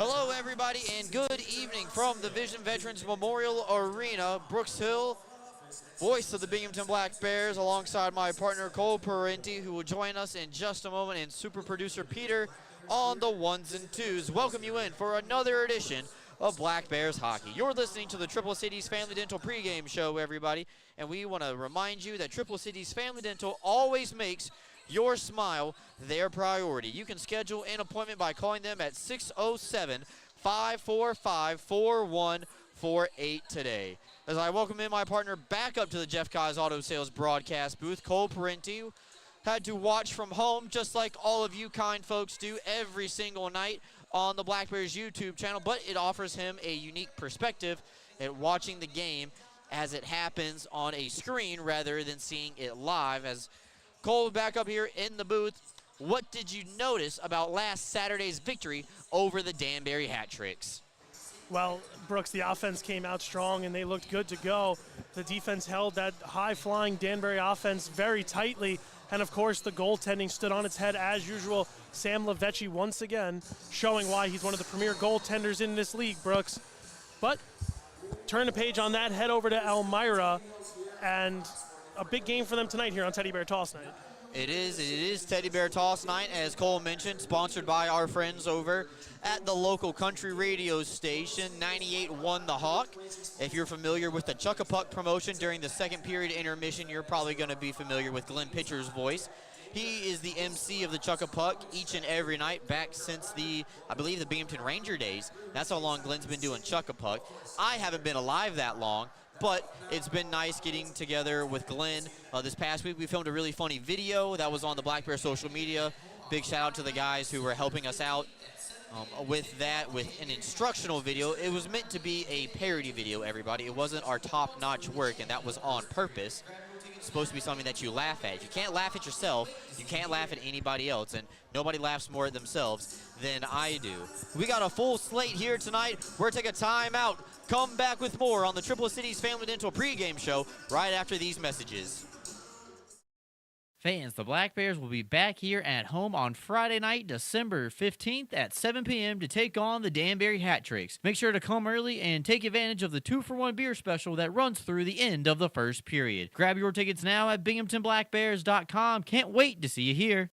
Hello, everybody, and good evening from the Vision Veterans Memorial Arena. Brooks Hill, voice of the Binghamton Black Bears, alongside my partner Cole Parenti, who will join us in just a moment, and super producer Peter on the ones and twos. Welcome you in for another edition of Black Bears Hockey. You're listening to the Triple Cities Family Dental pregame show, everybody, and we want to remind you that Triple Cities Family Dental always makes your smile their priority. You can schedule an appointment by calling them at 607-545-4148 today. As I welcome in my partner back up to the Jeff Kai's Auto Sales broadcast booth, Cole Parenti had to watch from home just like all of you kind folks do every single night on the Black Bears YouTube channel, but it offers him a unique perspective at watching the game as it happens on a screen rather than seeing it live. As Cole, back up here in the booth, what did you notice about last Saturday's victory over the Danbury Hat Tricks? Well, Brooks, the offense came out strong and they looked good to go. The defense held that high-flying Danbury offense very tightly. And, of course, the goaltending stood on its head as usual. Sam Lavecchi once again showing why he's one of the premier goaltenders in this league, Brooks. But turn the page on that, head over to Elmira, and a big game for them tonight here on Teddy Bear Toss Night. It is Teddy Bear Toss Night, as Cole mentioned, sponsored by our friends over at the local country radio station, 98.1 The Hawk. If you're familiar with the Chuck-a-Puck promotion during the second period intermission, you're probably going to be familiar with Glenn Pitcher's voice. He is the MC of the Chuck-a-Puck each and every night back since I believe the Binghamton Ranger days. That's how long Glenn's been doing Chuck-a-Puck. I haven't been alive that long, but it's been nice getting together with Glenn. This past week we filmed a really funny video that was on the Black Bear social media. Big shout out to the guys who were helping us out with that, with an instructional video. It was meant to be a parody video, everybody. It wasn't our top-notch work, and that was on purpose. It's supposed to be something that you laugh at. If you can't laugh at yourself, you can't laugh at anybody else, and nobody laughs more at themselves than I do. We got a full slate here tonight. We're going to take a timeout. Come back with more on the Triple Cities Family Dental pregame show right after these messages. Fans, the Black Bears will be back here at home on Friday night, December 15th at 7 p.m. to take on the Danbury Hat Tricks. Make sure to come early and take advantage of the 2-for-1 beer special that runs through the end of the first period. Grab your tickets now at BinghamtonBlackBears.com. Can't wait to see you here.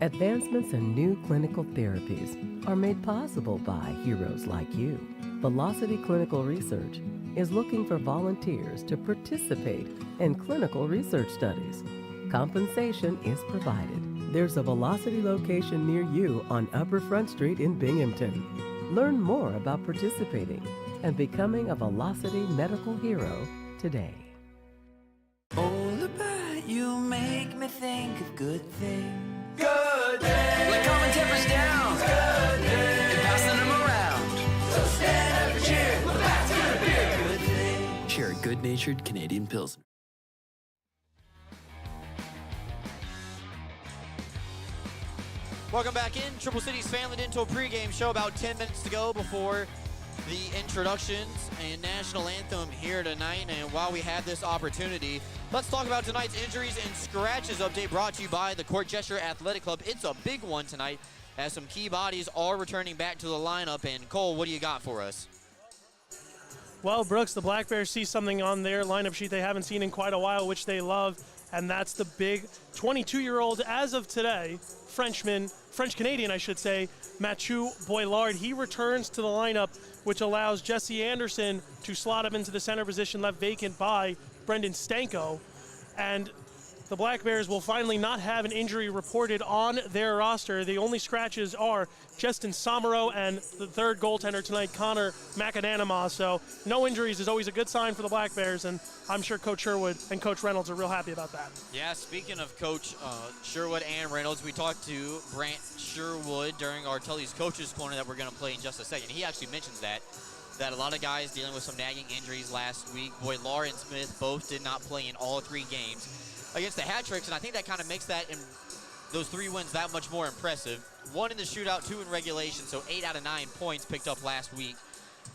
Advancements in new clinical therapies are made possible by heroes like you. Velocity Clinical Research is looking for volunteers to participate in clinical research studies. Compensation is provided. There's a Velocity location near you on Upper Front Street in Binghamton. Learn more about participating and becoming a Velocity medical hero today. All about you make me think of good things. Good things. Like calming tempers down. Good things. And passing them around. So stand up and cheer. We're back to the beer. Good things. Share a good-natured Canadian Pilsner. Welcome back in. Triple Cities Family Dental pregame show. About 10 minutes to go before the introductions and national anthem here tonight. And while we have this opportunity, let's talk about tonight's injuries and scratches update brought to you by the Court Gesture Athletic Club. It's a big one tonight as some key bodies are returning back to the lineup. And Cole, what do you got for us? Well, Brooks, the Black Bears see something on their lineup sheet they haven't seen in quite a while, which they love, and that's the big 22-year-old, as of today, French-Canadian, I should say, Mathieu Boilard. He returns to the lineup, which allows Jesse Anderson to slot him into the center position left vacant by Brendan Stanko. And the Black Bears will finally not have an injury reported on their roster. The only scratches are Justin Somero and the third goaltender tonight, Connor McAdanama. So no injuries is always a good sign for the Black Bears, and I'm sure Coach Sherwood and Coach Reynolds are real happy about that. Yeah, speaking of Coach Sherwood and Reynolds, we talked to Brant Sherwood during our Tully's Coaches Corner that we're going to play in just a second. He actually mentions that a lot of guys dealing with some nagging injuries last week. Boilard and Smith both did not play in all 3 games against the Hat Tricks, and I think that kind of makes those 3 wins that much more impressive. 1 in the shootout, 2 in regulation, so 8 out of 9 points picked up last week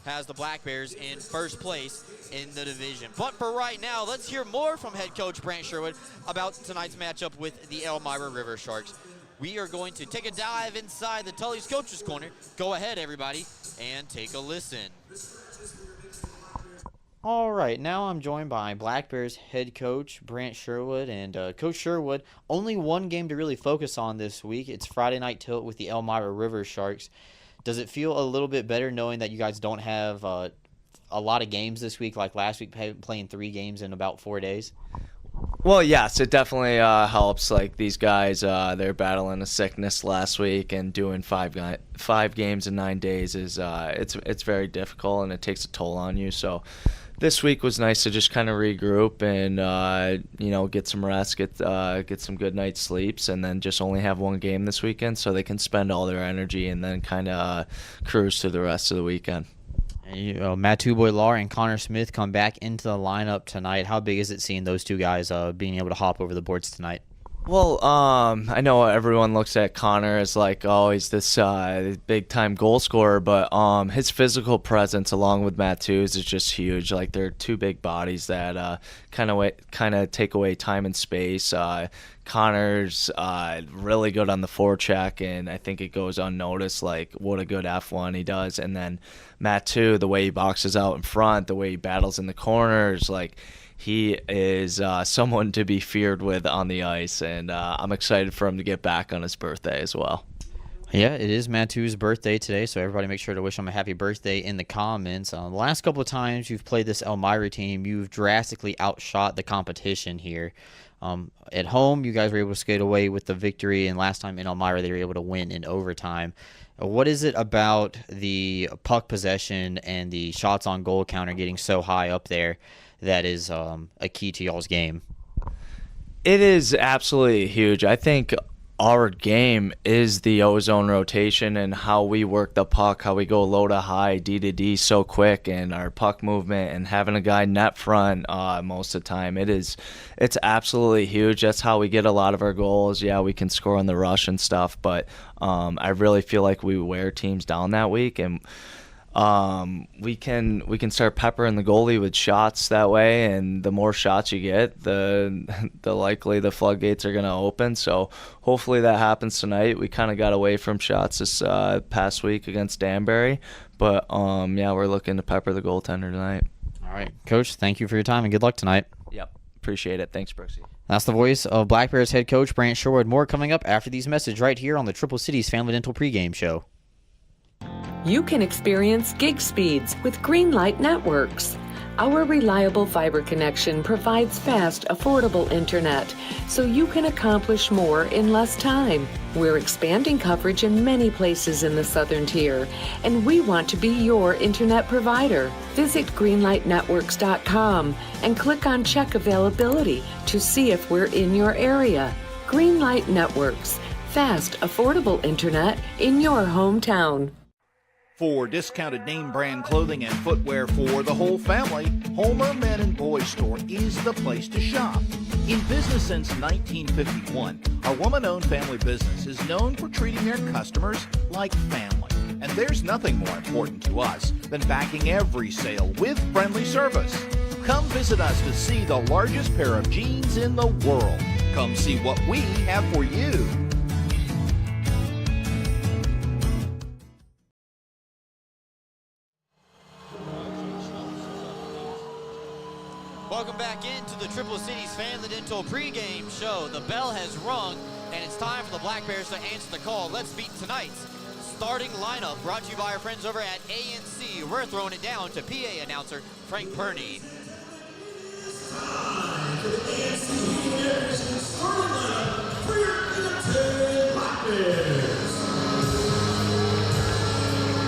has the Black Bears in first place in the division. But for right now, let's hear more from head coach Brant Sherwood about tonight's matchup with the Elmira River Sharks. we are going to take a dive inside the Tully's Coaches Corner. Go ahead, everybody, and take a listen. All right, now I'm joined by Black Bears head coach Brant Sherwood. And Coach Sherwood, only one game to really focus on this week. It's Friday night tilt with the Elmira River Sharks. Does it feel a little bit better knowing that you guys don't have a lot of games this week, like last week playing 3 games in about 4 days? Well, yes, it definitely helps. Like these guys, they're battling a sickness last week, and doing 5 games in 9 days is it's very difficult, and it takes a toll on you. So this week was nice to just kind of regroup and get some rest, get some good night's sleeps, and then just only have one game this weekend, so they can spend all their energy and then kind of cruise through the rest of the weekend. Matt Boilar and Connor Smith come back into the lineup tonight. How big is it seeing those two guys being able to hop over the boards tonight? Well, I know everyone looks at Connor as like, oh, he's this big-time goal scorer, but his physical presence along with Matthews is just huge. Like, they're two big bodies that kind of take away time and space. Connor's really good on the forecheck, and I think it goes unnoticed, like, what a good F1 he does. And then Matt, too, the way he boxes out in front, the way he battles in the corners, like, he is someone to be feared with on the ice, and I'm excited for him to get back on his birthday as well. Yeah, it is Matu's birthday today, so everybody make sure to wish him a happy birthday in the comments. The last couple of times you've played this Elmira team, you've drastically outshot the competition here. At home, you guys were able to skate away with the victory, and last time in Elmira they were able to win in overtime. What is it about the puck possession and the shots on goal counter getting so high up there that is a key to y'all's game? It is absolutely huge. I think our game is the ozone rotation and how we work the puck, how we go low to high, D to D so quick, and our puck movement and having a guy net front most of the time. It's absolutely huge. That's how we get a lot of our goals. Yeah, we can score on the rush and stuff, but I really feel like we wear teams down that week, and we can start peppering the goalie with shots that way, and the more shots you get, the likely the floodgates are going to open. So hopefully that happens tonight. We kind of got away from shots this past week against Danbury, but we're looking to pepper the goaltender tonight. All right, Coach, thank you for your time and good luck tonight. Yep, appreciate it. Thanks, Brooksy. That's the voice of Black Bears head coach Brant Sherwood. More coming up after these messages right here on the Triple Cities Family Dental Pregame Show. You can experience gig speeds with Greenlight Networks. Our reliable fiber connection provides fast, affordable internet, so you can accomplish more in less time. We're expanding coverage in many places in the Southern Tier, and we want to be your internet provider. Visit greenlightnetworks.com and click on Check Availability to see if we're in your area. Greenlight Networks. Fast, affordable internet in your hometown. For discounted name brand clothing and footwear for the whole family, Homer Men and Boys Store is the place to shop. In business since 1951, our woman-owned family business is known for treating their customers like family. And there's nothing more important to us than backing every sale with friendly service. Come visit us to see the largest pair of jeans in the world. Come see what we have for you. Welcome back into the Triple Cities Family Dental Pregame Show. The bell has rung, and it's time for the Black Bears to answer the call. Let's meet tonight's starting lineup, brought to you by our friends over at ANC. We're throwing it down to PA announcer Frank Perney. Time for the ANC Intermission starting lineup for your Binghamton Black Bears.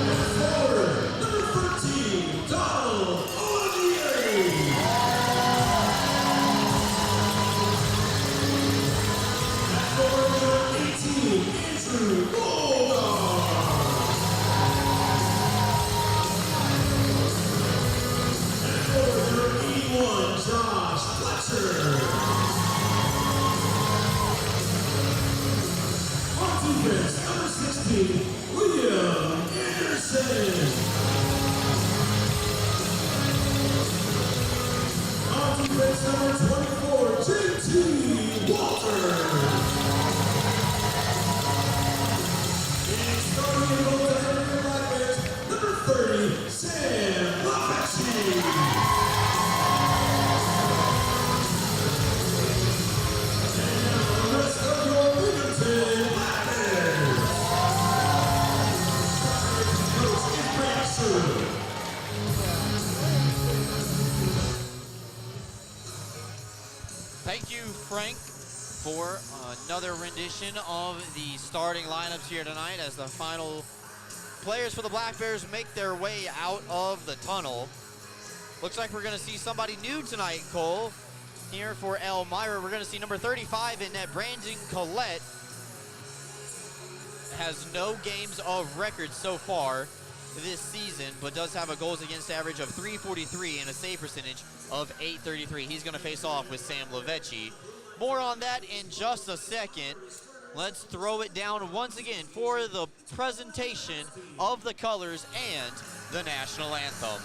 At forward, number 13, Donald Olivier. At forward, number 18, Andrew Goldar. At forward, number 81, Josh Fletcher. On defense, number 16, William Anderson. On defense, number 24, JT Walter. Thank you, Frank, for another rendition of the starting lineups here tonight as the final players for the Black Bears make their way out of the tunnel. Looks like we're going to see somebody new tonight, Cole. Here for Elmira, we're going to see number 35 in net, Brandon Collette. Has no games of record so far this season, but does have a goals against average of .343 and a save percentage of .833. He's going to face off with Sam Lavecchi. More on that in just a second. Let's throw it down once again for the presentation of the colors and the national anthem.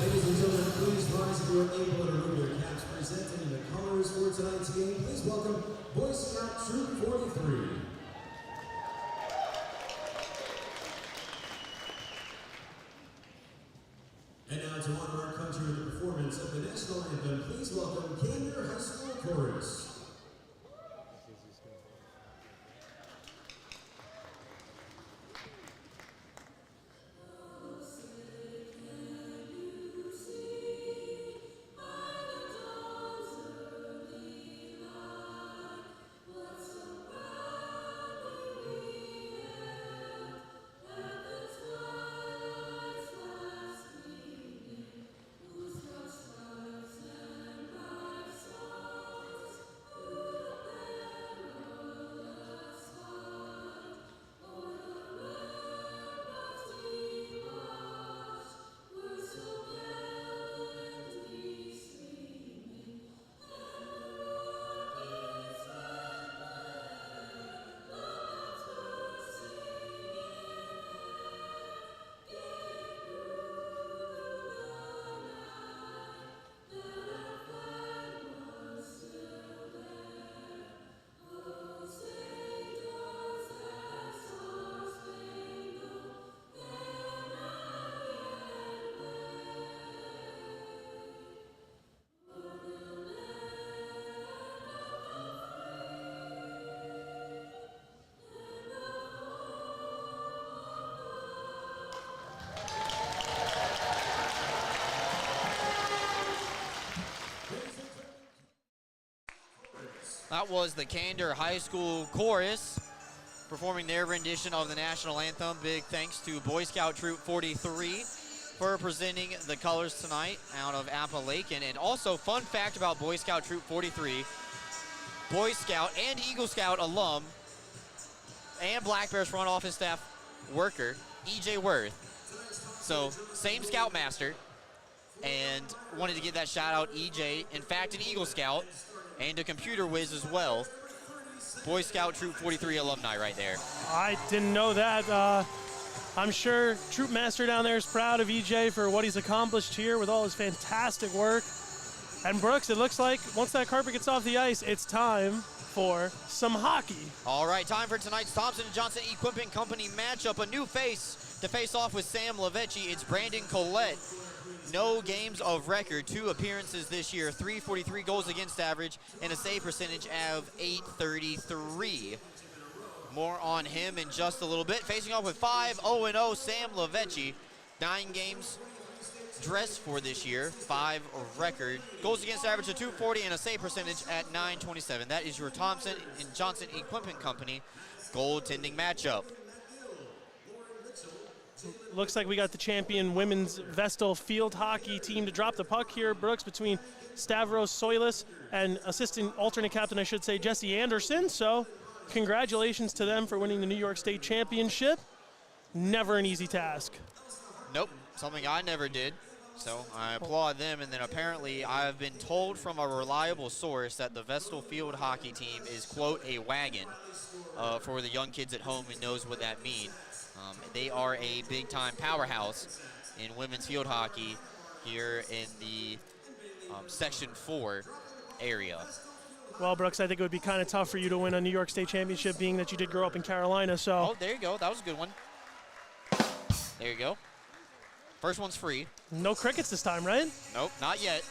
Ladies and gentlemen, please rise if you are able to remove your caps. Presenting the colors for tonight's game, please welcome Boy Scout Troop 43. And now to honor our country with the performance of the national anthem, please welcome Candor High School Chorus. That was the Candor High School Chorus performing their rendition of the national anthem. Big thanks to Boy Scout Troop 43 for presenting the colors tonight out of Appalachian. And also, fun fact about Boy Scout Troop 43, Boy Scout and Eagle Scout alum and Black Bears front office staff worker, E.J. Worth. So, same Scoutmaster, and wanted to give that shout out, E.J. In fact, an Eagle Scout and a computer whiz as well. Boy Scout Troop 43 alumni right there. I didn't know that. I'm sure Troop Master down there is proud of EJ for what he's accomplished here with all his fantastic work. And Brooks, it looks like once that carpet gets off the ice, it's time for some hockey. All right, time for tonight's Thompson & Johnson Equipment Company matchup. A new face to face off with Sam Lavecchi. It's Brandon Collette. No games of record, 2 appearances this year, .343 goals against average, and a save percentage of .833. More on him in just a little bit. Facing off with 5-0-0, Sam Lavecchi. 9 games dressed for this year, 5 record. Goals against average of .240 and a save percentage at .927. That is your Thompson & Johnson Equipment Company goaltending matchup. Looks like we got the champion women's Vestal field hockey team to drop the puck here, Brooks, between Stavros Soilis and assistant alternate captain, I should say, Jesse Anderson. So congratulations to them for winning the New York State Championship. Never an easy task. Nope, something I never did. So I applaud them. And then apparently I've been told from a reliable source that the Vestal field hockey team is, quote, a wagon for the young kids at home who knows what that means. They are a big-time powerhouse in women's field hockey here in the Section 4 area. Well, Brooks, I think it would be kind of tough for you to win a New York State Championship, being that you did grow up in Carolina. So. Oh, there you go. That was a good one. There you go. First one's free. No crickets this time, right? Nope, not yet.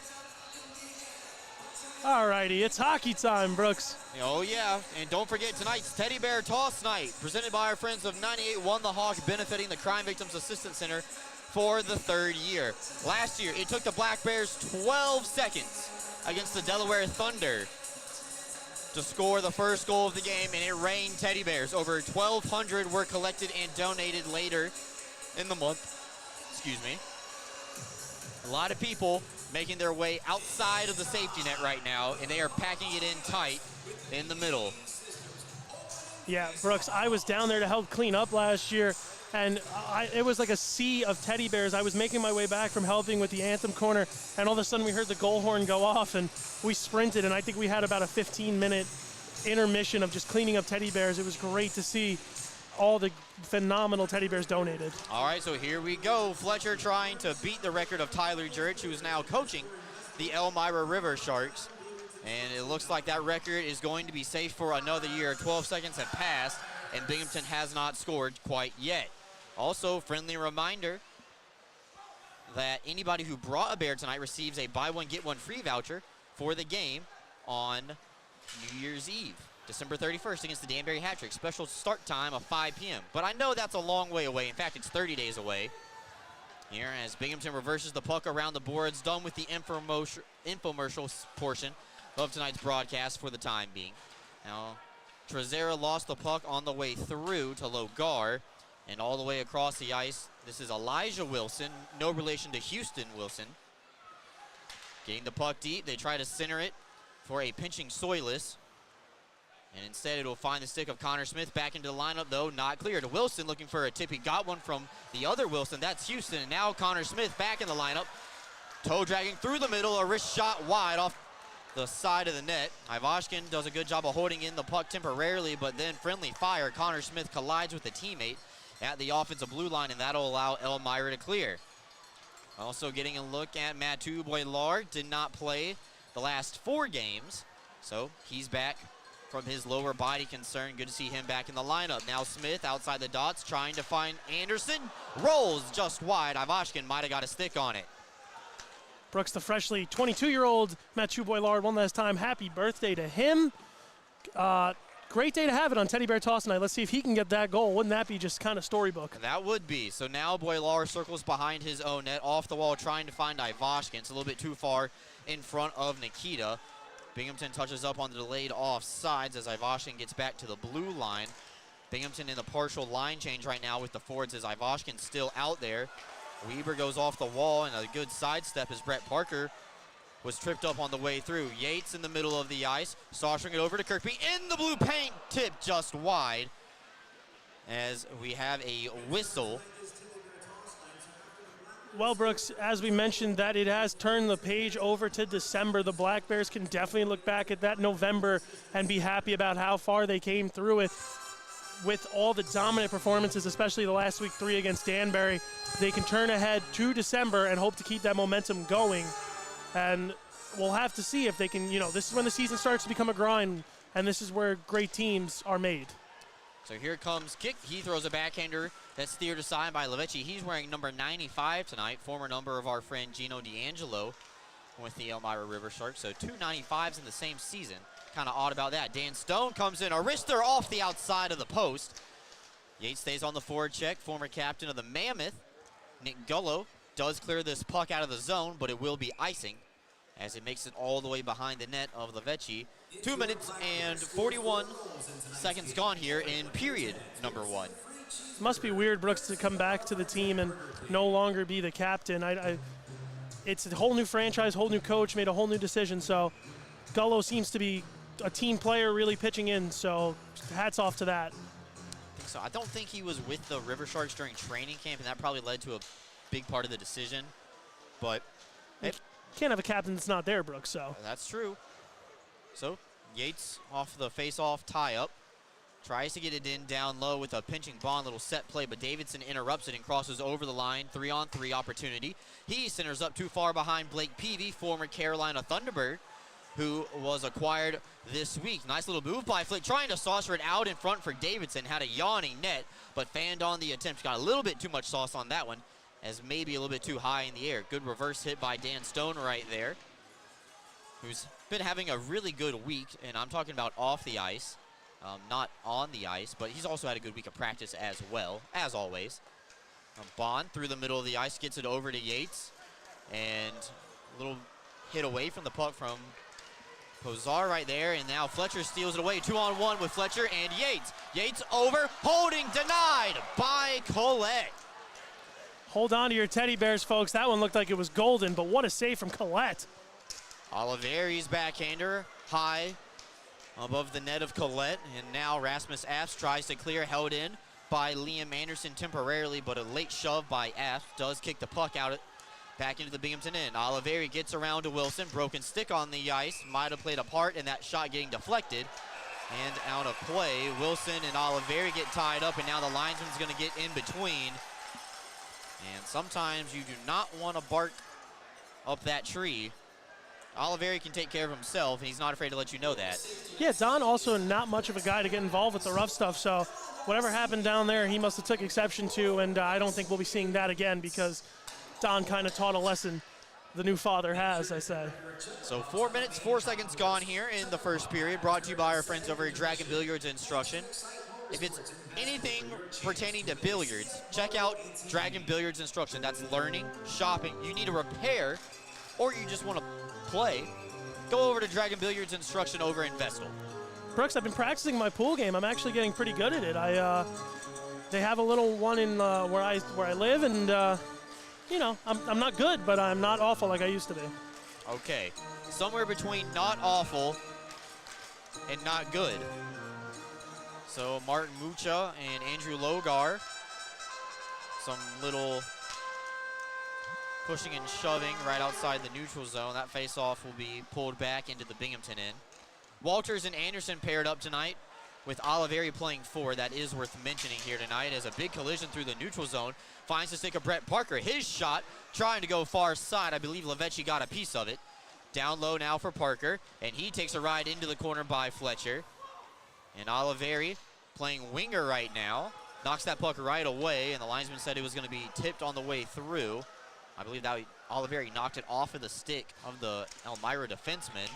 Alrighty, it's hockey time, Brooks. Oh, yeah. And don't forget tonight's Teddy Bear Toss Night, presented by our friends of 98.1 The Hawk, benefiting the Crime Victims Assistance Center for the 3rd year. Last year, it took the Black Bears 12 seconds against the Delaware Thunder to score the first goal of the game, and it rained teddy bears. Over 1,200 were collected and donated later in the month. Excuse me. A lot of people making their way outside of the safety net right now, and they are packing it in tight in the middle. Yeah, Brooks, I was down there to help clean up last year, and it was like a sea of teddy bears. I was making my way back from helping with the anthem corner, and all of a sudden we heard the goal horn go off, and we sprinted, and I think we had about a 15-minute intermission of just cleaning up teddy bears. It was great to see all the phenomenal teddy bears donated. All right, so here we go. Fletcher trying to beat the record of Tyler Jurich, who is now coaching the Elmira River Sharks. And it looks like that record is going to be safe for another year. 12 seconds have passed, and Binghamton has not scored quite yet. Also, friendly reminder that anybody who brought a bear tonight receives a buy one, get one free voucher for the game on New Year's Eve, December 31st against the Danbury Hat-Trick. Special start time of 5 p.m. But I know that's a long way away. In fact, it's 30 days away. Here as Binghamton reverses the puck around the boards, done with the infomercial portion of tonight's broadcast for the time being. Now, Trezera lost the puck on the way through to Logar, and all the way across the ice, this is Elijah Wilson, no relation to Houston Wilson. Getting the puck deep, they try to center it for a pinching Soyless. And instead it'll find the stick of Connor Smith back into the lineup, though not clear to Wilson, looking for a tip. He got one from the other Wilson, that's Houston, and now Connor Smith back in the lineup. Toe dragging through the middle, a wrist shot wide off the side of the net. Ivashkin does a good job of holding in the puck temporarily, but then friendly fire. Connor Smith collides with a teammate at the offensive blue line, and that'll allow Elmira to clear. Also getting a look at Mathieu Boilard, did not play the last 4 games, so he's back from his lower body concern. Good to see him back in the lineup. Now Smith outside the dots trying to find Anderson. Rolls just wide. Ivashkin might have got a stick on it. Brooks, the freshly 22-year-old Mathieu Boilard, one last time, happy birthday to him. Great day to have it on Teddy Bear Toss Night. Let's see if he can get that goal. Wouldn't that be just kind of storybook? That would be. So now Boilard circles behind his own net, off the wall, trying to find Ivashkin. It's a little bit too far in front of Nikita. Binghamton touches up on the delayed offsides as Ivashkin gets back to the blue line. Binghamton in the partial line change right now with the forwards as Ivashkin still out there. Weber goes off the wall, and a good sidestep as Brett Parker was tripped up on the way through. Yates in the middle of the ice, saucering it over to Kirkby in the blue paint, tip just wide as we have a whistle. Well, Brooks, as we mentioned, that it has turned the page over to December. The Black Bears can definitely look back at that November and be happy about how far they came through it. With all the dominant performances, especially the last week 3 against Danbury, they can turn ahead to December and hope to keep that momentum going. And we'll have to see if they can, this is when the season starts to become a grind, and this is where great teams are made. So here comes kick. He throws a backhander that's steered aside by Levechi. He's wearing number 95 tonight, former number of our friend Gino D'Angelo with the Elmira River Sharks. So 2 95s in the same season. Kind of odd about that. Dan Stone comes in, a wrister off the outside of the post. Yates stays on the forward check. Former captain of the Mammoth, Nick Gullo, does clear this puck out of the zone, but it will be icing as it makes it all the way behind the net of Levechi. 2 minutes and 41 seconds gone here in period number 1. It must be weird, Brooks, to come back to the team and no longer be the captain. It's a whole new franchise, whole new coach, made a whole new decision. So Gullo seems to be a team player really pitching in, so hats off to that. I think so. I don't think he was with the River Sharks during training camp, and that probably led to a big part of the decision. But can't have a captain that's not there, Brooks, so. That's true. So Yates off the face-off tie-up. Tries to get it in down low with a pinching Bond, little set play, but Davidson interrupts it and crosses over the line. 3-on-3 opportunity. He centers up too far behind Blake Peavy, former Carolina Thunderbird, who was acquired this week. Nice little move by Flick, trying to saucer it out in front for Davidson. Had a yawning net, but fanned on the attempt. Got a little bit too much sauce on that one, as maybe a little bit too high in the air. Good reverse hit by Dan Stone right there. who's been having a really good week, and I'm talking about off the ice, not on the ice, but he's also had a good week of practice as well, as always. Bond through the middle of the ice gets it over to Yates, and a little hit away from the puck from Pozar right there, and now Fletcher steals it away. 2-on-1 with Fletcher and Yates. Yates over, holding, denied by Collette. Hold on to your teddy bears, folks. That one looked like it was golden, but what a save from Collette. Oliveri's backhander high above the net of Collette, and now Rasmus Apps tries to clear, held in by Liam Anderson temporarily, but a late shove by Apps does kick the puck out back into the Binghamton end. Oliveri gets around to Wilson, broken stick on the ice, might have played a part in that shot getting deflected and out of play. Wilson and Oliveri get tied up, and now the linesman's gonna get in between. And sometimes you do not want to bark up that tree. Oliveri can take care of himself, and he's not afraid to let you know that. Yeah, Don also not much of a guy to get involved with the rough stuff, so whatever happened down there, he must have took exception to, and I don't think we'll be seeing that again because Don kind of taught a lesson the new father has, I say. So 4 minutes, 4 seconds gone here in the first period, brought to you by our friends over at Dragon Billiards Instruction. If it's anything pertaining to billiards, check out Dragon Billiards Instruction. That's learning, shopping. You need a repair, or you just want to play, go over to Dragon Billiards Instruction over in Vestal. Brooks, I've been practicing my pool game. I'm actually getting pretty good at it. They have a little one in where I live, and you know, I'm not good, but I'm not awful like I used to be. Okay, somewhere between not awful and not good. So Martin Mucha and Andrew Logar, some little pushing and shoving right outside the neutral zone. That face-off will be pulled back into the Binghamton end. Walters and Anderson paired up tonight with Oliveri playing forward. That is worth mentioning here tonight as a big collision through the neutral zone. Finds the stick of Brett Parker. His shot trying to go far side. I believe Lavecchi got a piece of it. Down low now for Parker, and he takes a ride into the corner by Fletcher. And Oliveri playing winger right now. Knocks that puck right away, and the linesman said it was going to be tipped on the way through. I believe that Oliveri knocked it off of the stick of the Elmira defenseman.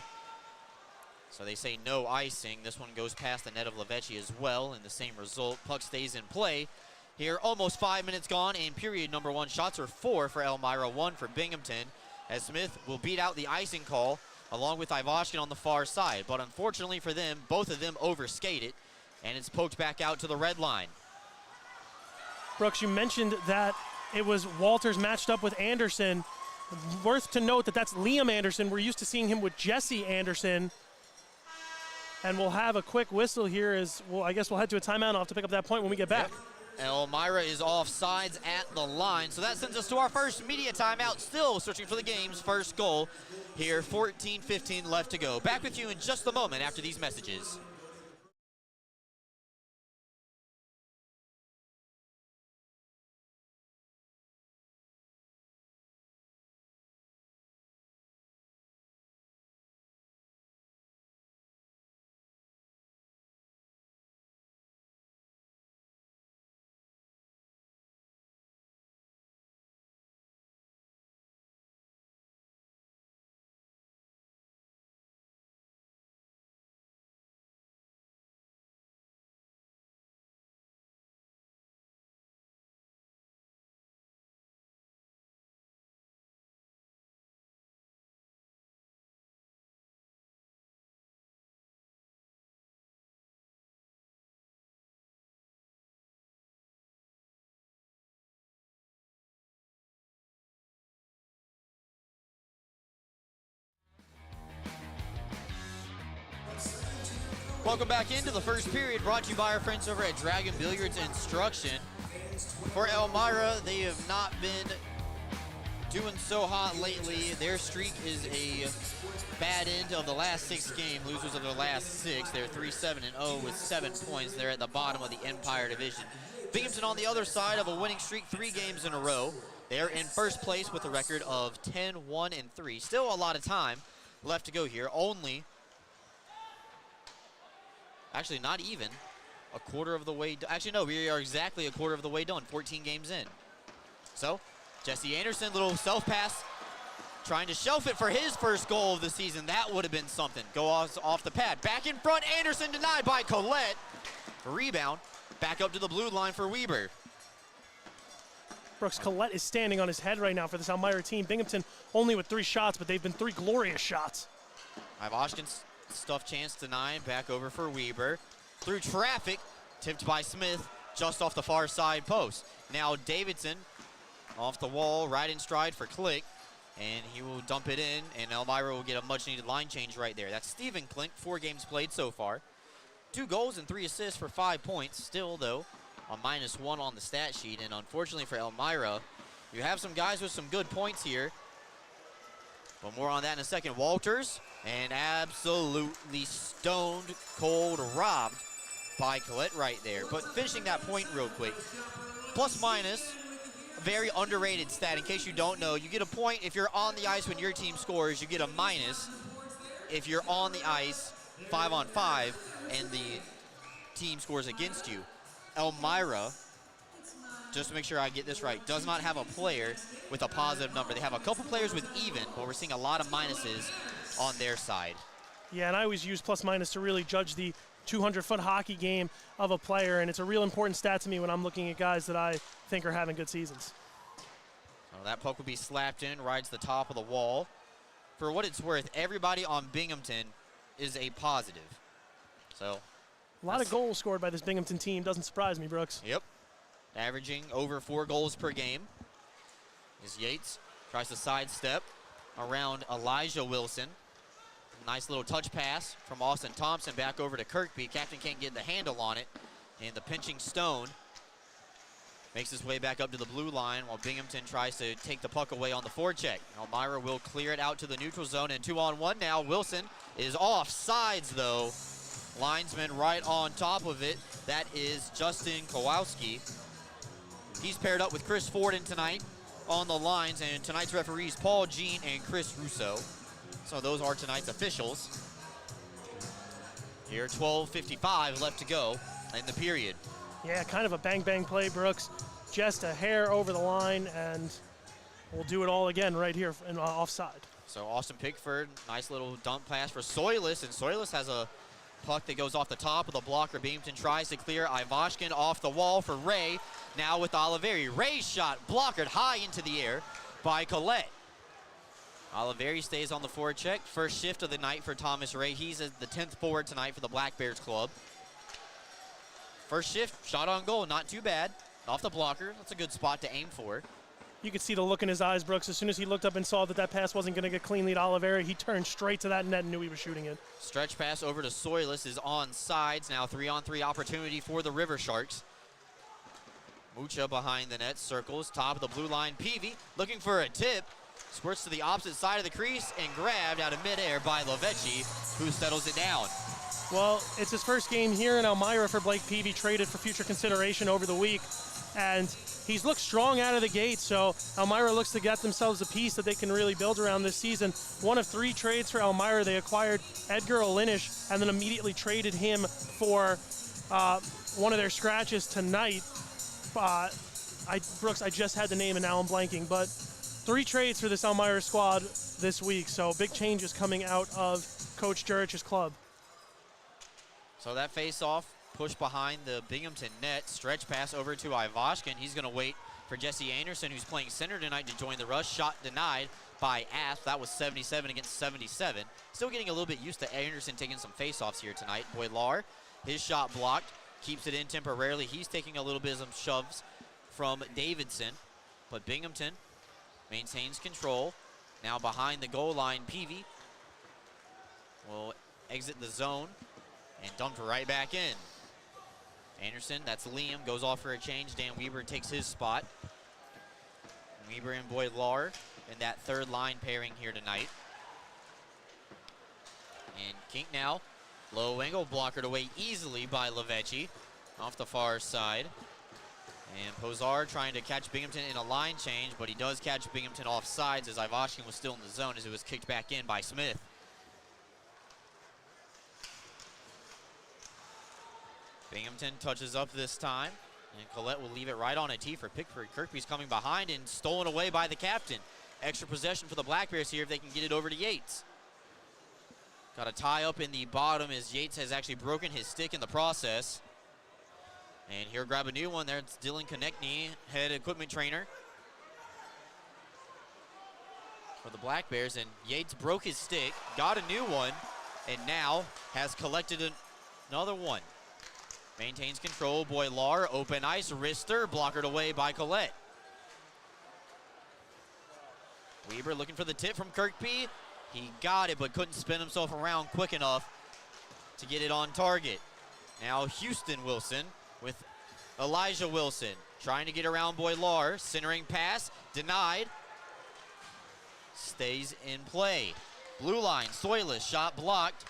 So they say no icing. This one goes past the net of Lavecchi as well, and the same result. Puck stays in play. Here, almost 5 minutes gone in period number one. Shots are 4 for Elmira, 1 for Binghamton, as Smith will beat out the icing call along with Ivashkin on the far side. But unfortunately for them, both of them overskated, and it's poked back out to the red line. Brooks, you mentioned that it was Walters matched up with Anderson. Worth to note that that's Liam Anderson. We're used to seeing him with Jesse Anderson. And we'll have a quick whistle here as, well, I guess we'll head to a timeout. I'll have to pick up that point when we get back. Yep. Elmira is off sides at the line. So that sends us to our first media timeout. Still searching for the game's first goal. Here, 14-15 left to go. Back with you in just a moment after these messages. Welcome back into the first period, brought to you by our friends over at Dragon Billiards Instruction. For Elmira, they have not been doing so hot lately. Their streak is a bad end of the last 6 games, losers of their last 6. They're 3-7-0 with 7 points. They're at the bottom of the Empire Division. Binghamton on the other side of a winning streak 3 games in a row. They're in first place with a record of 10-1-3. Still a lot of time left to go here. Only, actually not even, a quarter of the way. Actually, no, we are exactly a quarter of the way done, 14 games in. So, Jesse Anderson, little self-pass, trying to shelf it for his first goal of the season. That would have been something. Go off the pad. Back in front, Anderson denied by Collette. Rebound, back up to the blue line for Weber. Brooks, Collette is standing on his head right now for this Elmira team. Binghamton only with 3 shots, but they've been 3 glorious shots. Ivashkin's stuff chance denied, back over for Weber. Through traffic, tipped by Smith, just off the far side post. Now Davidson off the wall, right in stride for Click, and he will dump it in, and Elmira will get a much-needed line change right there. That's Stephen Klink, 4 games played so far. 2 goals and 3 assists for 5 points. Still, though, a -1 on the stat sheet, and unfortunately for Elmira, you have some guys with some good points here. But more on that in a second. Walters, and absolutely stoned cold robbed by Collette right there. But finishing that point real quick, plus minus, a very underrated stat. In case you don't know, you get a point if you're on the ice when your team scores. You get a minus if you're on the ice 5-on-5 and the team scores against you. Elmira, just to make sure I get this right, does not have a player with a positive number. They have a couple players with even, but we're seeing a lot of minuses on their side. Yeah, and I always use plus minus to really judge the 200-foot hockey game of a player, and it's a real important stat to me when I'm looking at guys that I think are having good seasons. So that puck will be slapped in, rides the top of the wall. For what it's worth, everybody on Binghamton is a positive. So a lot of goals scored by this Binghamton team. Doesn't surprise me, Brooks. Yep. Averaging over 4 goals per game. As Yates tries to sidestep around Elijah Wilson. Nice little touch pass from Austin Thompson back over to Kirkby. Captain can't get the handle on it. And the pinching Stone makes his way back up to the blue line while Binghamton tries to take the puck away on the forecheck. Elmira will clear it out to the neutral zone, and 2-on-1 now. Wilson is off sides, though. Linesman right on top of it. That is Justin Kowalski. He's paired up with Chris Forden tonight on the lines, and tonight's referees Paul Jean and Chris Russo. So those are tonight's officials. Here, 12:55 left to go in the period. Yeah, kind of a bang-bang play, Brooks. Just a hair over the line, and we'll do it all again right here in offside. So Austin Pickford, nice little dump pass for Soilis, and Soilis has a puck that goes off the top of the blocker. Binghamton tries to clear. Ivashkin off the wall for Ray. Now with Oliveri. Ray's shot blockered high into the air by Collette. Oliveri stays on the forecheck. First shift of the night for Thomas Ray. He's the 10th forward tonight for the Black Bears club. First shift, shot on goal, not too bad. Off the blocker, that's a good spot to aim for. You could see the look in his eyes, Brooks. As soon as he looked up and saw that that pass wasn't going to get cleanly to Oliveri, he turned straight to that net and knew he was shooting it. Stretch pass over to Soilis is on sides. Now 3-on-3 opportunity for the River Sharks. Mucha behind the net, circles, top of the blue line. Peavy looking for a tip. Squirts to the opposite side of the crease and grabbed out of midair by Lovecchi, who settles it down. Well, it's his first game here in Elmira for Blake Peavy, traded for future consideration over the week. And he's looked strong out of the gate, so Elmira looks to get themselves a piece that they can really build around this season. One of 3 trades for Elmira. They acquired Edgar Olinish and then immediately traded him for one of their scratches tonight. Brooks, I just had the name and now I'm blanking, but 3 trades for this Elmira squad this week, so big changes coming out of Coach Jurich's club. So that face-off, push behind the Binghamton net, stretch pass over to Ivashkin. He's going to wait for Jesse Anderson, who's playing center tonight, to join the rush. Shot denied by Ath. That was 77 against 77. Still getting a little bit used to Anderson taking some face-offs here tonight. Boilar, his shot blocked, keeps it in temporarily. He's taking a little bit of some shoves from Davidson, but Binghamton maintains control. Now behind the goal line, Peavy will exit the zone and dumped right back in. Anderson, that's Liam, goes off for a change. Dan Weber takes his spot. Weber and Boilar in that third line pairing here tonight. And Kink now, low angle, blockered away easily by Lovecchi off the far side. And Posar trying to catch Binghamton in a line change, but he does catch Binghamton off sides as Ivashkin was still in the zone as it was kicked back in by Smith. Binghamton touches up this time, and Collette will leave it right on a tee for Pickford. Kirkby's coming behind and stolen away by the captain. extra possession for the Black Bears here if they can get it over to Yates. Got a tie up in the bottom as Yates has actually broken his stick in the process. And here, grab a new one there. It's Dylan Konechny, head equipment trainer for the Black Bears. And Yates broke his stick, got a new one, and now has collected another one. Maintains control. Boylar, open ice, wrister, blockered away by Collette. Weber looking for the tip from Kirkby. He got it, but couldn't spin himself around quick enough to get it on target. Now Houston Wilson with Elijah Wilson trying to get around Boylar. Centering pass, denied. Stays in play. Blue line, Soilus, shot blocked.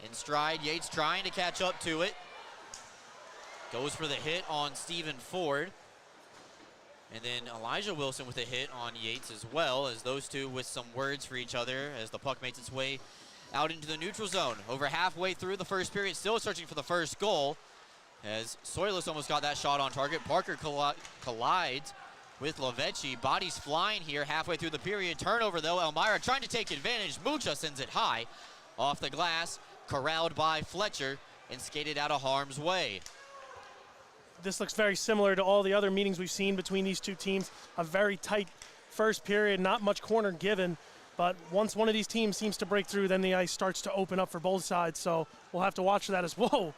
In stride, Yates trying to catch up to it. Goes for the hit on Stephen Ford. And then Elijah Wilson with a hit on Yates as well, as those two with some words for each other as the puck makes its way out into the neutral zone. Over halfway through the first period, still searching for the first goal, as Soilus almost got that shot on target. Parker collides with Lovecki. Bodies flying here halfway through the period. Turnover though, Elmira trying to take advantage. Mucha sends it high off the glass, corralled by Fletcher and skated out of harm's way. This looks very similar to all the other meetings we've seen between these two teams. A very tight first period, not much corner given, but once one of these teams seems to break through, then the ice starts to open up for both sides, so we'll have to watch for that as well.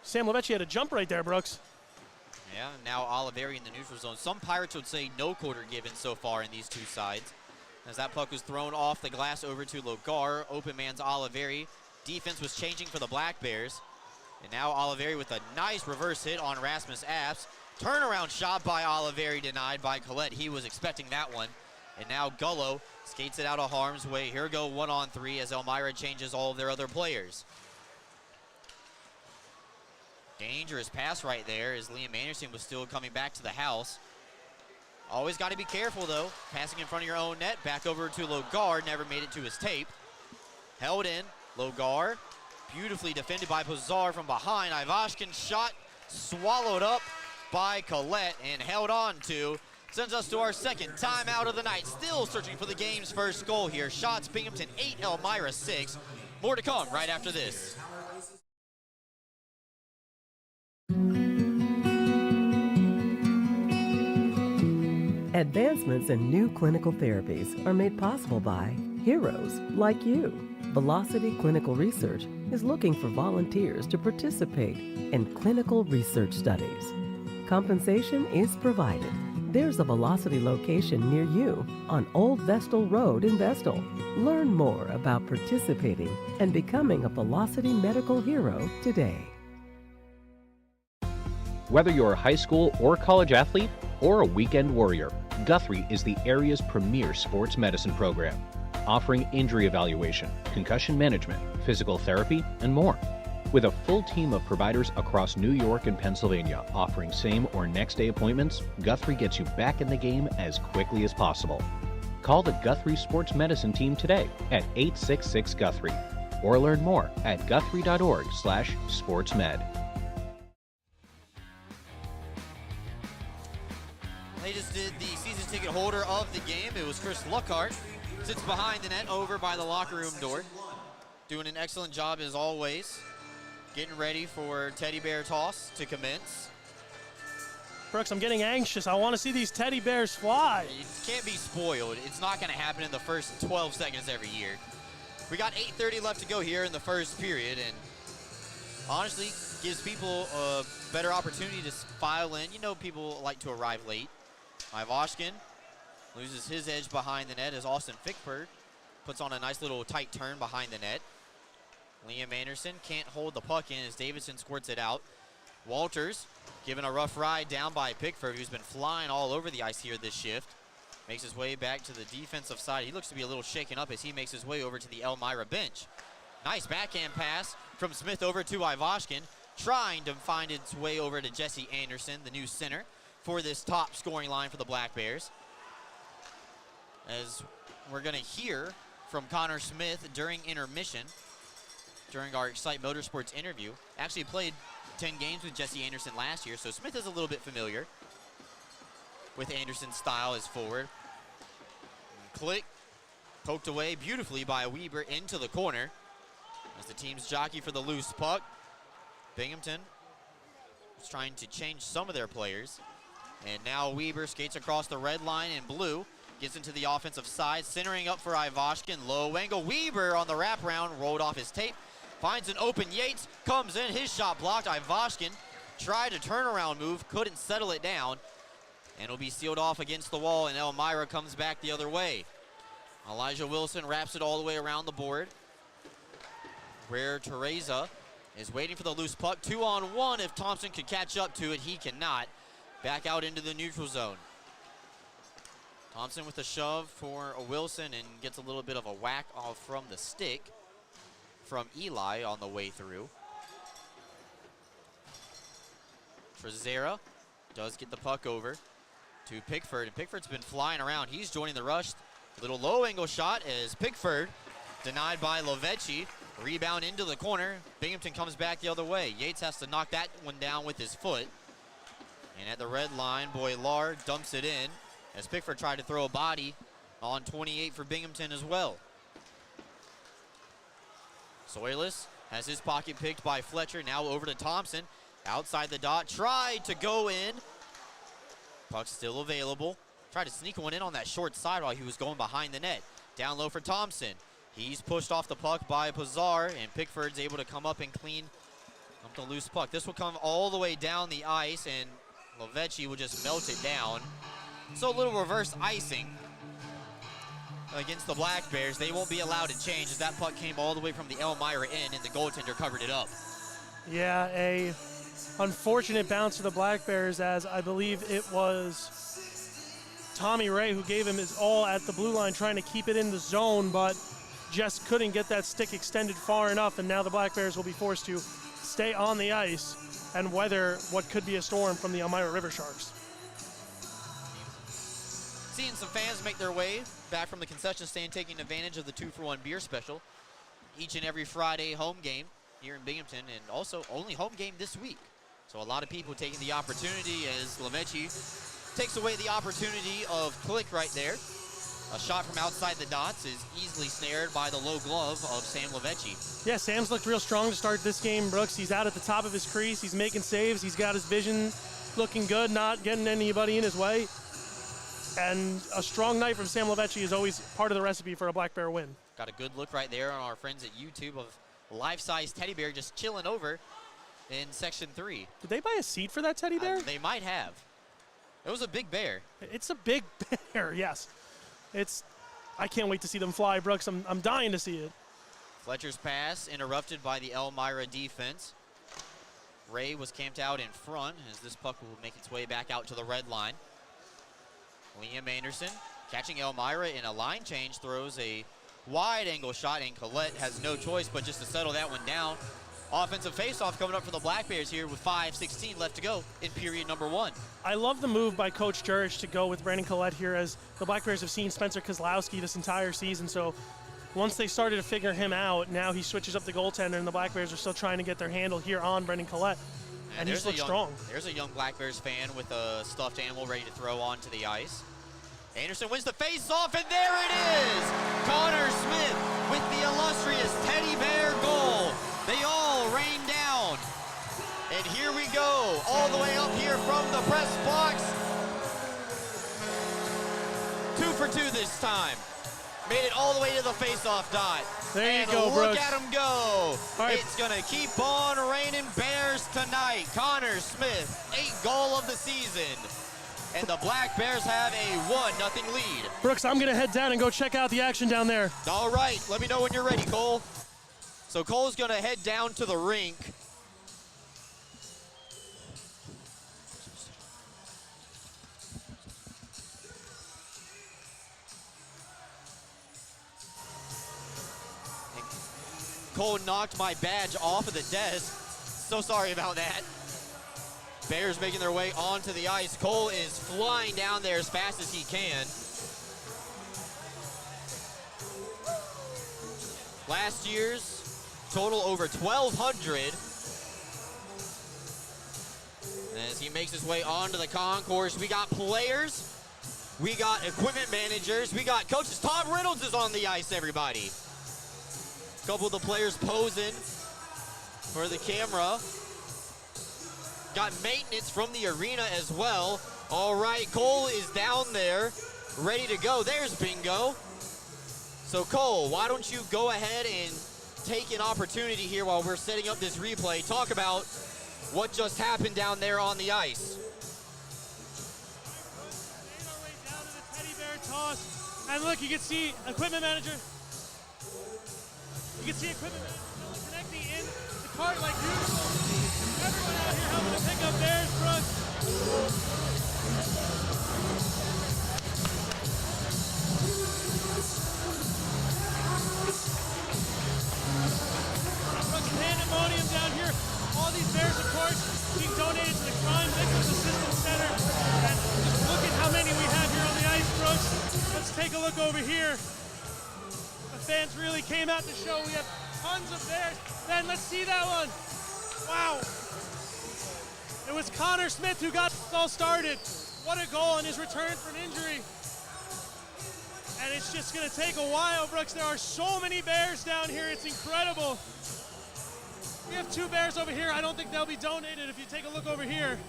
Sam Lovecki had a jump right there, Brooks. Yeah, now Oliveri in the neutral zone. Some Pirates would say no quarter given so far in these two sides, as that puck was thrown off the glass over to Logar. Open man's Oliveri. Defense was changing for the Black Bears. And now Oliveri with a nice reverse hit on Rasmus Apps. Turnaround shot by Oliveri denied by Collette. He was expecting that one. And now Gullo skates it out of harm's way. Here go 1-on-3 as Elmira changes all of their other players. Dangerous pass right there as Liam Anderson was still coming back to the house. Always got to be careful though. Passing in front of your own net. Back over to Logar. Never made it to his tape. Held in. Logar. Beautifully defended by Pazar from behind. Ivashkin's shot swallowed up by Collette and held on to. Sends us to our second timeout of the night. Still searching for the game's first goal here. Shots Binghamton 8, Elmira 6. More to come right after this. Advancements in new clinical therapies are made possible by heroes like you. Velocity Clinical Research is looking for volunteers to participate in clinical research studies. Compensation is provided. There's a Velocity location near you on Old Vestal Road in Vestal. Learn more about participating and becoming a Velocity medical hero today. Whether you're a high school or college athlete or a weekend warrior, Guthrie is the area's premier sports medicine program, offering injury evaluation, concussion management, physical therapy, and more. With a full team of providers across New York and Pennsylvania offering same or next day appointments, Guthrie gets you back in the game as quickly as possible. Call the Guthrie Sports Medicine team today at 866-GUTHRIE or learn more at guthrie.org/sportsmed. They just did the season ticket holder of the game. It was Chris Luckhart. Sits behind the net over by the locker room door. Doing an excellent job as always. Getting ready for Teddy Bear toss to commence. Brooks, I'm getting anxious. I want to see these teddy bears fly. You can't be spoiled. It's not going to happen in the first 12 seconds every year. We got 8:30 left to go here in the first period, and honestly, gives people a better opportunity to file in. You know, people like to arrive late. Ivashkin loses his edge behind the net as Austin Fickford puts on a nice little tight turn behind the net. Liam Anderson can't hold the puck in as Davidson squirts it out. Walters given a rough ride down by Pickford, who's been flying all over the ice here this shift. Makes his way back to the defensive side. He looks to be a little shaken up as he makes his way over to the Elmira bench. Nice backhand pass from Smith over to Ivashkin, trying to find its way over to Jesse Anderson, the new center, for this top scoring line for the Black Bears. As we're going to hear from Connor Smith during intermission, during our Excite Motorsports interview. Actually played 10 games with Jesse Anderson last year, so Smith is a little bit familiar with Anderson's style as forward. Click poked away beautifully by Weber into the corner as the teams jockey for the loose puck. Binghamton is trying to change some of their players. And now Weber skates across the red line in blue, gets into the offensive side, centering up for Ivashkin. Low angle, Weber on the wraparound, rolled off his tape, finds an open Yates, comes in, his shot blocked. Ivashkin tried a turnaround move, couldn't settle it down, and will be sealed off against the wall, and Elmira comes back the other way. Elijah Wilson wraps it all the way around the board, where Teresa is waiting for the loose puck. 2-on-1. If Thompson could catch up to it, he cannot. Back out into the neutral zone. Thompson with a shove for Wilson and gets a little bit of a whack off from the stick from Eli on the way through. Trezera does get the puck over to Pickford, and Pickford's been flying around. He's joining the rush. Little low angle shot as Pickford denied by Lovecki. Rebound into the corner. Binghamton comes back the other way. Yates has to knock that one down with his foot. And at the red line, Boylar dumps it in as Pickford tried to throw a body on 28 for Binghamton as well. Soilus has his pocket picked by Fletcher. Now over to Thompson. Outside the dot, tried to go in. Puck's still available. Tried to sneak one in on that short side while he was going behind the net. Down low for Thompson. He's pushed off the puck by Pazar, and Pickford's able to come up and clean up the loose puck. This will come all the way down the ice, and Lovecki will just melt it down. So a little reverse icing against the Black Bears. They won't be allowed to change as that puck came all the way from the Elmira end, and the goaltender covered it up. Yeah, a unfortunate bounce to the Black Bears, as I believe it was Tommy Ray who gave him his all at the blue line trying to keep it in the zone, but just couldn't get that stick extended far enough, and now the Black Bears will be forced to stay on the ice and weather what could be a storm from the Elmira River Sharks. Seeing some fans make their way back from the concession stand, taking advantage of the 2-for-1 beer special. Each and every Friday home game here in Binghamton, and also only home game this week. So a lot of people taking the opportunity as Lovecki takes away the opportunity of Click right there. A shot from outside the dots is easily snared by the low glove of Sam Lovecki. Yeah, Sam's looked real strong to start this game, Brooks. He's out at the top of his crease. He's making saves. He's got his vision looking good, not getting anybody in his way. And a strong night from Sam Lovecki is always part of the recipe for a Black Bear win. Got a good look right there on our friends at YouTube of life-size teddy bear just chilling over in Section 3. Did they buy a seat for that teddy bear? They might have. It was a big bear. It's a big bear, yes. I can't wait to see them fly, Brooks. I'm dying to see it. Fletcher's pass interrupted by the Elmira defense. Ray was camped out in front as this puck will make its way back out to the red line. Liam Anderson catching Elmira in a line change, throws a wide angle shot, and Collette has no choice but just to settle that one down. Offensive faceoff coming up for the Black Bears here with 5:16 left to go in period number 1. I love the move by Coach Jurich to go with Brandon Collette here, as the Black Bears have seen Spencer Kozlowski this entire season. So once they started to figure him out, now he switches up the goaltender, and the Black Bears are still trying to get their handle here on Brendan Collette. And he's looked strong. There's a young Black Bears fan with a stuffed animal ready to throw onto the ice. Anderson wins the face-off, and there it is! Connor Smith with the illustrious teddy bear goal. They all rain down. And here we go, all the way up here from the press box. 2 for 2 this time. Made it all the way to the face-off dot. There you and go, look Brooks. at them go. Right. It's going to keep on raining Bears tonight. Connor Smith, 8th goal of the season. And the Black Bears have a 1-0 lead. Brooks, I'm going to head down and go check out the action down there. All right, let me know when you're ready, Cole. So Cole's going to head down to the rink. Cole knocked my badge off of the desk. So sorry about that. Bears making their way onto the ice. Cole is flying down there as fast as he can. Last year's total over 1,200. As he makes his way onto the concourse, we got players We got equipment managers. We got coaches. Todd Reynolds is on the ice, everybody. A couple of the players posing for the camera. Got maintenance from the arena as well. All right, Cole is down there, ready to go. There's Bingo. So Cole, why don't you go ahead and take an opportunity here while we're setting up this replay. Talk about what just happened down there on the ice. Toss. And look, you can see equipment manager. You can see equipment manager connecting in the cart like usual. Everyone out here helping to pick up theirs, Brooks. Brooks pandemonium down here. All these bears, of course, being donated to the Crime Victims Assistance Center. And look at how many we have here on the ice, Brooks. Let's take a look over here. The fans really came out to show. We have tons of bears. Ben, let's see that one. Wow. It was Connor Smith who got this all started. What a goal on his return from injury. And it's just going to take a while, Brooks. There are so many bears down here. It's incredible. We have two bears over here. I don't think they'll be donated if you take a look over here.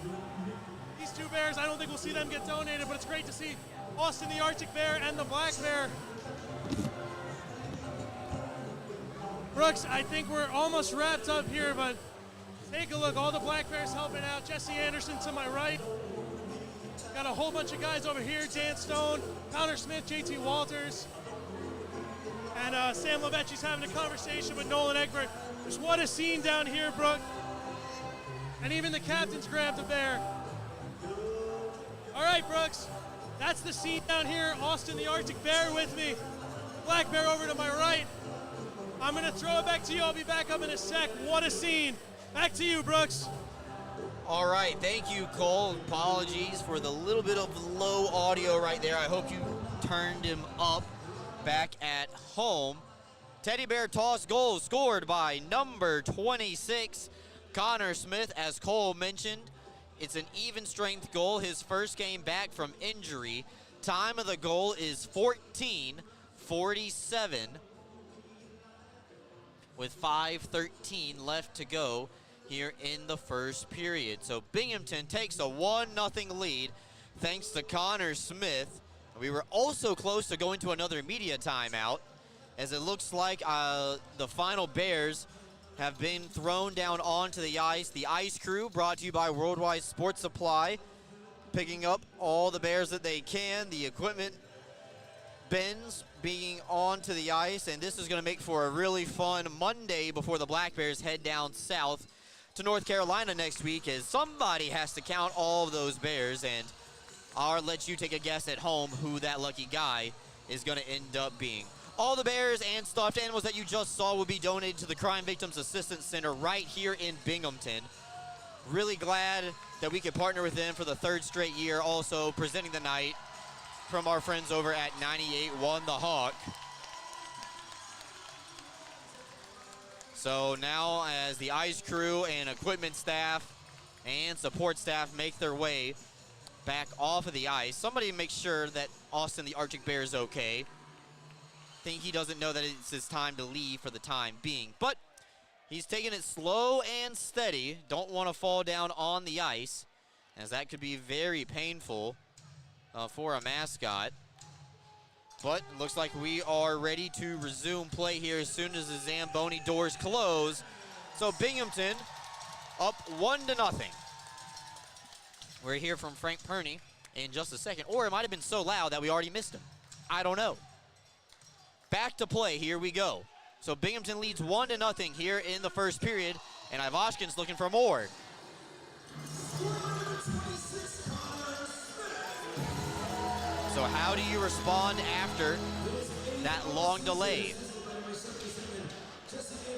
These two bears, I don't think we'll see them get donated, but it's great to see Austin the Arctic Bear and the Black Bear. Brooks, I think we're almost wrapped up here, but take a look. All the Black Bears helping out. Jesse Anderson to my right. Got a whole bunch of guys over here. Dan Stone, Connor Smith, JT Walters. And Sam Levecchi's having a conversation with Nolan Egbert. Just what a scene down here, Brooke. And even the captains grabbed a bear. All right, Brooks. That's the scene down here. Austin the Arctic Bear with me. Black Bear over to my right. I'm going to throw it back to you. I'll be back up in a sec. What a scene. Back to you, Brooks. All right, thank you, Cole. Apologies for the little bit of low audio right there. I hope you turned him up back at home. Teddy Bear toss goal scored by number 26, Connor Smith. As Cole mentioned, it's an even strength goal, his first game back from injury. Time of the goal is 14:47 with 5:13 left to go here in the first period. So Binghamton takes a 1-0 lead thanks to Connor Smith. We were also close to going to another media timeout, as it looks like the final Bears have been thrown down onto the ice. The ice crew, brought to you by Worldwide Sports Supply, picking up all the Bears that they can. The equipment bins being onto the ice, and this is going to make for a really fun Monday before the Black Bears head down south to North Carolina next week, as somebody has to count all of those Bears, and I'll let you take a guess at home who that lucky guy is going to end up being. All the bears and stuffed animals that you just saw will be donated to the Crime Victims Assistance Center right here in Binghamton. Really glad that we could partner with them for the third straight year, also presenting the night from our friends over at 98.1 The Hawk. So now as the ice crew and equipment staff and support staff make their way back off of the ice, somebody make sure that Austin the Arctic Bear is okay. I think he doesn't know that it's his time to leave for the time being, but he's taking it slow and steady. Don't want to fall down on the ice, as that could be very painful for a mascot. But it looks like we are ready to resume play here as soon as the Zamboni doors close. So Binghamton up 1-0. We'll hear from Frank Perney in just a second, or it might have been so loud that we already missed him. I don't know. Back to play, here we go. So Binghamton leads 1-0 here in the first period, and Ivashkin's looking for more. So how do you respond after that long delay?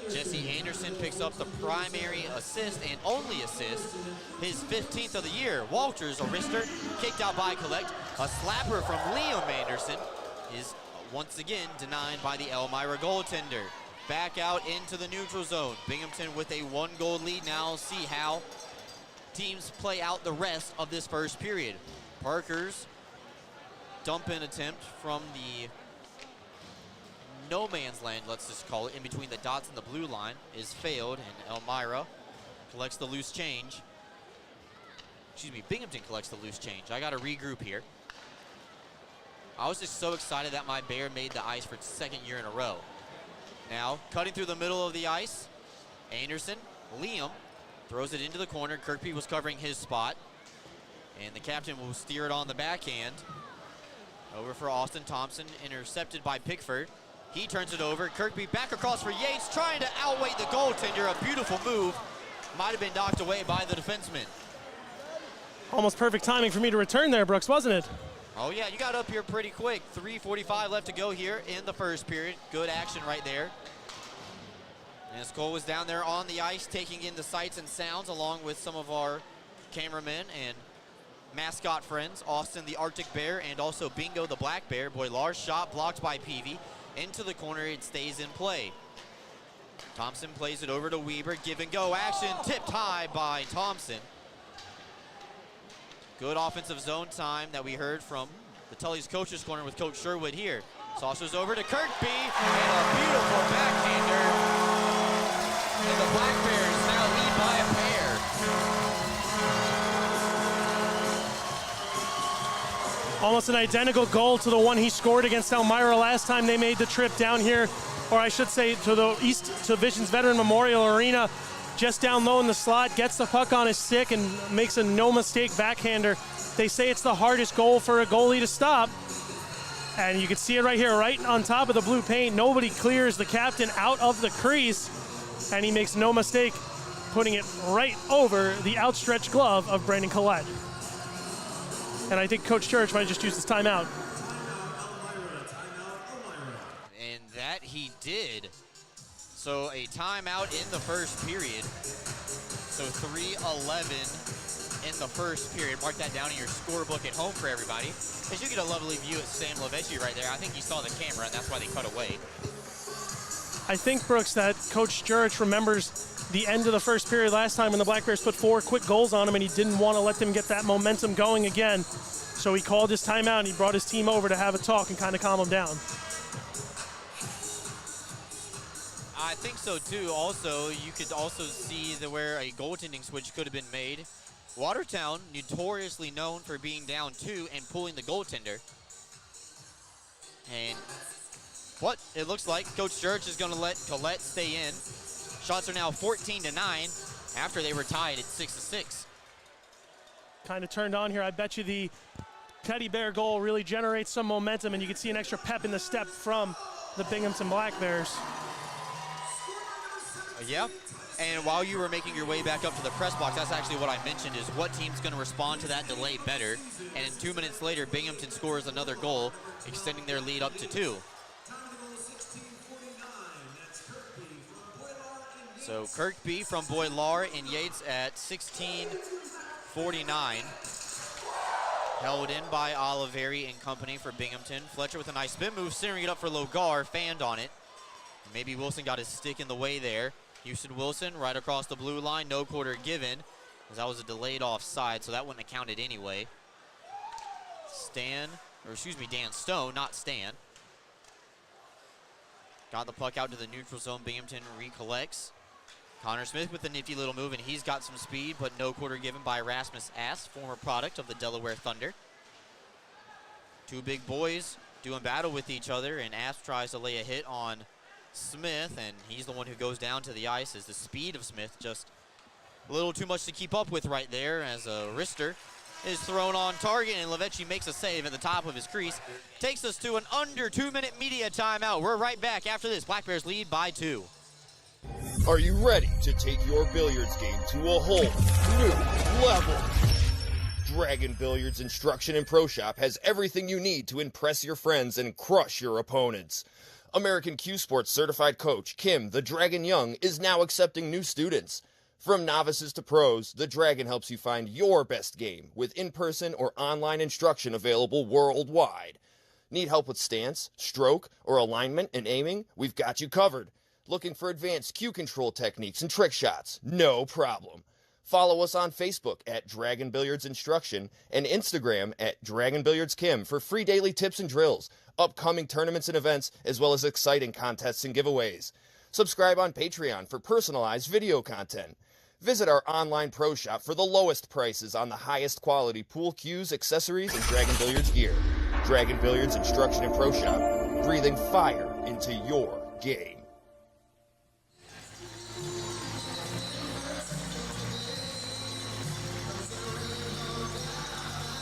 Jesse Anderson picks up the primary assist and only assist, his 15th of the year. Walters, a wrister, kicked out by Collect. A slapper from Liam Anderson is once again denied by the Elmira goaltender. Back out into the neutral zone. Binghamton with a 1-goal lead now. See how teams play out the rest of this first period. Parker's dump-in attempt from the no man's land, let's just call it, in between the dots and the blue line, is failed, and Elmira collects the loose change. Excuse me, Binghamton collects the loose change. I got to regroup here. I was just so excited that my Bear made the ice for the second year in a row. Now, cutting through the middle of the ice, Anderson, Liam, throws it into the corner. Kirkby was covering his spot, and the captain will steer it on the backhand. Over for Austin Thompson, intercepted by Pickford. He turns it over. Kirkby back across for Yates, trying to outweigh the goaltender. A beautiful move. Might have been knocked away by the defenseman. Almost perfect timing for me to return there, Brooks, wasn't it? Oh, yeah, you got up here pretty quick. 3:45 left to go here in the first period. Good action right there. As Cole was down there on the ice, taking in the sights and sounds, along with some of our cameramen and mascot friends, Austin the Arctic Bear and also Bingo the Black Bear. Boylar's shot blocked by Peavy. Into the corner, it stays in play. Thompson plays it over to Weber. Give and go action, tipped high by Thompson. Good offensive zone time that we heard from the Tully's coach's corner with Coach Sherwood here. Saucers over to Kirkby, and a beautiful backhander. And the Black Bears now lead by a pair. Almost an identical goal to the one he scored against Elmira last time they made the trip down here, or I should say to the East Division's Veteran Memorial Arena. Just down low in the slot, gets the puck on his stick and makes a no-mistake backhander. They say it's the hardest goal for a goalie to stop. And you can see it right here, right on top of the blue paint. Nobody clears the captain out of the crease, and he makes no mistake putting it right over the outstretched glove of Brandon Collette. And I think Coach Church might just use his timeout. And that he did. So a timeout in the first period. So 3:11 in the first period. Mark that down in your scorebook at home for everybody. As you get a lovely view at Sam Levechi right there. I think you saw the camera, and that's why they cut away. I think, Brooks, that Coach Jurich remembers the end of the first period last time when the Black Bears put 4 quick goals on him, and he didn't want to let them get that momentum going again. So he called his timeout, and he brought his team over to have a talk and kind of calm them down. I think so too. Also, you could also see where a goaltending switch could have been made. Watertown, notoriously known for being down 2 and pulling the goaltender. And what it looks like, Coach Church is going to let Collette stay in. Shots are now 14-9 after they were tied at 6-6. Kind of turned on here. I bet you the Teddy Bear goal really generates some momentum, and you can see an extra pep in the step from the Binghamton Black Bears. Yeah, and while you were making your way back up to the press box, that's actually what I mentioned, is what team's going to respond to that delay better. And 2 minutes later, Binghamton scores another goal, extending their lead up to 2. So Kirkby from Boylar and Yates at 16:49. Held in by Oliveri and company for Binghamton. Fletcher with a nice spin move, centering it up for Logar, fanned on it. Maybe Wilson got his stick in the way there. Houston Wilson right across the blue line, no quarter given, as that was a delayed offside, so that wouldn't have counted anyway. Dan Stone, not Stan. Got the puck out to the neutral zone. Binghamton recollects. Connor Smith with a nifty little move, and he's got some speed, but no quarter given by Rasmus Ass, former product of the Delaware Thunder. 2 big boys doing battle with each other, and Ass tries to lay a hit on Smith, and he's the one who goes down to the ice, as the speed of Smith just a little too much to keep up with right there, as a wrister is thrown on target, and Levechi makes a save at the top of his crease. Takes us to an under 2-minute media timeout. We're right back after this. Black Bears lead by 2. Are you ready to take your billiards game to a whole new level? Dragon Billiards Instruction and Pro Shop has everything you need to impress your friends and crush your opponents. American Q Sports certified coach Kim the Dragon Young is now accepting new students. From novices to pros, the Dragon helps you find your best game with in-person or online instruction available worldwide. Need help with stance, stroke, or alignment and aiming? We've got you covered. Looking for advanced cue control techniques and trick shots? No problem. Follow us on Facebook at Dragon Billiards Instruction and Instagram at Dragon Billiards Kim for free daily tips and drills, upcoming tournaments and events, as well as exciting contests and giveaways. Subscribe on Patreon for personalized video content. Visit our online pro shop for the lowest prices on the highest quality pool cues, accessories, and Dragon Billiards gear. Dragon Billiards Instruction and Pro Shop, breathing fire into your game.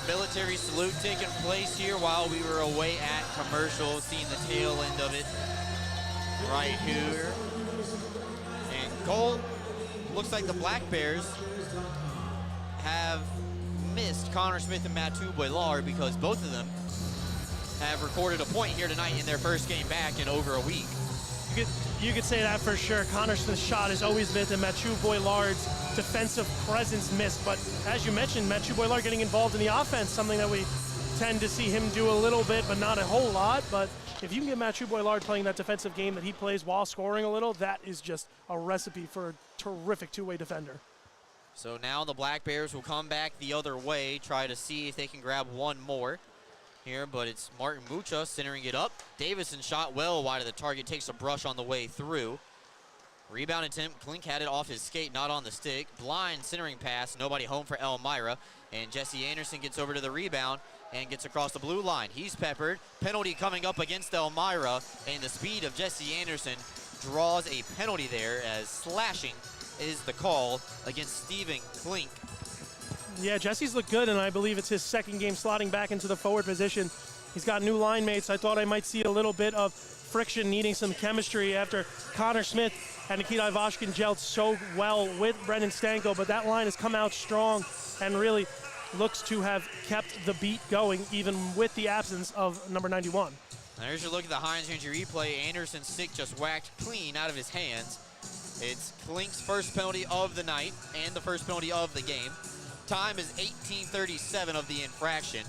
Military salute taking place here while we were away at commercial, seeing the tail end of it right here. And Cole, looks like the Black Bears have missed Connor Smith and Mathieu Boilard because both of them have recorded a point here tonight in their first game back in over a week. You could say that for sure. Connor Smith's shot has always missed, and Mathieu Boilard's defensive presence missed. But as you mentioned, Mathieu Boilard getting involved in the offense, something that we tend to see him do a little bit, but not a whole lot. But if you can get Mathieu Boilard playing that defensive game that he plays while scoring a little, that is just a recipe for a terrific two-way defender. So now the Black Bears will come back the other way, try to see if they can grab one more here, but it's Martin Mucha centering it up. Davison shot well wide of the target, takes a brush on the way through. Rebound attempt, Klink had it off his skate, not on the stick. Blind centering pass, nobody home for Elmira, and Jesse Anderson gets over to the rebound and gets across the blue line. He's peppered, penalty coming up against Elmira, and the speed of Jesse Anderson draws a penalty there as slashing is the call against Steven Klink. Yeah, Jesse's looked good, and I believe it's his second game slotting back into the forward position. He's got new line mates. I thought I might see a little bit of friction, needing some chemistry after Connor Smith and Nikita Ivashkin gelled so well with Brendan Stanko, but that line has come out strong and really looks to have kept the beat going, even with the absence of number 91. There's your look at the Heinz injury replay. Anderson's stick just whacked clean out of his hands. It's Klink's first penalty of the night and the first penalty of the game. Time is 18:37 of the infraction.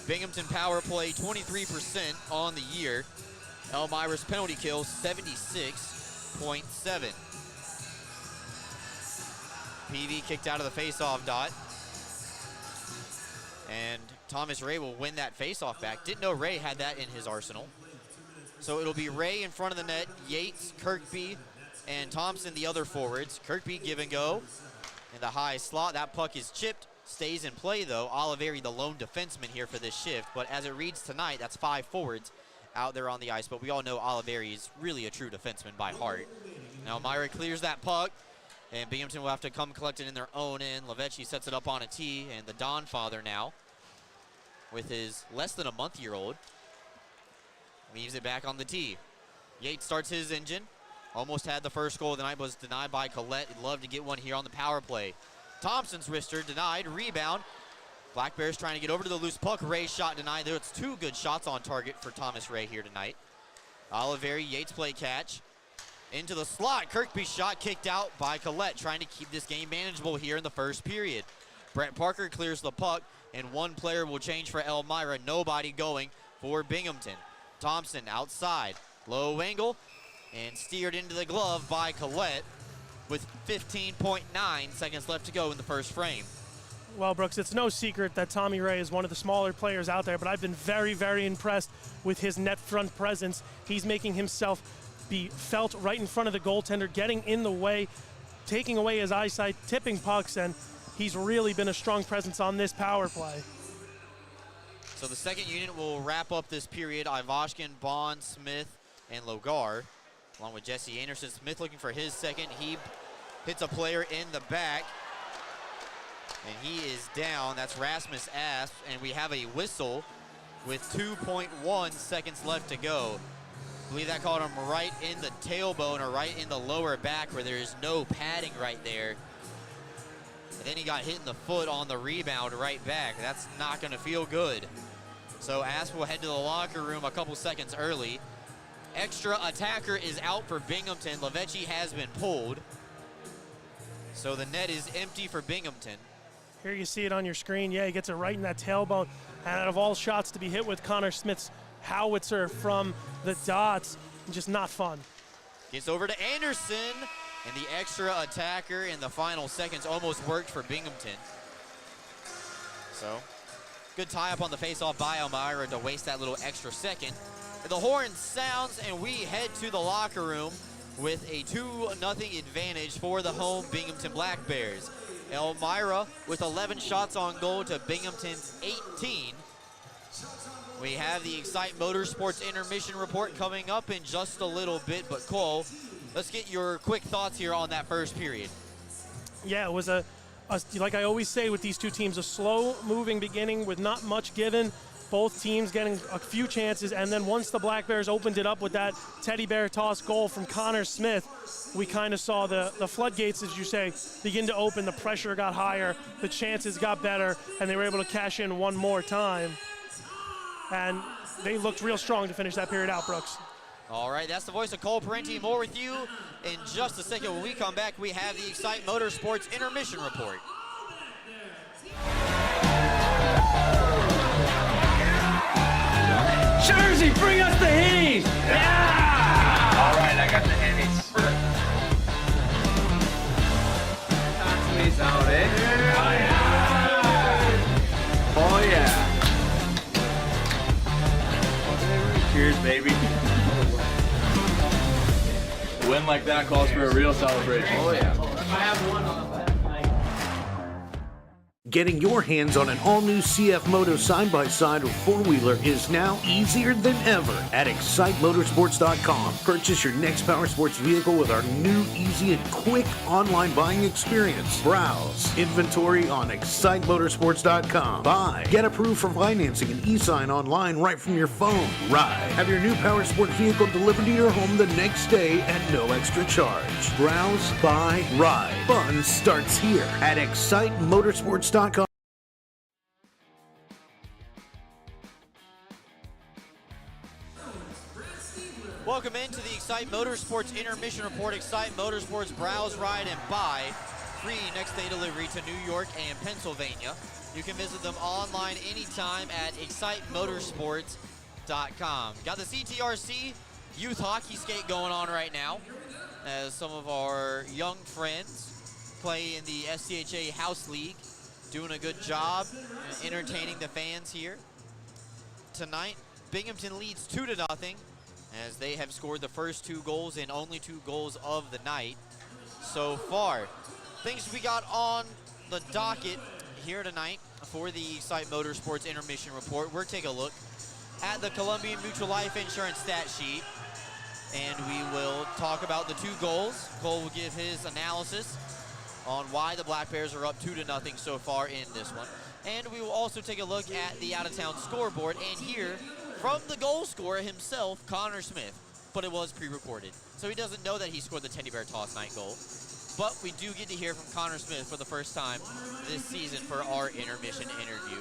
Binghamton power play 23% on the year. Elmira's penalty kill 76.7. PV kicked out of the face-off dot. And Thomas Ray will win that face-off back. Didn't know Ray had that in his arsenal. So it'll be Ray in front of the net, Yates, Kirkby, and Thompson the other forwards. Kirkby give and go. In the high slot, that puck is chipped, stays in play though. Oliveri, the lone defenseman here for this shift, but as it reads tonight, that's 5 forwards out there on the ice, but we all know Oliveri is really a true defenseman by heart. Now Myra clears that puck, and Binghamton will have to come collect it in their own end. Lavecchi sets it up on a tee, and the Don father now, with his less than a month-year-old, leaves it back on the tee. Yates starts his engine. Almost had the first goal of the night, was denied by Collette. He'd love to get one here on the power play. Thompson's wrister denied, rebound. Black Bears trying to get over to the loose puck. Ray's shot denied. There's 2 good shots on target for Thomas Ray here tonight. Oliveri, Yates play catch. Into the slot, Kirkby's shot kicked out by Collette, trying to keep this game manageable here in the first period. Brett Parker clears the puck, and one player will change for Elmira. Nobody going for Binghamton. Thompson outside, low angle, and steered into the glove by Collette with 15.9 seconds left to go in the first frame. Well, Brooks, it's no secret that Tommy Ray is one of the smaller players out there, but I've been very, very impressed with his net front presence. He's making himself be felt right in front of the goaltender, getting in the way, taking away his eyesight, tipping pucks, and he's really been a strong presence on this power play. So the second unit will wrap up this period. Ivashkin, Bond, Smith, and Logar, along with Jesse Anderson. Smith looking for his second. He hits a player in the back, and he is down. That's Rasmus Asp, and we have a whistle with 2.1 seconds left to go. I believe that caught him right in the tailbone or right in the lower back where there is no padding right there. And then he got hit in the foot on the rebound right back. That's not going to feel good. So Asp will head to the locker room a couple seconds early. Extra attacker is out for Binghamton. Lavecchi has been pulled. So the net is empty for Binghamton. Here you see it on your screen. Yeah, he gets it right in that tailbone. And out of all shots to be hit with Connor Smith's howitzer from the dots, just not fun. Gets over to Anderson. And the extra attacker in the final seconds almost worked for Binghamton. So, good tie-up on the face-off by Elmira to waste that little extra second. And the horn sounds, and we head to the locker room with a 2-0 advantage for the home Binghamton Black Bears. Elmira with 11 shots on goal to Binghamton's 18. We have the Excite Motorsports intermission report coming up in just a little bit, but Cole, let's get your quick thoughts here on that first period. Yeah, it was like I always say with these two teams, a slow-moving beginning with not much given. Both teams getting a few chances, and then once the Black Bears opened it up with that teddy bear toss goal from Connor Smith, we kind of saw the floodgates, as you say, begin to open. The pressure got higher, the chances got better, and they were able to cash in one more time. And they looked real strong to finish that period out, Brooks. All right, that's the voice of Cole Parenti. More with you in just a second. When we come back, we have the Excite Motorsports intermission report. Jersey, bring us the Hennies! Yeah! All right, I got the Hennies. Squeeze out, eh? Oh, yeah. Cheers, baby. A win like that calls for a real celebration. Oh, yeah. I have one on the Getting your hands on an all-new CF Moto side-by-side or four-wheeler is now easier than ever at ExciteMotorsports.com. Purchase your next power sports vehicle with our new, easy, and quick online buying experience. Browse inventory on ExciteMotorsports.com. Buy, get approved for financing and e-sign online right from your phone. Ride, have your new power sport vehicle delivered to your home the next day at no extra charge. Browse, buy, ride. Fun starts here at ExciteMotorsports.com. Welcome into the Excite Motorsports intermission report. Excite Motorsports, browse, ride, and buy. Free next day delivery to New York and Pennsylvania. You can visit them online anytime at ExciteMotorsports.com. Got the CTRC youth hockey skate going on right now as some of our young friends play in the SCHA House League. Doing a good job entertaining the fans here. Tonight, Binghamton leads 2-0 as they have scored the first 2 goals and only 2 goals of the night so far. Things we got on the docket here tonight for the Excite Motorsports intermission report. We're taking a look at the Columbian Mutual Life Insurance stat sheet, and we will talk about the 2 goals. Cole will give his analysis on why the Black Bears are up 2-0 so far in this one. And we will also take a look at the out-of-town scoreboard and hear from the goal scorer himself, Connor Smith. But it was pre-recorded, so he doesn't know that he scored the teddy bear toss night goal. But we do get to hear from Connor Smith for the first time this season for our intermission interview.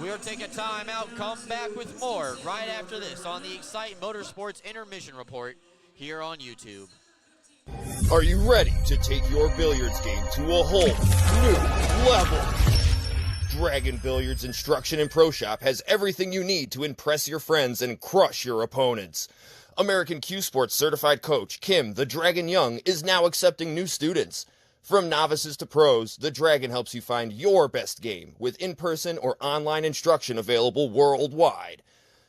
We'll take a time out, come back with more right after this on the Excite Motorsports intermission report here on YouTube. Are you ready to take your billiards game to a whole new level? Dragon Billiards Instruction and Pro Shop has everything you need to impress your friends and crush your opponents. American Q Sports certified coach Kim the Dragon Young is now accepting new students. From novices to pros, the Dragon helps you find your best game with in-person or online instruction available worldwide.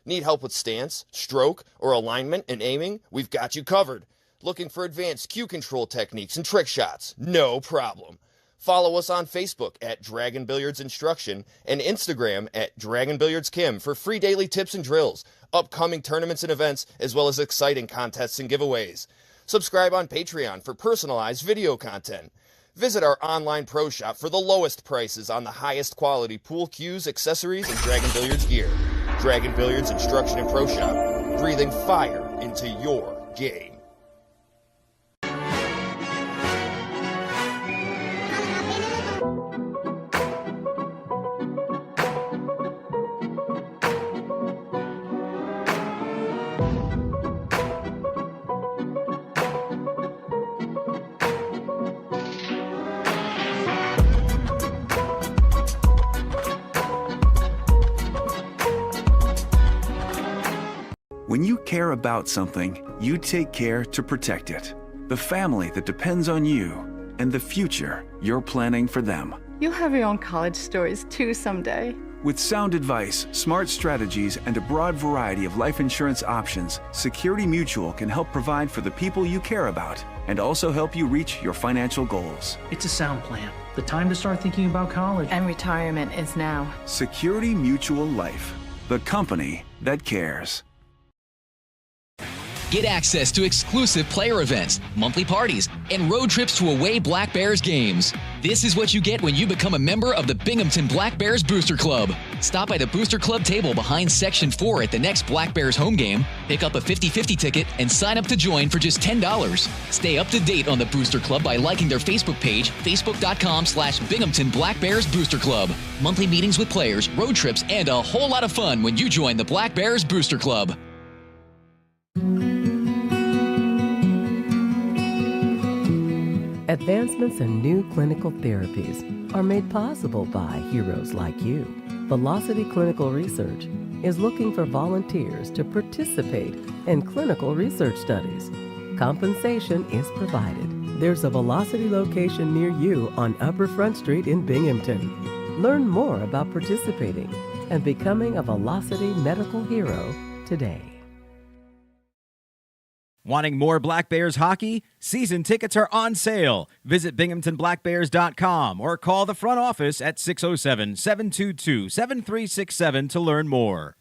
Need help with stance, stroke, or alignment and aiming? We've got you covered. Looking for advanced cue control techniques and trick shots? No problem. Follow us on Facebook at Dragon Billiards Instruction and Instagram at Dragon Billiards Kim for free daily tips and drills, upcoming tournaments and events, as well as exciting contests and giveaways. Subscribe on Patreon for personalized video content. Visit our online pro shop for the lowest prices on the highest quality pool cues, accessories, and Dragon Billiards gear. Dragon Billiards Instruction and Pro Shop, breathing fire into your game. When you care about something, you take care to protect it. the family that depends on you, and the future you're planning for them. You'll have your own college stories too someday. With sound advice, smart strategies, and a broad variety of life insurance options, Security Mutual can help provide for the people you care about and also help you reach your financial goals. It's a sound plan. The time to start thinking about college. And retirement is now. Security Mutual Life, the company that cares. Get access to exclusive player events, monthly parties, and road trips to away Black Bears games. This is what you get when you become a member of the Binghamton Black Bears Booster Club. Stop by the Booster Club table behind Section 4 at the next Black Bears home game, pick up a 50-50 ticket, and sign up to join for just $10. Stay up to date on the Booster Club by liking their Facebook page, facebook.com/Binghamton Black Bears Booster Club. Monthly meetings with players, road trips, and a whole lot of fun when you join the Black Bears Booster Club. Advancements in new clinical therapies are made possible by heroes like you. Velocity Clinical Research is looking for volunteers to participate in clinical research studies. Compensation is provided. There's a Velocity location near you on Upper Front Street in Binghamton. Learn more about participating and becoming a Velocity medical hero today. Wanting more Black Bears hockey? Season tickets are on sale. Visit BinghamtonBlackBears.com or call the front office at 607-722-7367 to learn more.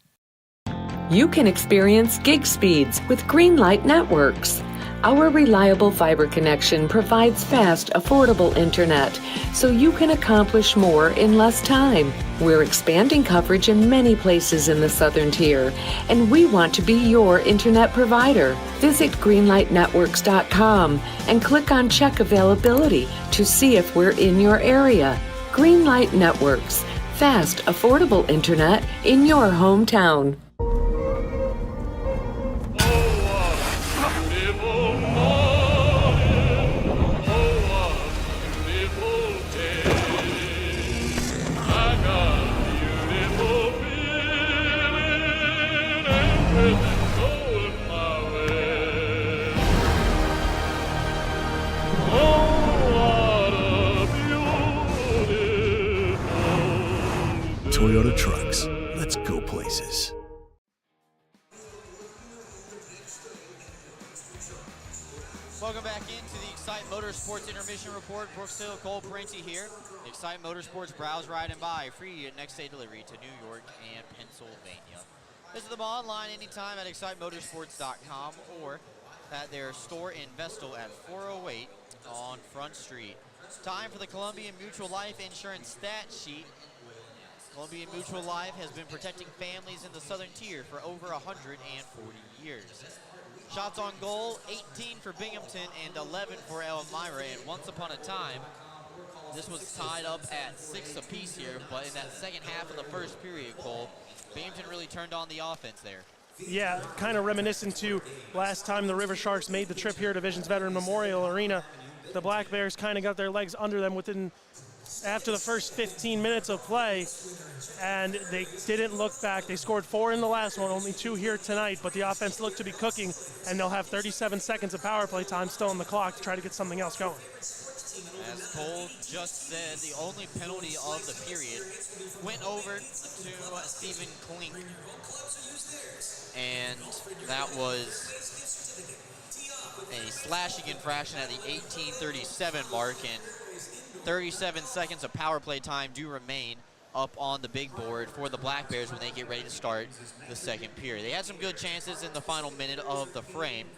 You can experience gig speeds with Greenlight Networks. Our reliable fiber connection provides fast, affordable internet, so you can accomplish more in less time. We're expanding coverage in many places in the Southern Tier, and we want to be your internet provider. Visit greenlightnetworks.com and click on Check Availability to see if we're in your area. Greenlight Networks, fast, affordable internet in your hometown. Toyota Trucks. Let's go places. Welcome back into the Excite Motorsports Intermission Report. Brooks Hill, Cole Parenti here. Excite Motorsports, browse, ride, and buy. Free next day delivery to New York and Pennsylvania. Visit them online anytime at excitemotorsports.com or at their store in Vestal at 408 on Front Street. Time for the Columbian Mutual Life Insurance Stat Sheet. Columbian Mutual Life has been protecting families in the Southern Tier for over 140 years. Shots on goal, 18 for Binghamton and 11 for Elmira. And once upon a time, this was tied up at 6 apiece here, but in that second half of the first period, Cole, Binghamton really turned on the offense there. Yeah, kind of reminiscent to last time the River Sharks made the trip here to Visions Veteran Memorial Arena. The Black Bears kind of got their legs under them after the first 15 minutes of play, and they didn't look back. They scored 4 in the last one, only 2 here tonight, but the offense looked to be cooking, and they'll have 37 seconds of power play time still on the clock to try to get something else going. As Cole just said, the only penalty of the period went over to Stephen Klink, and that was a slashing infraction at the 18:37 mark, and 37 seconds of power play time do remain up on the big board for the Black Bears when they get ready to start the second period. They had some good chances in the final minute of the frame,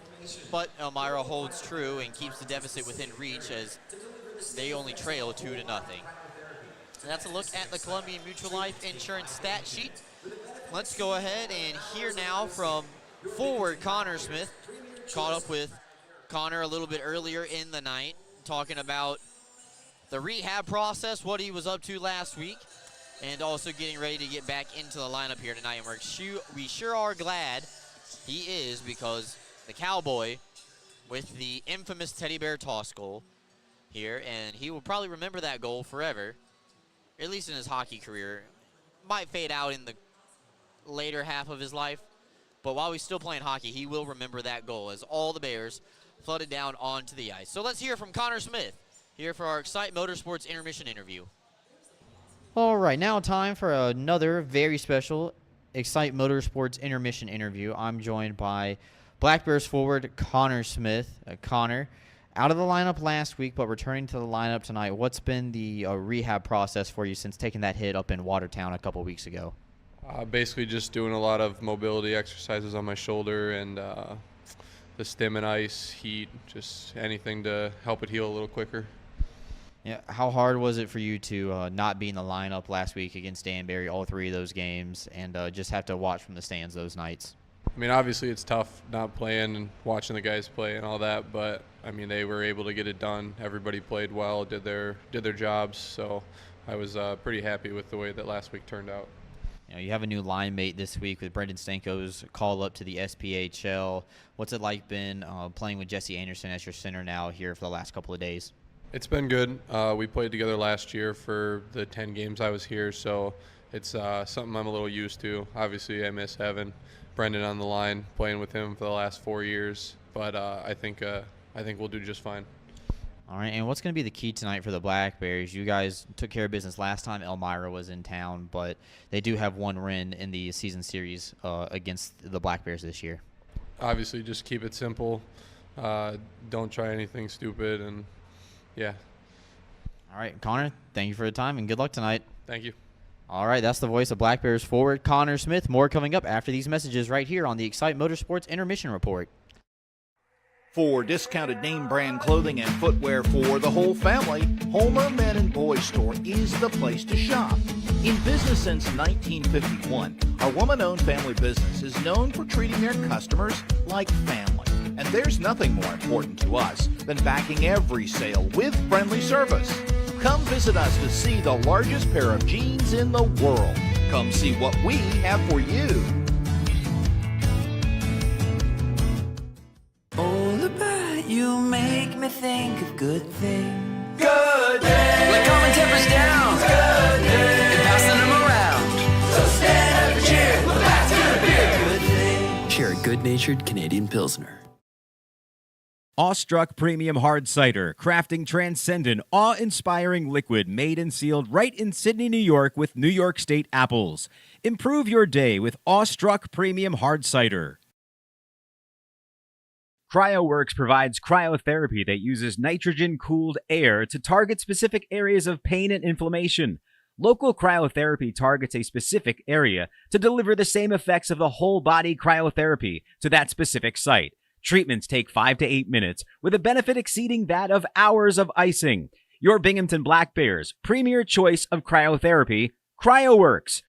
but Elmira holds true and keeps the deficit within reach as they only trail 2-0. And that's a look at the Columbian Mutual Life Insurance Stat Sheet. Let's go ahead and hear now from forward Connor Smith. Caught up with Connor a little bit earlier in the night, talking about the rehab process, what he was up to last week, and also getting ready to get back into the lineup here tonight. And we sure are glad he is, because the Cowboy with the infamous teddy bear toss goal here, and he will probably remember that goal forever, at least in his hockey career. Might fade out in the later half of his life, but while he's still playing hockey, he will remember that goal, as all the Bears flooded down onto the ice. So let's hear from Connor Smith here for our Excite Motorsports intermission interview. All right, now time for another very special Excite Motorsports intermission interview. I'm joined by Black Bears forward Connor Smith. Connor, out of the lineup last week, but returning to the lineup tonight. What's been the rehab process for you since taking that hit up in Watertown a couple weeks ago? Basically just doing a lot of mobility exercises on my shoulder and the stim and ice, heat, just anything to help it heal a little quicker. Yeah, how hard was it for you to not be in the lineup last week against Danbury, all three of those games, and just have to watch from the stands those nights? I mean, obviously it's tough not playing and watching the guys play and all that, but I mean, they were able to get it done. Everybody played well, did their jobs, so I was pretty happy with the way that last week turned out. You know, you have a new line mate this week with Brendan Stanko's call up to the SPHL. What's it like been playing with Jesse Anderson as your center now here for the last couple of days? It's been good. We played together last year for the 10 games I was here, so it's something I'm a little used to. Obviously, I miss having Brendan on the line, playing with him for the last 4 years, but I think we'll do just fine. All right, and what's going to be the key tonight for the Black Bears? You guys took care of business last time Elmira was in town, but they do have one win in the season series against the Black Bears this year. Obviously, just keep it simple. Don't try anything stupid, and yeah. All right, Connor, thank you for the time, and good luck tonight. Thank you. All right, that's the voice of Black Bears forward Connor Smith. More coming up after these messages right here on the Excite Motorsports Intermission Report. For discounted name brand clothing and footwear for the whole family, Homer Men and Boys Store is the place to shop. In business since 1951, our woman-owned family business is known for treating their customers like family. And there's nothing more important to us than backing every sale with friendly service. Come visit us to see the largest pair of jeans in the world. Come see what we have for you. All about you make me think of good things. Good things. Like calming tempers down. Good things. And passing them around. So stand up and cheer. Well, that's good beer. Good things. Share a good-natured Canadian Pilsner. Awestruck Premium Hard Cider, crafting transcendent, awe-inspiring liquid made and sealed right in Sydney, New York with New York State apples. Improve your day with Awestruck Premium Hard Cider. CryoWorks provides cryotherapy that uses nitrogen-cooled air to target specific areas of pain and inflammation. Local cryotherapy targets a specific area to deliver the same effects of the whole-body cryotherapy to that specific site. Treatments take 5 to 8 minutes, with a benefit exceeding that of hours of icing. Your Binghamton Black Bears' premier choice of cryotherapy, CryoWorks.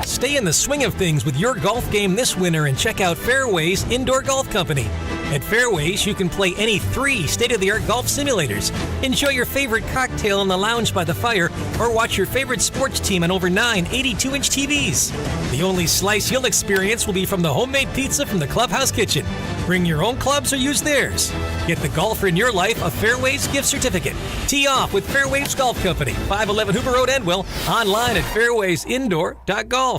Stay in the swing of things with your golf game this winter and check out Fairways Indoor Golf Company. At Fairways, you can play any 3 state-of-the-art golf simulators, enjoy your favorite cocktail in the lounge by the fire, or watch your favorite sports team on over 9 82-inch TVs. The only slice you'll experience will be from the homemade pizza from the clubhouse kitchen. Bring your own clubs or use theirs. Get the golfer in your life a Fairways gift certificate. Tee off with Fairways Golf Company, 511 Hoover Road, Endwell, online at fairwaysindoor.golf.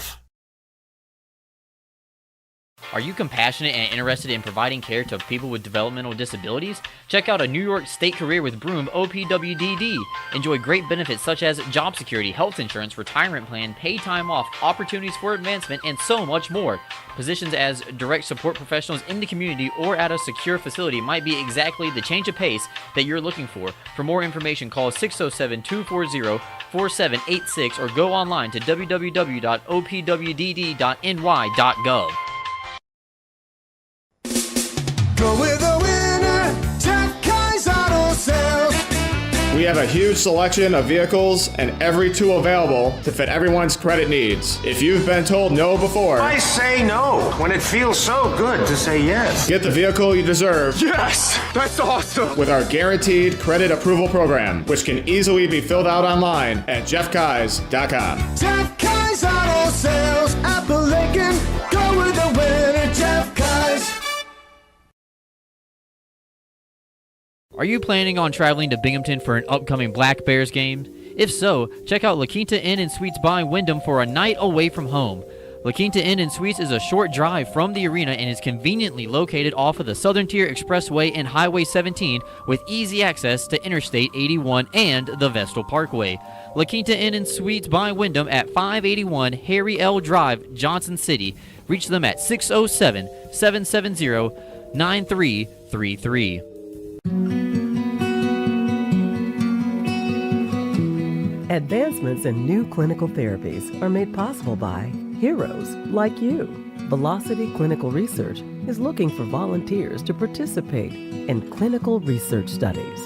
Are you compassionate and interested in providing care to people with developmental disabilities? Check out a New York State career with Broome OPWDD. Enjoy great benefits such as job security, health insurance, retirement plan, paid time off, opportunities for advancement, and so much more. Positions as direct support professionals in the community or at a secure facility might be exactly the change of pace that you're looking for. For more information, call 607-240-4786 or go online to www.opwdd.ny.gov. Go with the winner, Jeff Kai's Auto Sales. We have a huge selection of vehicles and every tool available to fit everyone's credit needs. If you've been told no before, I say no when it feels so good to say yes. Get the vehicle you deserve. Yes, that's awesome. With our guaranteed credit approval program, which can easily be filled out online at jeffkais.com. Jeff Kai's Auto Sales, Appalachian. Go with the winner, Jeff Kai's. Are you planning on traveling to Binghamton for an upcoming Black Bears game? If so, check out La Quinta Inn and Suites by Wyndham for a night away from home. La Quinta Inn & Suites is a short drive from the arena and is conveniently located off of the Southern Tier Expressway and Highway 17 with easy access to Interstate 81 and the Vestal Parkway. La Quinta Inn & Suites by Wyndham at 581 Harry L. Drive, Johnson City. Reach them at 607-770-9333. Advancements in new clinical therapies are made possible by heroes like you. Velocity Clinical Research is looking for volunteers to participate in clinical research studies.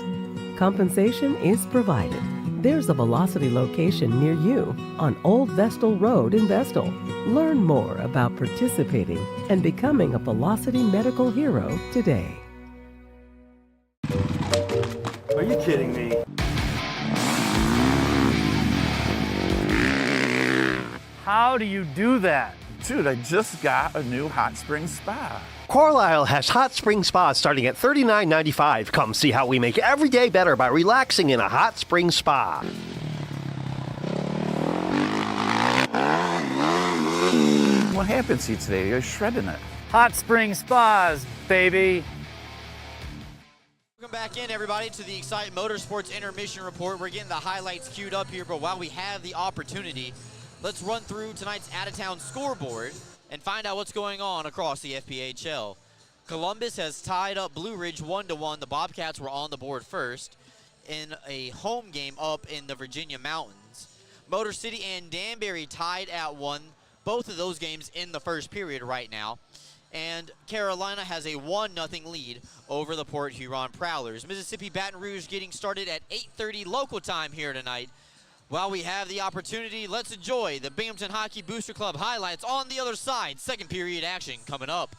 Compensation is provided. There's a Velocity location near you on Old Vestal Road in Vestal. Learn more about participating and becoming a Velocity medical hero today. Are you kidding me? How do you do that? Dude, I just got a new hot spring spa. Carlisle has hot spring spas starting at $39.95. Come see how we make every day better by relaxing in a hot spring spa. What happened to you today? You're shredding it. Hot spring spas, baby. Welcome back in, everybody, to the Excite Motorsports Intermission Report. We're getting the highlights queued up here, but while we have the opportunity, let's run through tonight's out-of-town scoreboard and find out what's going on across the FPHL. Columbus has tied up Blue Ridge 1-1. The Bobcats were on the board first in a home game up in the Virginia mountains. Motor City and Danbury tied at 1. Both of those games in the first period right now. And Carolina has a 1-0 lead over the Port Huron Prowlers. Mississippi Baton Rouge getting started at 8:30 local time here tonight. While we have the opportunity, let's enjoy the Binghamton Hockey Booster Club highlights on the other side. Second period action coming up.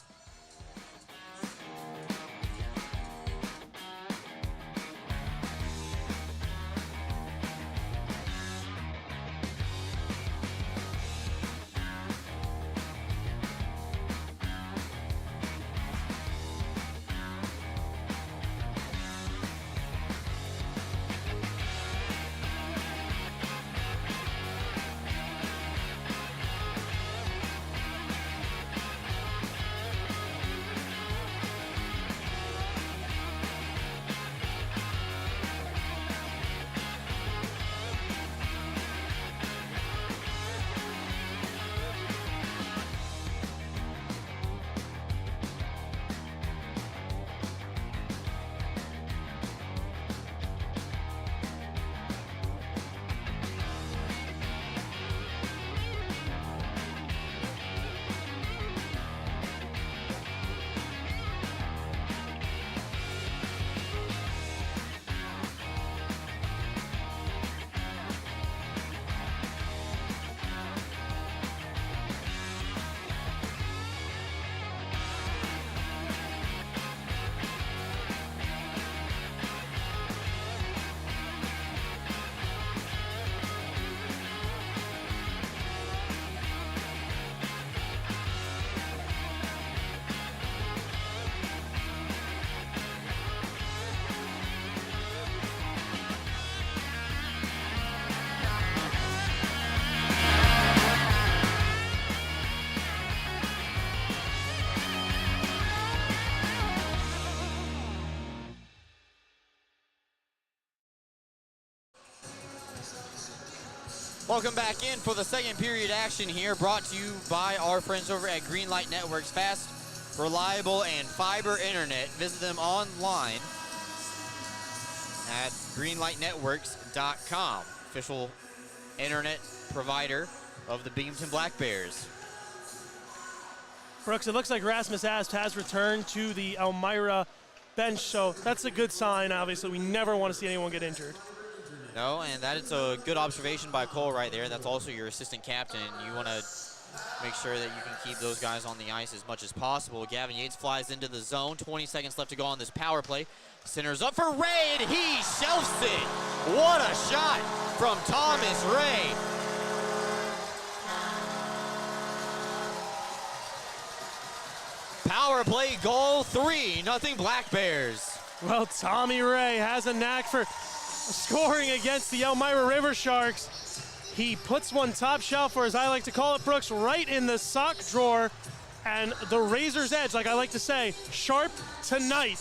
Welcome back in for the second period action here, brought to you by our friends over at Greenlight Networks. Fast, reliable, and fiber internet. Visit them online at greenlightnetworks.com, official internet provider of the Binghamton Black Bears. Brooks, it looks like Rasmus Asp has returned to the Elmira bench, so that's a good sign, obviously. We never want to see anyone get injured. No, and that is a good observation by Cole right there. That's also your assistant captain. You want to make sure that you can keep those guys on the ice as much as possible. Gavin Yates flies into the zone. 20 seconds left to go on this power play. Centers up for Ray, and he shelves it. What a shot from Thomas Ray. Power play goal, 3-0 Black Bears. Well, Tommy Ray has a knack for scoring against the Elmira River Sharks. He puts one top shelf, or as I like to call it, Brooks, right in the sock drawer. And the razor's edge, like I like to say, sharp tonight.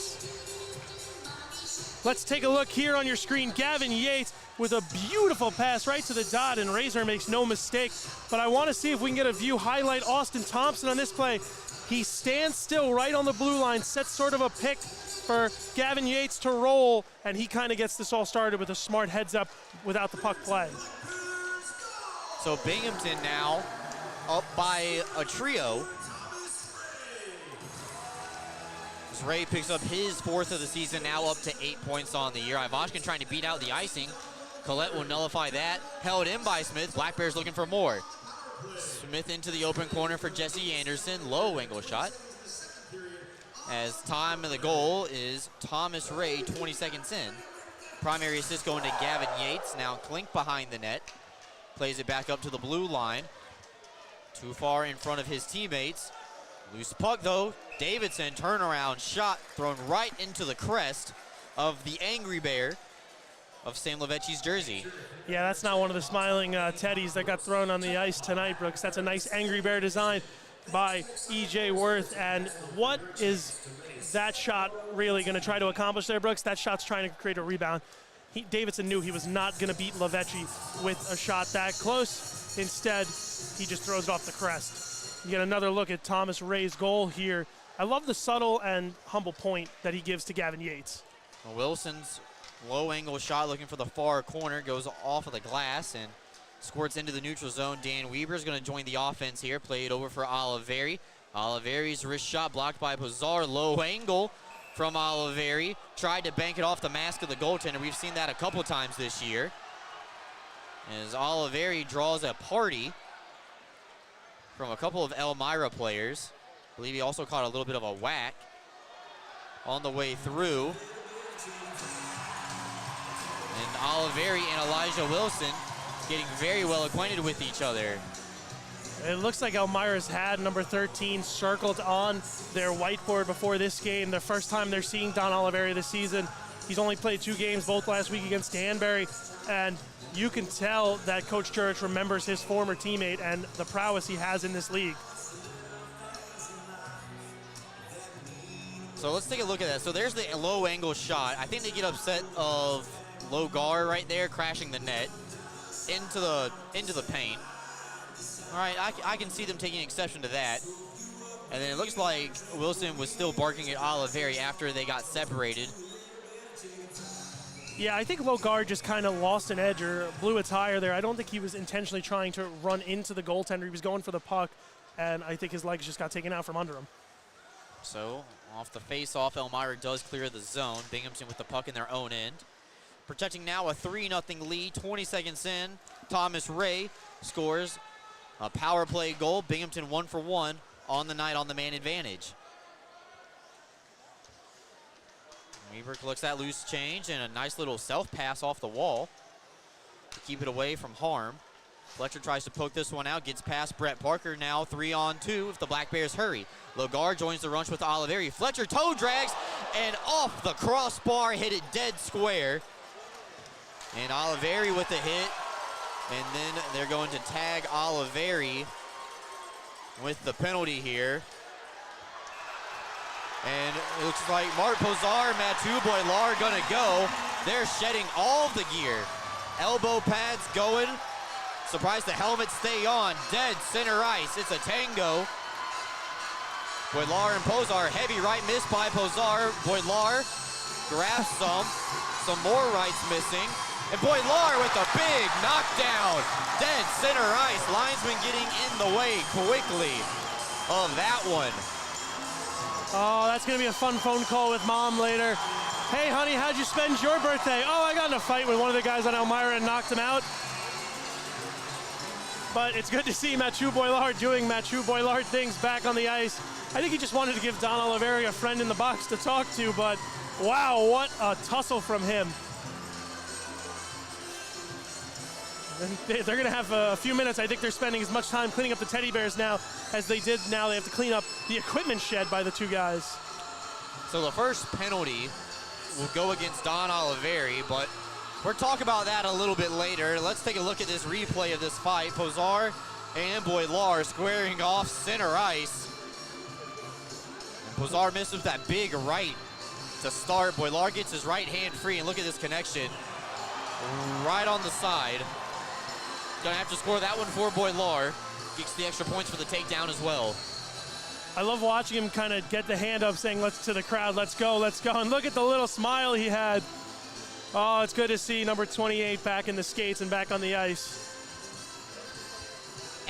Let's take a look here on your screen. Gavin Yates with a beautiful pass right to the dot, and Razor makes no mistake. But I want to see if we can get a view highlight Austin Thompson on this play. He stands still right on the blue line, sets sort of a pick for Gavin Yates to roll, and he kind of gets this all started with a smart heads up without the puck play. So Binghamton now up by a trio. As Ray picks up his 4th of the season, now up to 8 points on the year. Ivashkin trying to beat out the icing. Collette will nullify that. Held in by Smith. Black Bears looking for more. Smith into the open corner for Jesse Anderson. Low angle shot. As time of the goal is Thomas Ray, 20 seconds in. Primary assist going to Gavin Yates. Now Klink behind the net. Plays it back up to the blue line. Too far in front of his teammates. Loose puck though. Davidson turnaround shot thrown right into the crest of the Angry Bear of Sam Levecchi's jersey. Yeah, that's not one of the smiling teddies that got thrown on the ice tonight, Brooks. That's a nice Angry Bear design by E.J. Worth. And what is that shot really going to try to accomplish there, Brooks? That shot's trying to create a rebound. Davidson knew he was not going to beat Levecchi with a shot that close. Instead, he just throws it off the crest. You get another look at Thomas Ray's goal here. I love the subtle and humble point that he gives to Gavin Yates. Well, Wilson's low angle shot looking for the far corner goes off of the glass and squirts into the neutral zone. Dan Weber is going to join the offense here. Played over for Oliveri. Oliveri's wrist shot blocked by Pozar. Low angle from Oliveri. Tried to bank it off the mask of the goaltender. We've seen that a couple times this year. As Oliveri draws a party from a couple of Elmira players. I believe he also caught a little bit of a whack on the way through. And Oliveri and Elijah Wilson getting very well acquainted with each other. It looks like Elmira's had number 13 circled on their whiteboard before this game. The first time they're seeing Don Oliveri this season. He's only played 2 games, both last week against Danbury. And you can tell that Coach Jurich remembers his former teammate and the prowess he has in this league. So let's take a look at that. So there's the low angle shot. I think they get upset of Logar right there crashing the net into the paint. All right, I can see them taking exception to that. And then it looks like Wilson was still barking at Oliveri after they got separated. Yeah, I think Logar just kind of lost an edge or blew a tire there. I don't think he was intentionally trying to run into the goaltender. He was going for the puck, and I think his legs just got taken out from under him. So off the face-off, Elmira does clear the zone. Binghamton with the puck in their own end. Protecting now a 3-0 lead, 20 seconds in. Thomas Ray scores a power play goal. Binghamton 1 for 1 on the night on the man advantage. Weaver looks that loose change and a nice little self-pass off the wall to keep it away from harm. Fletcher tries to poke this one out, gets past Brett Parker, now 3-on-2 if the Black Bears hurry. Logar joins the rush with Oliveri. Fletcher toe drags and off the crossbar, hit it dead square. And Oliveri with the hit, and then they're going to tag Oliveri with the penalty here. And it looks like Mark Pozar, Mathieu Boilar gonna go. They're shedding all of the gear. Elbow pads going. Surprised the helmets stay on. Dead center ice. It's a tango. Boilar and Pozar, heavy right miss by Pozar. Boilar grabs some more rights missing. And Boilar with a big knockdown. Dead center ice. Linesman getting in the way quickly of that one. Oh, that's going to be a fun phone call with Mom later. Hey, honey, how'd you spend your birthday? Oh, I got in a fight with one of the guys on Elmira and knocked him out. But it's good to see Mathieu Boilard doing Mathieu Boilard things back on the ice. I think he just wanted to give Don Oliveri a friend in the box to talk to, but wow, what a tussle from him. They're going to have a few minutes. I think they're spending as much time cleaning up the teddy bears now as they did now. They have to clean up the equipment shed by the 2 guys. So the first penalty will go against Don Oliveri, but We'll talk about that a little bit later. Let's take a look at this replay of this fight. Pozar and Boilar squaring off center ice. And Pozar missed with that big right to start. Boilar gets his right hand free, and look at this connection. Right on the side. Gonna have to score that one for Boilar. Gets the extra points for the takedown as well. I love watching him kind of get the hand up saying, let's to the crowd, let's go, let's go. And look at the little smile he had. Oh, it's good to see number 28 back in the skates and back on the ice.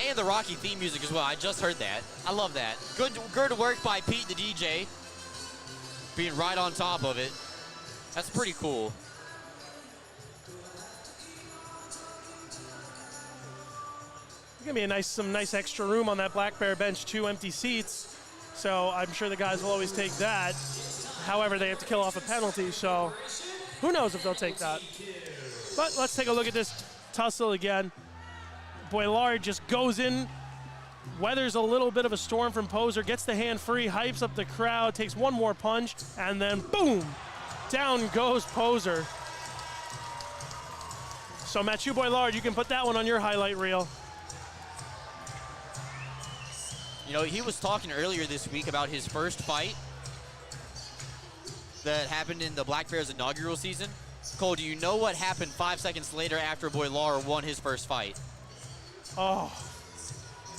And the Rocky theme music as well. I just heard that. I love that. Good work by Pete, the DJ. Being right on top of it. That's pretty cool. There's gonna be some nice extra room on that Black Bear bench, 2 empty seats. So I'm sure the guys will always take that. However, they have to kill off a penalty, so who knows if they'll take that. But let's take a look at this tussle again. Boilard just goes in, weathers a little bit of a storm from Poser, gets the hand free, hypes up the crowd, takes one more punch, and then boom, down goes Poser. So Mathieu Boilard, you can put that one on your highlight reel. You know, he was talking earlier this week about his first fight that happened in the Black Bears inaugural season. Cole, do you know what happened 5 seconds later after Boilar won his first fight? Oh,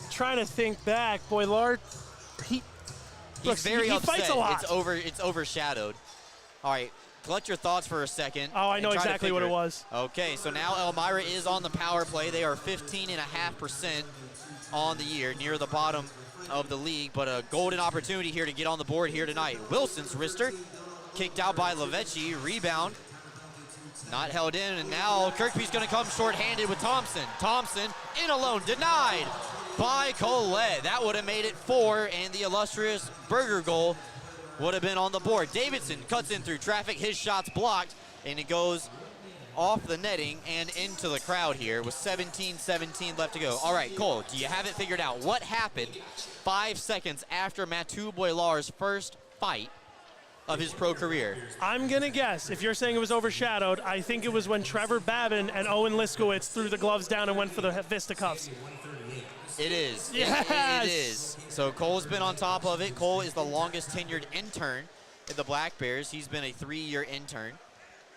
trying to think back. Boilard, he's very upset. Fights a lot. It's overshadowed. All right, collect your thoughts for a second. Oh, I know exactly what it was. Okay, so now Elmira is on the power play. They are 15.5% on the year, near the bottom of the league, but a golden opportunity here to get on the board here tonight. Wilson's wrister, kicked out by Lavecchi, rebound, not held in, and now Kirkby's gonna come short-handed with Thompson. Thompson in alone, denied by Colette. That would have made it 4, and the illustrious Berger goal would have been on the board. Davidson cuts in through traffic, his shot's blocked, and it goes off the netting and into the crowd here with 17-17 left to go. All right, Cole, do you have it figured out? What happened 5 seconds after Mathieu Boilar's first fight of his pro career? I'm going to guess, if you're saying it was overshadowed, I think it was when Trevor Babin and Owen Liskowitz threw the gloves down and went for the fisticuffs. It is. Yes! It is. So Cole's been on top of it. Cole is the longest tenured intern in the Black Bears. He's been a 3-year intern.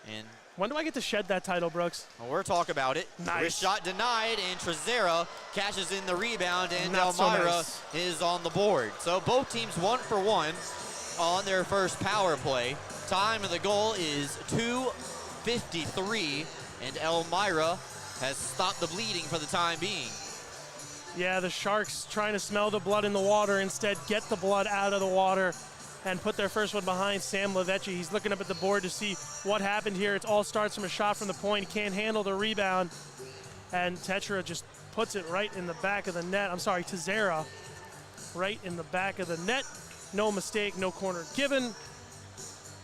And when do I get to shed that title, Brooks? Well, we'll talk about it. Nice. Wrist shot denied, and Trezera cashes in the rebound, and Elmira is on the board. So both teams 1 for 1 on their first power play. Time of the goal is 2:53, and Elmira has stopped the bleeding for the time being. Yeah, the Sharks trying to smell the blood in the water, instead get the blood out of the water and put their first one behind Sam Lavecchi. He's looking up at the board to see what happened here. It all starts from a shot from the point. He can't handle the rebound, and Tetra just puts it right in the back of the net. I'm sorry, Tezera, right in the back of the net. No mistake, no corner given,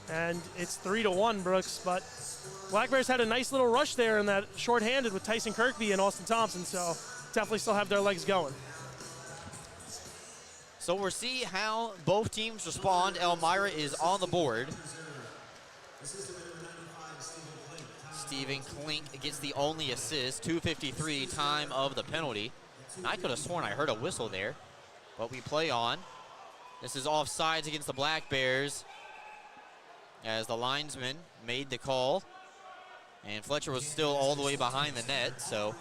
and it's 3-1, Brooks. But Black Bears had a nice little rush there in that shorthanded with Tyson Kirkby and Austin Thompson, so definitely still have their legs going. So we'll see how both teams respond. Elmira is on the board. Stephen Klink gets the only assist, 2:53 time of the penalty. And I could have sworn I heard a whistle there, but we play on. This is offsides against the Black Bears as the linesman made the call. And Fletcher was still all the way behind the net, so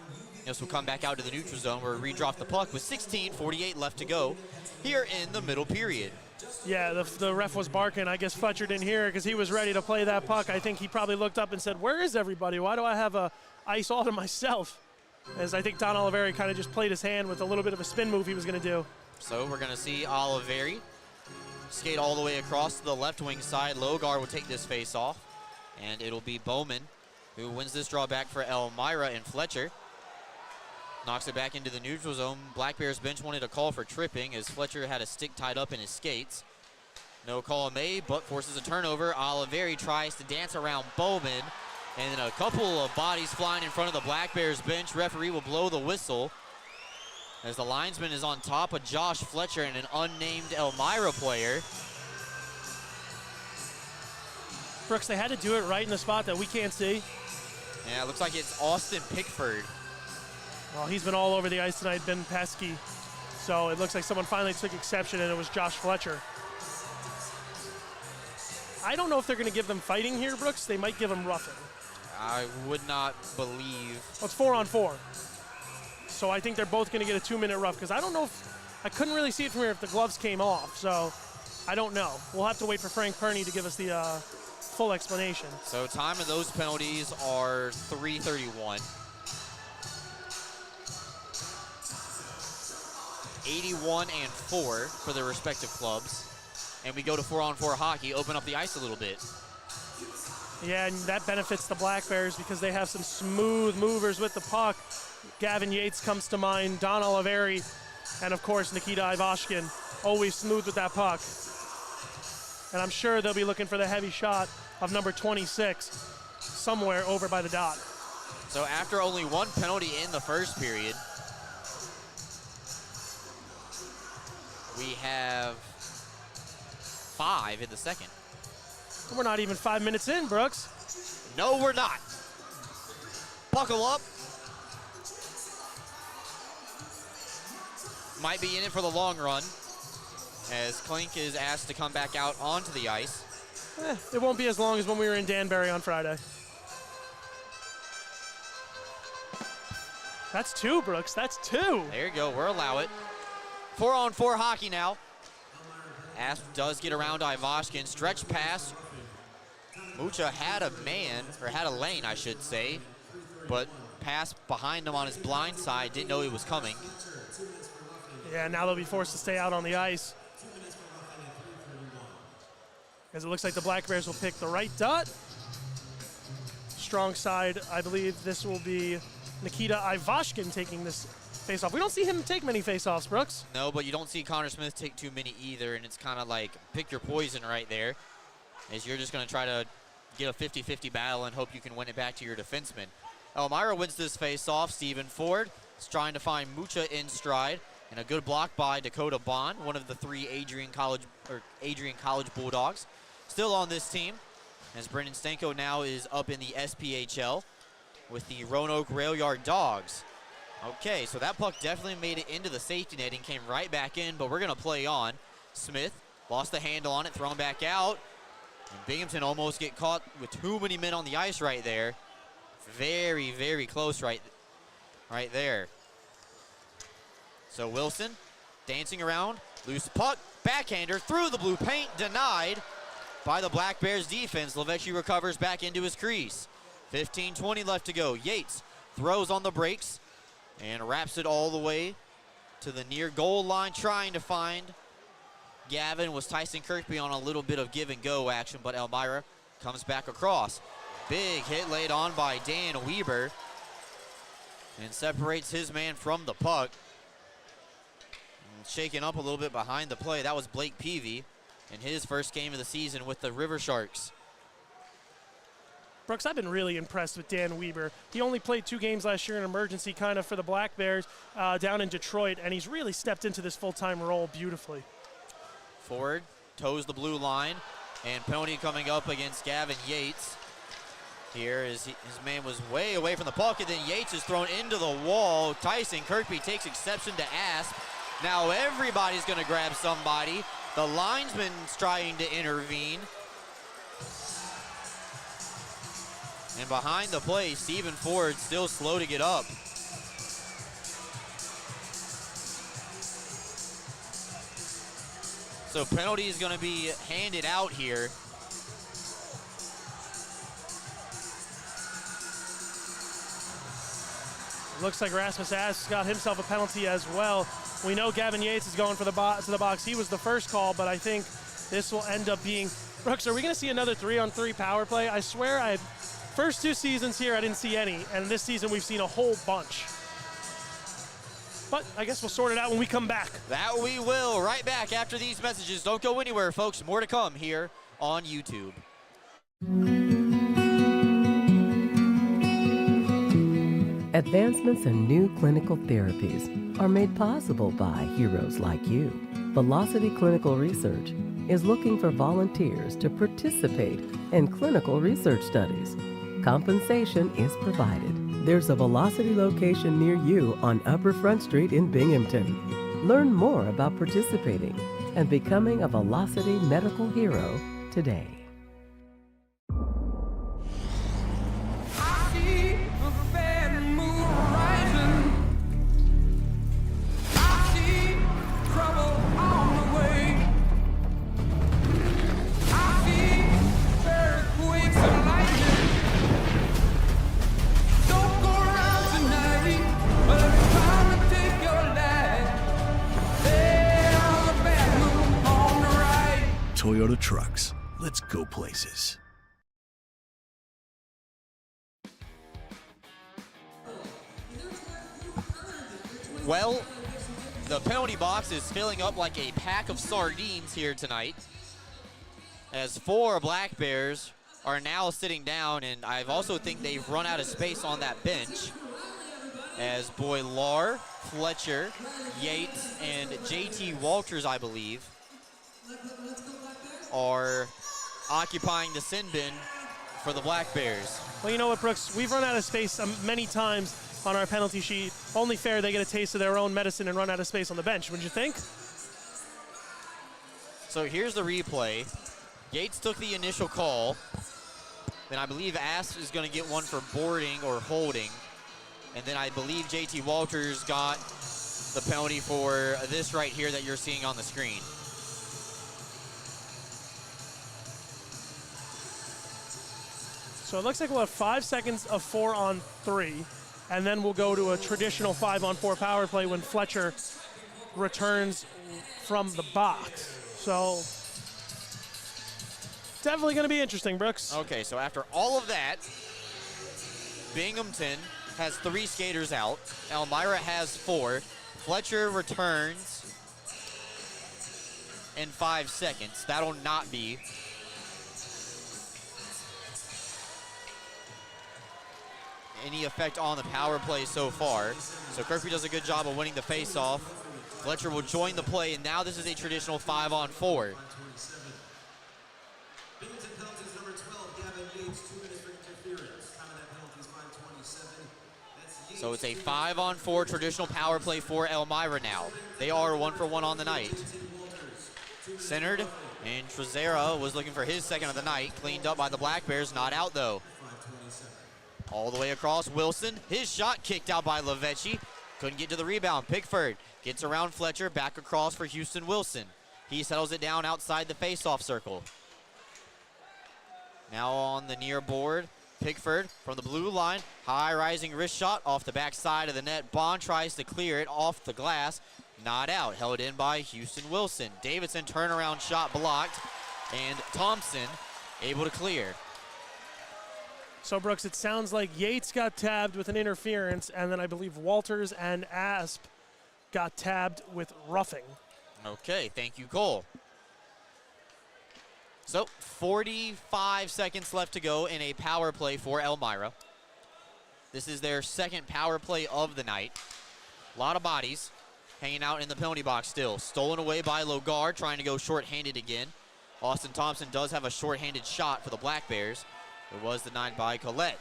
this will come back out to the neutral zone where we drop the puck with 16:48 left to go here in the middle period. Yeah, the ref was barking. I guess Fletcher didn't hear it because he was ready to play that puck. I think he probably looked up and said, where is everybody? Why do I have a ice all to myself? As I think Don Oliveri kind of just played his hand with a little bit of a spin move he was going to do. So we're going to see Oliveri skate all the way across to the left wing side. Logar will take this face off, and it'll be Bowman who wins this draw back for Elmira, and Fletcher knocks it back into the neutral zone. Black Bears bench wanted a call for tripping as Fletcher had a stick tied up in his skates. No call made, but forces a turnover. Oliveri tries to dance around Bowman, and then a couple of bodies flying in front of the Black Bears bench. Referee will blow the whistle as the linesman is on top of Josh Fletcher and an unnamed Elmira player. Brooks, they had to do it right in the spot that we can't see. Yeah, it looks like it's Austin Pickford. Well, he's been all over the ice tonight, been pesky. So it looks like someone finally took exception, and it was Josh Fletcher. I don't know if they're going to give them fighting here, Brooks. They might give them roughing. I would not believe. Well, it's 4-on-4. So I think they're both going to get a 2-minute rough, because I don't know if, I couldn't really see it from here if the gloves came off. So I don't know. We'll have to wait for Frank Perney to give us the full explanation. So time of those penalties are 3:31. 81 and 4 for their respective clubs. And we go to 4-on-4 hockey, open up the ice a little bit. Yeah, and that benefits the Black Bears because they have some smooth movers with the puck. Gavin Yates comes to mind, Don Oliveri, and of course Nikita Ivashkin, always smooth with that puck. And I'm sure they'll be looking for the heavy shot of number 26 somewhere over by the dot. So after only one penalty in the first period, we have 5 in the second. We're not even 5 minutes in, Brooks. No, we're not. Buckle up. Might be in it for the long run as Klink is asked to come back out onto the ice. It won't be as long as when we were in Danbury on Friday. That's 2, Brooks. That's 2. There you go. We'll allow it. 4-on-4 hockey now. Asp does get around Ivashkin. Stretch pass. Mucha had a man, or had a lane, I should say, but passed behind him on his blind side. Didn't know he was coming. Yeah, now they'll be forced to stay out on the ice. As it looks like the Black Bears will pick the right dot. Strong side, I believe this will be Nikita Ivashkin taking this face-off. We don't see him take many face-offs, Brooks. No, but you don't see Connor Smith take too many either, and it's kind of like pick your poison right there, as you're just going to try to get a 50-50 battle and hope you can win it back to your defenseman. Elmira wins this face-off. Stephen Ford is trying to find Mucha in stride, and a good block by Dakota Bond, one of the 3 Adrian College Bulldogs. Still on this team, as Brendan Stanko now is up in the SPHL with the Roanoke Rail Yard Dogs. Okay, so that puck definitely made it into the safety net and came right back in, but we're going to play on. Smith lost the handle on it, thrown back out. And Binghamton almost get caught with too many men on the ice right there. Very, very close right there. So Wilson dancing around, loose puck, backhander through the blue paint, denied by the Black Bears defense. Levechi recovers back into his crease. 15-20 left to go. Yates throws on the brakes and wraps it all the way to the near goal line, trying to find Gavin. Was Tyson Kirkby on a little bit of give and go action, but Elmira comes back across. Big hit laid on by Dan Weber and separates his man from the puck. And shaken up a little bit behind the play. That was Blake Peavy in his first game of the season with the River Sharks. Brooks, I've been really impressed with Dan Weber. He only played 2 games last year in emergency kind of for the Black Bears down in Detroit, and he's really stepped into this full-time role beautifully. Ford toes the blue line, and penalty coming up against Gavin Yates. Here is his man was way away from the puck, and then Yates is thrown into the wall. Tyson Kirkby takes exception to Asp. Now everybody's going to grab somebody. The linesman's trying to intervene. And behind the play, Stephen Ford still slow to get up. So penalty is going to be handed out here. Looks like Rasmus Asp got himself a penalty as well. We know Gavin Yates is going for the to the box. He was the first call, but I think this will end up being... Brooks, are we going to see another 3-on-3 power play? I swear, first 2 seasons here, I didn't see any, and this season we've seen a whole bunch. But I guess we'll sort it out when we come back. That we will. Right back after these messages. Don't go anywhere, folks. More to come here on YouTube. Advancements in new clinical therapies are made possible by heroes like you. Velocity Clinical Research is looking for volunteers to participate in clinical research studies. Compensation is provided. There's a Velocity location near you on Upper Front Street in Binghamton. Learn more about participating and becoming a Velocity medical hero today. Toyota Trucks. Let's go places. Well, the penalty box is filling up like a pack of sardines here tonight, as 4 Black Bears are now sitting down, and I also think they've run out of space on that bench, as Boylar, Fletcher, Yates, and JT Walters, I believe, are occupying the sin bin for the Black Bears. Well, you know what, Brooks? We've run out of space many times on our penalty sheet. Only fair they get a taste of their own medicine and run out of space on the bench, wouldn't you think? So here's the replay. Yates took the initial call. Then I believe Asp is going to get one for boarding or holding. And then I believe JT Walters got the penalty for this right here that you're seeing on the screen. So it looks like we'll have 5 seconds of 4-on-3, and then we'll go to a traditional 5-on-4 power play when Fletcher returns from the box. So definitely going to be interesting, Brooks. Okay, so after all of that, Binghamton has 3 skaters out. Elmira has 4. Fletcher returns in 5 seconds. That'll not be any effect on the power play so far. So Kirkby does a good job of winning the face-off. Fletcher will join the play, and now this is a traditional 5-on-4. So it's a 5-on-4 traditional power play for Elmira now. They are 1 for 1 on the night. Centered, and Trezera was looking for his second of the night. Cleaned up by the Black Bears, not out though. All the way across, Wilson. His shot kicked out by Lavechi. Couldn't get to the rebound. Pickford gets around Fletcher, back across for Houston Wilson. He settles it down outside the face-off circle. Now on the near board, Pickford from the blue line. High rising wrist shot off the backside of the net. Bond tries to clear it off the glass. Not out. Held in by Houston Wilson. Davidson turnaround shot blocked. And Thompson able to clear. So, Brooks, it sounds like Yates got tabbed with an interference, and then I believe Walters and Asp got tabbed with roughing. Okay, thank you, Cole. So, 45 seconds left to go in a power play for Elmira. This is their second power play of the night. A lot of bodies hanging out in the penalty box still. Stolen away by Logar, trying to go short-handed again. Austin Thompson does have a short-handed shot for the Black Bears. It was denied by Collette.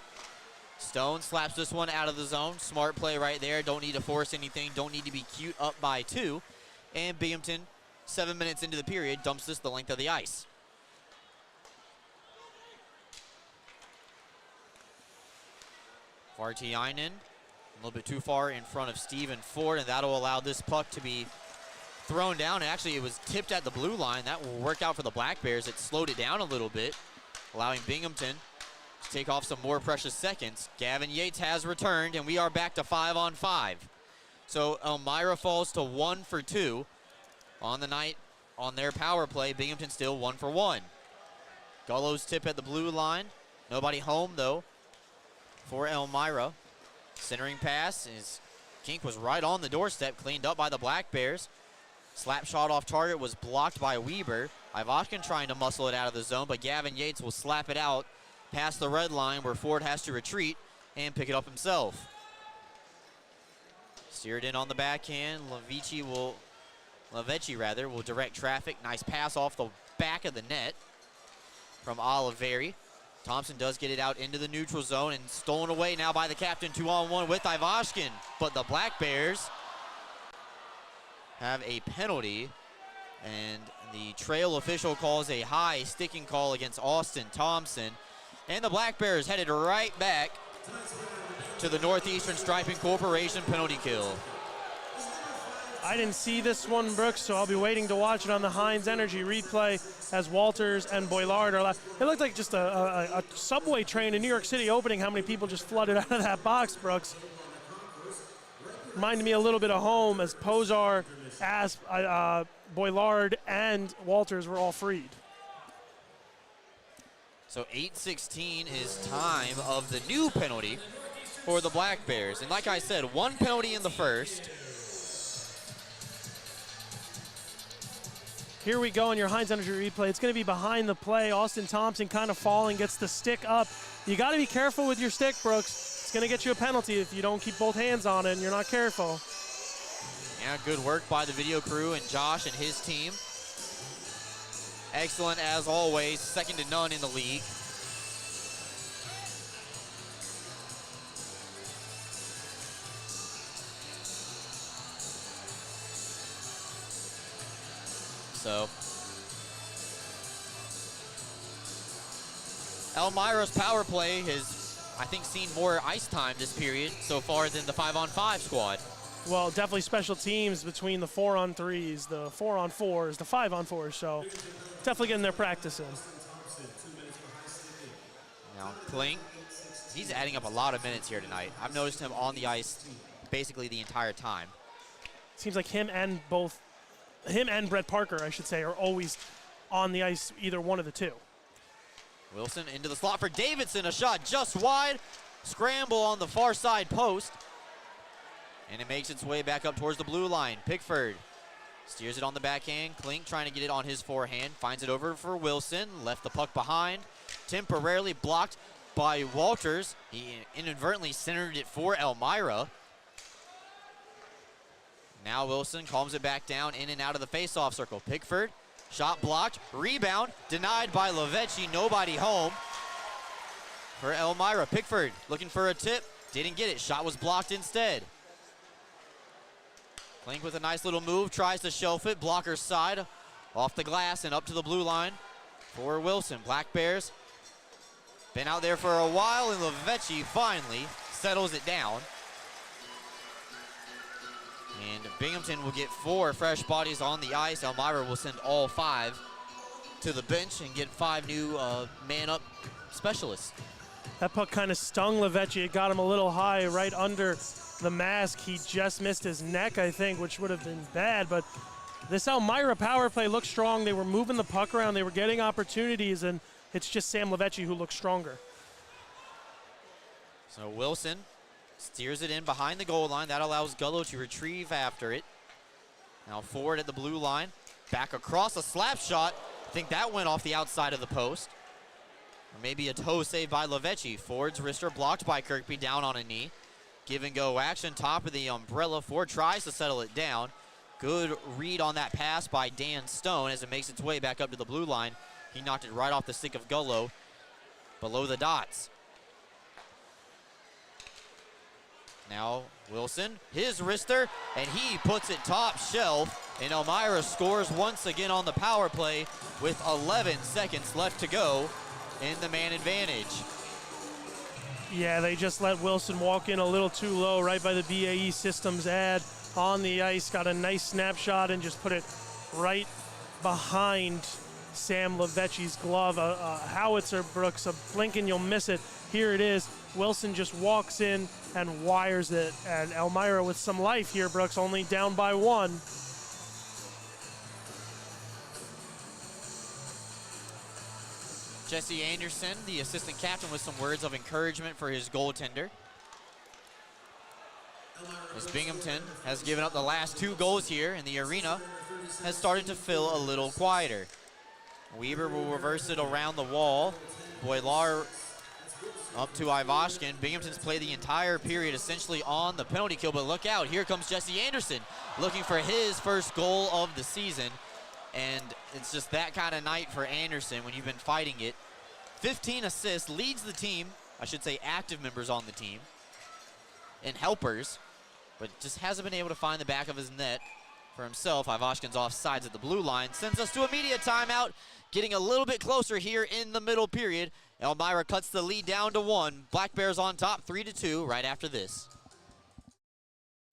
Stone slaps this one out of the zone. Smart play right there. Don't need to force anything. Don't need to be cute, up by 2. And Binghamton, 7 minutes into the period, dumps this the length of the ice. Vartiainen, a little bit too far in front of Stephen Ford, and that'll allow this puck to be thrown down. Actually, it was tipped at the blue line. That will work out for the Black Bears. It slowed it down a little bit, allowing Binghamton to take off some more precious seconds. Gavin Yates has returned, and we are back to 5-on-5. So Elmira falls to 1 for 2 on the night on their power play. Binghamton still 1 for 1. Gullo's tip at the blue line. Nobody home, though, for Elmira. Centering pass is Kink was right on the doorstep, cleaned up by the Black Bears. Slap shot off target was blocked by Weber. Ivashkin trying to muscle it out of the zone, but Gavin Yates will slap it out past the red line where Ford has to retreat and pick it up himself. Steered in on the backhand. Lavechi will direct traffic. Nice pass off the back of the net from Oliveri. Thompson does get it out into the neutral zone and stolen away now by the captain, 2-on-1 with Ivashkin. But the Black Bears have a penalty, and the trail official calls a high sticking call against Austin Thompson. And the Black Bears headed right back to the Northeastern Striping Corporation penalty kill. I didn't see this one, Brooks, so I'll be waiting to watch it on the Heinz Energy replay as Walters and Boilard are left. It looked like just a subway train in New York City opening. How many people just flooded out of that box, Brooks? Reminded me a little bit of home as Posar, Asp, Boilard, and Walters were all freed. So 8:16 is time of the new penalty for the Black Bears. And like I said, one penalty in the first. Here we go in your Heinz Energy replay. It's going to be behind the play. Austin Thompson kind of falling, gets the stick up. You got to be careful with your stick, Brooks. It's going to get you a penalty if you don't keep both hands on it and you're not careful. Yeah, good work by the video crew and Josh and his team. Excellent as always, second to none in the league. So, Elmira's power play has, I think, seen more ice time this period so far than the 5-on-5 squad. Well, definitely special teams between the 4-on-3s, the 4-on-4s, the 5-on-4s, so definitely getting their practice in. Now, Klink, he's adding up a lot of minutes here tonight. I've noticed him on the ice basically the entire time. Seems like him and Brett Parker, I should say, are always on the ice, either one of the two. Wilson into the slot for Davidson, a shot just wide. Scramble on the far side post. And it makes its way back up towards the blue line. Pickford steers it on the backhand. Klink trying to get it on his forehand. Finds it over for Wilson. Left the puck behind. Temporarily blocked by Walters. He inadvertently centered it for Elmira. Now Wilson calms it back down in and out of the face-off circle. Pickford, shot blocked, rebound, denied by Lavecchi, nobody home. For Elmira, Pickford looking for a tip, didn't get it, shot was blocked instead. Klink with a nice little move, tries to shelf it, blocker side, off the glass and up to the blue line for Wilson. Black Bears been out there for a while, and Lavecchi finally settles it down. And Binghamton will get 4 fresh bodies on the ice. Elmira will send all 5 to the bench and get 5 new man-up specialists. That puck kind of stung Lavecchi. It got him a little high right under the mask. He just missed his neck, I think, which would have been bad. But this Elmira power play looked strong. They were moving the puck around. They were getting opportunities, and it's just Sam Lavecchi who looks stronger. So Wilson steers it in behind the goal line. That allows Gullo to retrieve after it. Now forward at the blue line. Back across, a slap shot. I think that went off the outside of the post. Or maybe a toe save by Lavecchi. Ford's wrister blocked by Kirkby, down on a knee. Give and go action, top of the umbrella. Ford tries to settle it down. Good read on that pass by Dan Stone as it makes its way back up to the blue line. He knocked it right off the stick of Gullo, below the dots. Now Wilson, his wrister, and he puts it top shelf, and Elmira scores once again on the power play with 11 seconds left to go in the man advantage. Yeah, they just let Wilson walk in a little too low right by the BAE Systems ad on the ice. Got a nice snapshot and just put it right behind Sam Lavecchi's glove. A howitzer, Brooks, a blink and you'll miss it. Here it is. Wilson just walks in and wires it. And Elmira with some life here, Brooks, only down by 1. Jesse Anderson, the assistant captain, with some words of encouragement for his goaltender. As Binghamton has given up the last 2 goals here, and the arena has started to feel a little quieter. Weaver will reverse it around the wall. Boilar up to Ivashkin. Binghamton's played the entire period essentially on the penalty kill, but look out, here comes Jesse Anderson looking for his first goal of the season. And it's just that kind of night for Anderson when you've been fighting it 15 assists, leads the team, I should say active members on the team, and helpers, but just hasn't been able to find the back of his net for himself. Ivashkin's offsides at the blue line, sends us to a media timeout, getting a little bit closer here in the middle period. Elmira cuts the lead down to 1. Black Bears on top 3-2 right after this.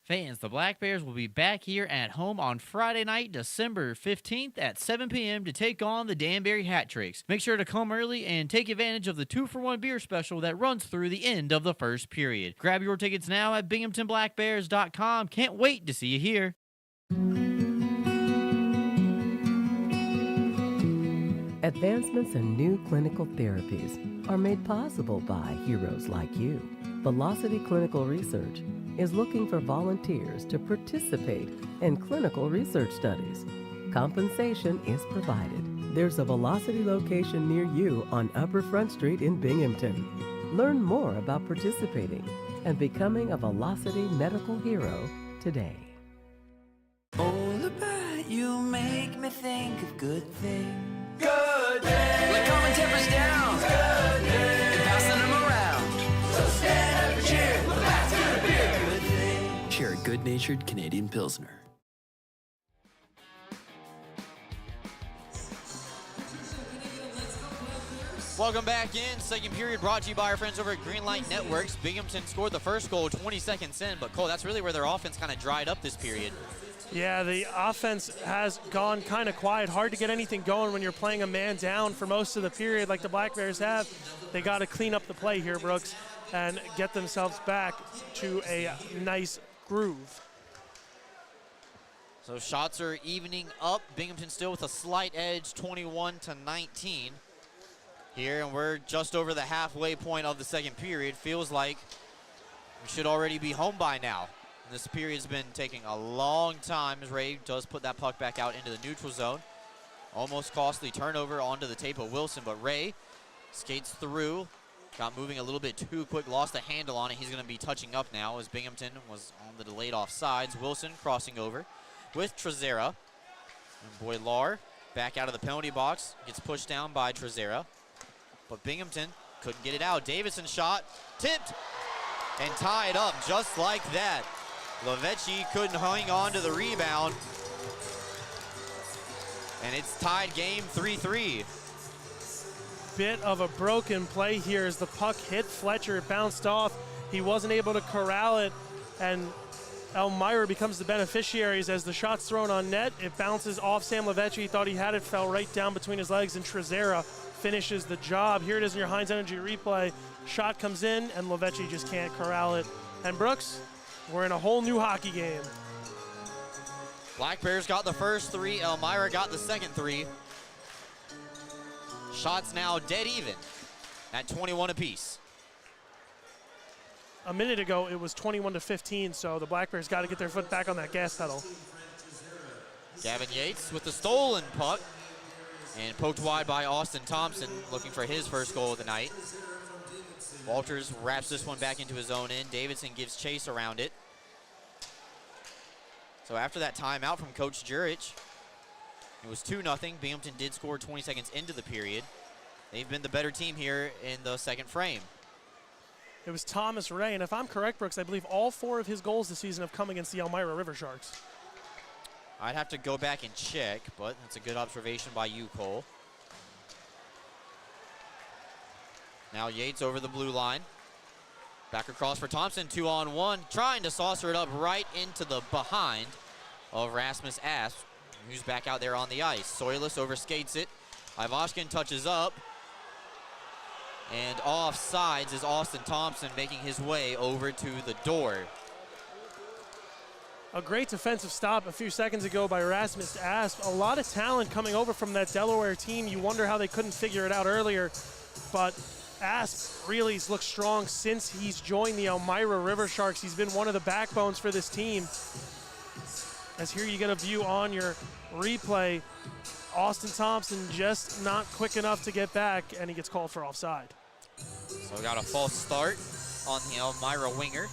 Fans, the Black Bears will be back here at home on Friday night, December 15th at 7 p.m. to take on the Danbury Hat Tricks. Make sure to come early and take advantage of the 2-for-1 beer special that runs through the end of the first period. Grab your tickets now at binghamtonblackbears.com. Can't wait to see you here. Advancements in new clinical therapies are made possible by heroes like you. Velocity Clinical Research is looking for volunteers to participate in clinical research studies. Compensation is provided. There's a Velocity location near you on Upper Front Street in Binghamton. Learn more about participating and becoming a Velocity medical hero today. All about you make me think of good things. Good day. Like calming tempers down. Good day. And passing them around. So stand up and cheer. Well, that's good beer. Good thing. Share a good-natured Canadian Pilsner. Welcome back in. Second period brought to you by our friends over at Greenlight Networks. Binghamton scored the first goal 20 seconds in, but Cole, that's really where their offense kind of dried up this period. Yeah, the offense has gone kind of quiet. Hard to get anything going when you're playing a man down for most of the period like the Black Bears have. They got to clean up the play here, Brooks, and get themselves back to a nice groove. So shots are evening up. Binghamton still with a slight edge, 21-19 here, and we're just over the halfway point of the second period. Feels like we should already be home by now. This period's been taking a long time as Ray does put that puck back out into the neutral zone. Almost costly turnover onto the tape of Wilson, but Ray skates through. Got moving a little bit too quick, lost the handle on it. He's going to be touching up now as Binghamton was on the delayed offsides. Wilson crossing over with Trezera. And Boylar back out of the penalty box. Gets pushed down by Trezera. But Binghamton couldn't get it out. Davidson shot, tipped, and tied up just like that. Lavechi couldn't hang on to the rebound. And it's tied game 3-3. Bit of a broken play here as the puck hit Fletcher. It bounced off. He wasn't able to corral it, and Elmira becomes the beneficiaries as the shot's thrown on net. It bounces off Sam Lavechi. He thought he had it, fell right down between his legs, and Trezera finishes the job. Here it is in your Heinz Energy replay. Shot comes in, and Lavechi just can't corral it. And Brooks, we're in a whole new hockey game. Black Bears got the first 3. Elmira got the second 3. Shots now dead even at 21 apiece. A minute ago, it was 21-15, so the Black Bears got to get their foot back on that gas pedal. Gavin Yates with the stolen puck and poked wide by Austin Thompson, looking for his first goal of the night. Walters wraps this one back into his own end. Davidson gives chase around it. So after that timeout from Coach Jurich, it was 2-0. Binghamton did score 20 seconds into the period. They've been the better team here in the second frame. It was Thomas Ray, and if I'm correct, Brooks, I believe all 4 of his goals this season have come against the Elmira River Sharks. I'd have to go back and check, but that's a good observation by you, Cole. Now Yates over the blue line. Back across for Thompson, 2-on-1, trying to saucer it up right into the behind of Rasmus Asp, who's back out there on the ice. Soilus overskates it. Ivashkin touches up. And off sides is Austin Thompson making his way over to the door. A great defensive stop a few seconds ago by Rasmus Asp. A lot of talent coming over from that Delaware team. You wonder how they couldn't figure it out earlier, but Asp really looks strong since he's joined the Elmira River Sharks. He's been one of the backbones for this team. As here you get a view on your replay. Austin Thompson just not quick enough to get back, and he gets called for offside. So we got a false start on the Elmira winger.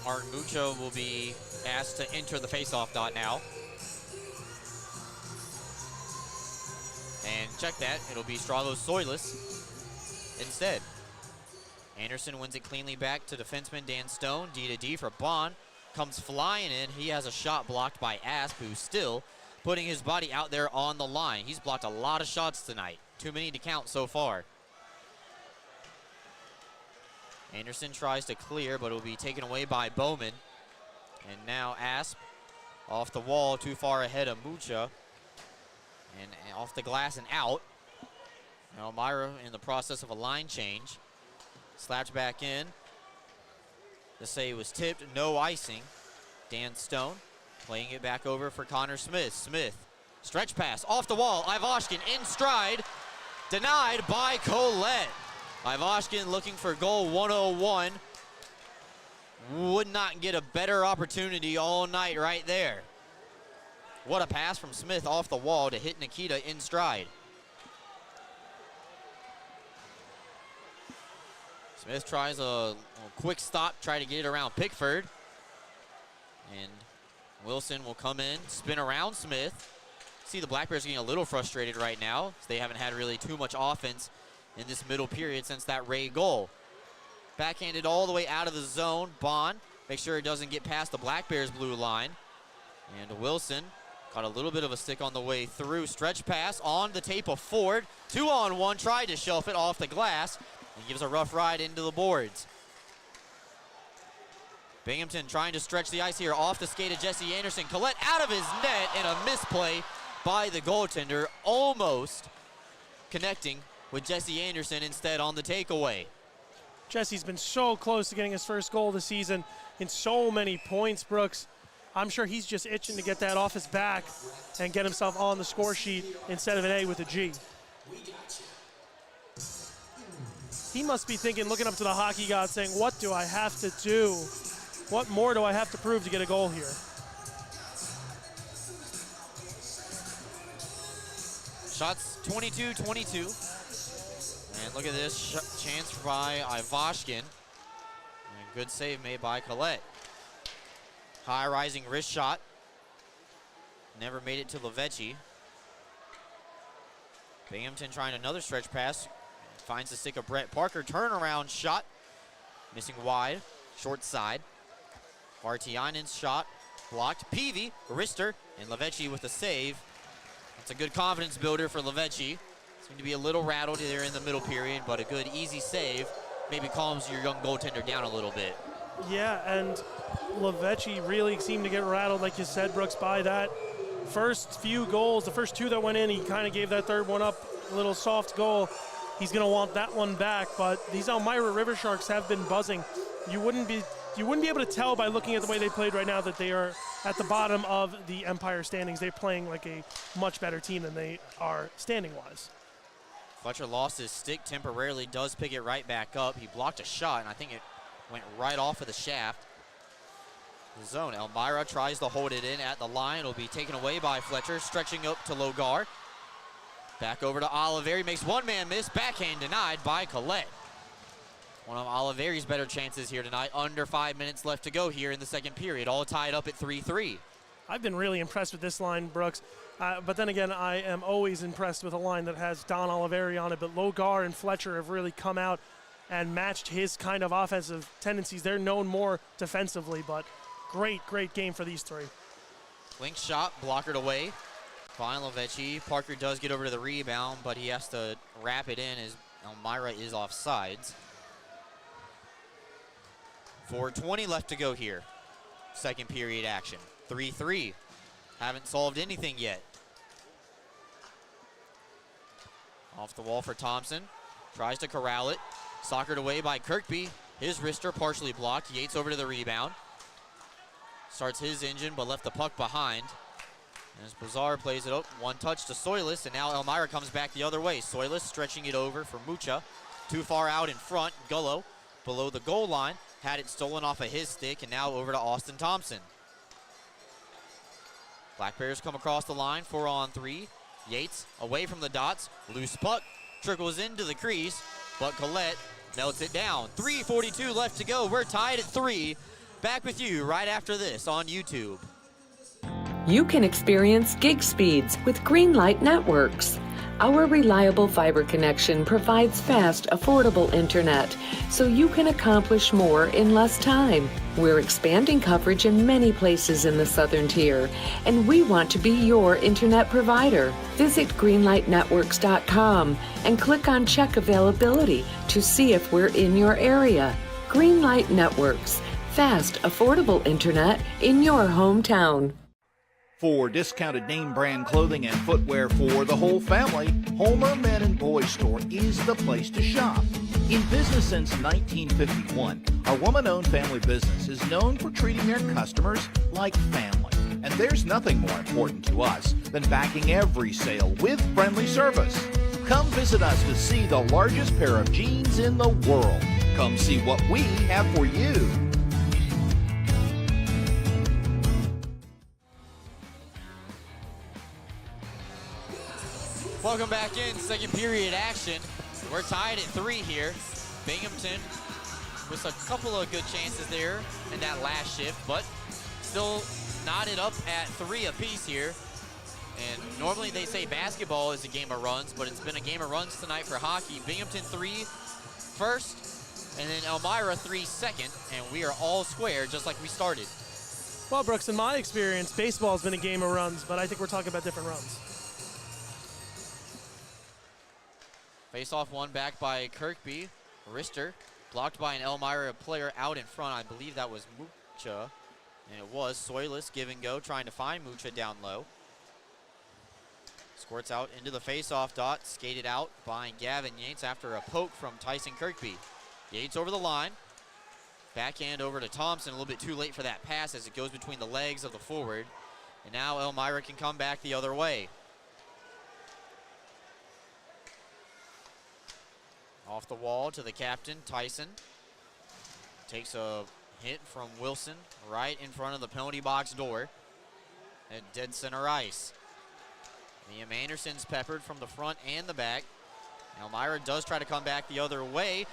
Martin Mucho will be asked to enter the faceoff dot now. And check that. It'll be Stravos Soilis instead. Anderson wins it cleanly back to defenseman Dan Stone. D-to-D for Bond. Comes flying in. He has a shot blocked by Asp, who's still putting his body out there on the line. He's blocked a lot of shots tonight. Too many to count so far. Anderson tries to clear, but it will be taken away by Bowman. And now Asp off the wall, too far ahead of Mucha. And off the glass and out. Now Elmira in the process of a line change. Slapped back in. The save was tipped, no icing. Dan Stone playing it back over for Connor Smith. Smith, stretch pass off the wall. Ivashkin in stride, denied by Colette. Ivashkin looking for goal 101. Would not get a better opportunity all night right there. What a pass from Smith off the wall to hit Nikita in stride. Smith tries a quick stop, try to get it around Pickford. And Wilson will come in, spin around Smith. See the Black Bears getting a little frustrated right now. They haven't had really too much offense in this middle period since that Ray goal. Backhanded all the way out of the zone. Bond, make sure it doesn't get past the Black Bears blue line. And Wilson got a little bit of a stick on the way through. Stretch pass on the tape of Ford. 2-on-1, tried to shelf it off the glass. And gives a rough ride into the boards. Binghamton trying to stretch the ice here off the skate of Jesse Anderson. Collette out of his net and a misplay by the goaltender, almost connecting with Jesse Anderson instead on the takeaway. Jesse's been so close to getting his first goal of the season in so many points, Brooks. I'm sure he's just itching to get that off his back and get himself on the score sheet instead of an A with a G. He must be thinking, looking up to the hockey god, saying, what do I have to do? What more do I have to prove to get a goal here? Shots 22-22. And look at this chance by Ivashkin. And a good save made by Collette. High rising wrist shot. Never made it to Levechi. Binghamton trying another stretch pass. Finds the stick of Brett Parker. Turnaround shot. Missing wide. Short side. Vartianen's shot. Blocked. Peavy, Rister, and Levechi with a save. It's a good confidence builder for Levechi. Seemed to be a little rattled there in the middle period, but a good easy save. Maybe calms your young goaltender down a little bit. Yeah, and Levechi really seemed to get rattled, like you said, Brooks, by that first few goals. The first two that went in, he kind of gave that third one up, a little soft goal. He's going to want that one back, but these Elmira River Sharks have been buzzing. You wouldn't be able to tell by looking at the way they played right now that they are at the bottom of the Empire standings. They're playing like a much better team than they are standing-wise. Fletcher lost his stick temporarily, does pick it right back up. He blocked a shot, and I think it went right off of the shaft. The zone. Elmira tries to hold it in at the line. It'll be taken away by Fletcher, stretching up to Logar. Back over to Oliveri, makes one man miss, backhand denied by Collette. One of Oliveri's better chances here tonight. Under 5 minutes left to go here in the second period, all tied up at 3-3. I've been really impressed with this line, Brooks. But then again, I am always impressed with a line that has Don Oliveri on it. But Logar and Fletcher have really come out and matched his kind of offensive tendencies. They're known more defensively, but great game for these three. Link shot, blockered away by Levechi. Parker does get over to the rebound, but he has to wrap it in as Elmira is offsides. 4:20 left to go here. Second period action. 3-3. Haven't solved anything yet. Off the wall for Thompson. Tries to corral it. Soccered away by Kirkby. His wrister partially blocked. Yates over to the rebound. Starts his engine, but left the puck behind. As Bazar plays it up, one touch to Soilis, and now Elmira comes back the other way. Soilis stretching it over for Mucha. Too far out in front. Gullo below the goal line. Had it stolen off of his stick, and now over to Austin Thompson. Black Bears come across the line, 4-on-3. Yates away from the dots. Loose puck trickles into the crease, but Collette melts it down. 3:42 left to go. We're tied at 3. Back with you right after this on YouTube. You can experience gig speeds with Greenlight Networks. Our reliable fiber connection provides fast, affordable internet, so you can accomplish more in less time. We're expanding coverage in many places in the Southern Tier, and we want to be your internet provider. Visit greenlightnetworks.com and click on Check Availability to see if we're in your area. Greenlight Networks, fast, affordable internet in your hometown. For discounted name brand clothing and footwear for the whole family, Homer Men and Boys Store is the place to shop. In business since 1951, our woman-owned family business is known for treating their customers like family. And there's nothing more important to us than backing every sale with friendly service. Come visit us to see the largest pair of jeans in the world. Come see what we have for you. Welcome back in, second period action. We're tied at 3 here. Binghamton with a couple of good chances there in that last shift, but still knotted up at 3 apiece here. And normally they say basketball is a game of runs, but it's been a game of runs tonight for hockey. Binghamton 3 first, and then Elmira 3 second, and we are all square just like we started. Well, Brooks, in my experience, baseball has been a game of runs, but I think we're talking about different runs. Face-off one back by Kirkby. Rister blocked by an Elmira player out in front. I believe that was Mucha. And it was Soyless give and go, trying to find Mucha down low. Squirts out into the face-off dot. Skated out by Gavin Yates after a poke from Tyson Kirkby. Yates over the line. Backhand over to Thompson. A little bit too late for that pass as it goes between the legs of the forward. And now Elmira can come back the other way. Off the wall to the captain, Tyson. Takes a hit from Wilson right in front of the penalty box door at dead center ice. Liam Anderson's peppered from the front and the back. Elmira does try to come back the other way.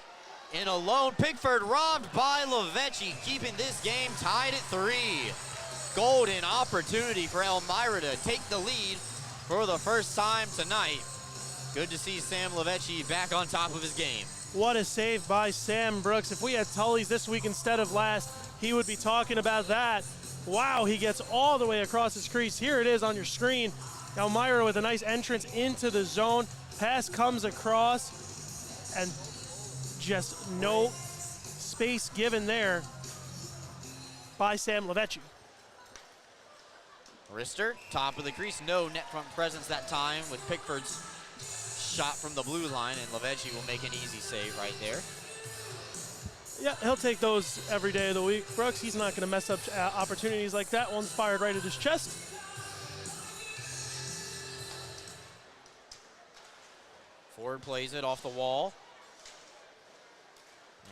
In alone, Pickford robbed by Lavecchi, keeping this game tied at 3. Golden opportunity for Elmira to take the lead for the first time tonight. Good to see Sam Lavecchi back on top of his game. What a save by Sam Brooks. If we had Tully's this week instead of last, he would be talking about that. Wow, he gets all the way across his crease. Here it is on your screen. Elmira with a nice entrance into the zone. Pass comes across, and just no space given there by Sam Lavecchi. Rister, top of the crease, no net front presence that time with Pickford's shot from the blue line, and Lavecchi will make an easy save right there. Yeah, he'll take those every day of the week. Brooks, he's not going to mess up opportunities like that. One's fired right at his chest. Ford plays it off the wall.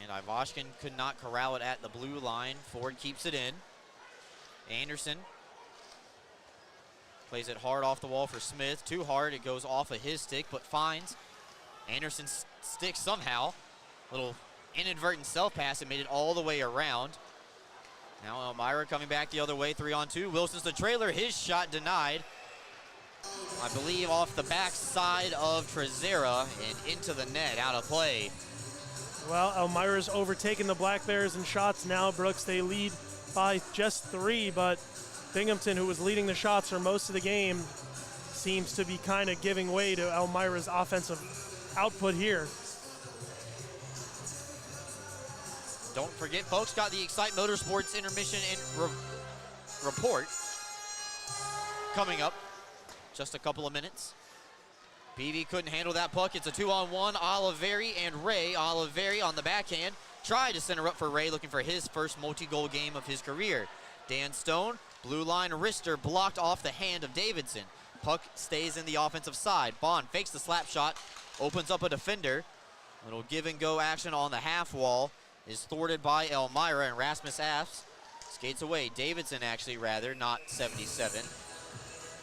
And Ivashkin could not corral it at the blue line. Ford keeps it in. Anderson plays it hard off the wall for Smith. Too hard, it goes off of his stick, but finds Anderson's stick somehow. Little inadvertent self-pass, it made it all the way around. Now Elmira coming back the other way, 3-on-2. Wilson's the trailer, his shot denied. I believe off the back side of Trezera and into the net, out of play. Well, Elmira's overtaken the Black Bears in shots now. Brooks, they lead by just 3, but Binghamton, who was leading the shots for most of the game, seems to be kind of giving way to Elmira's offensive output here. Don't forget, folks, got the Excite Motorsports Intermission report coming up. Just a couple of minutes. BV couldn't handle that puck. It's a 2-on-1. Oliveri and Ray. Oliveri on the backhand. Tried to center up for Ray, looking for his first multi-goal game of his career. Dan Stone, blue line wrister, blocked off the hand of Davidson. Puck stays in the offensive side. Bond fakes the slap shot, opens up a defender. Little give and go action on the half wall is thwarted by Elmira, and Rasmus Apps skates away. Davidson actually, rather, not 77.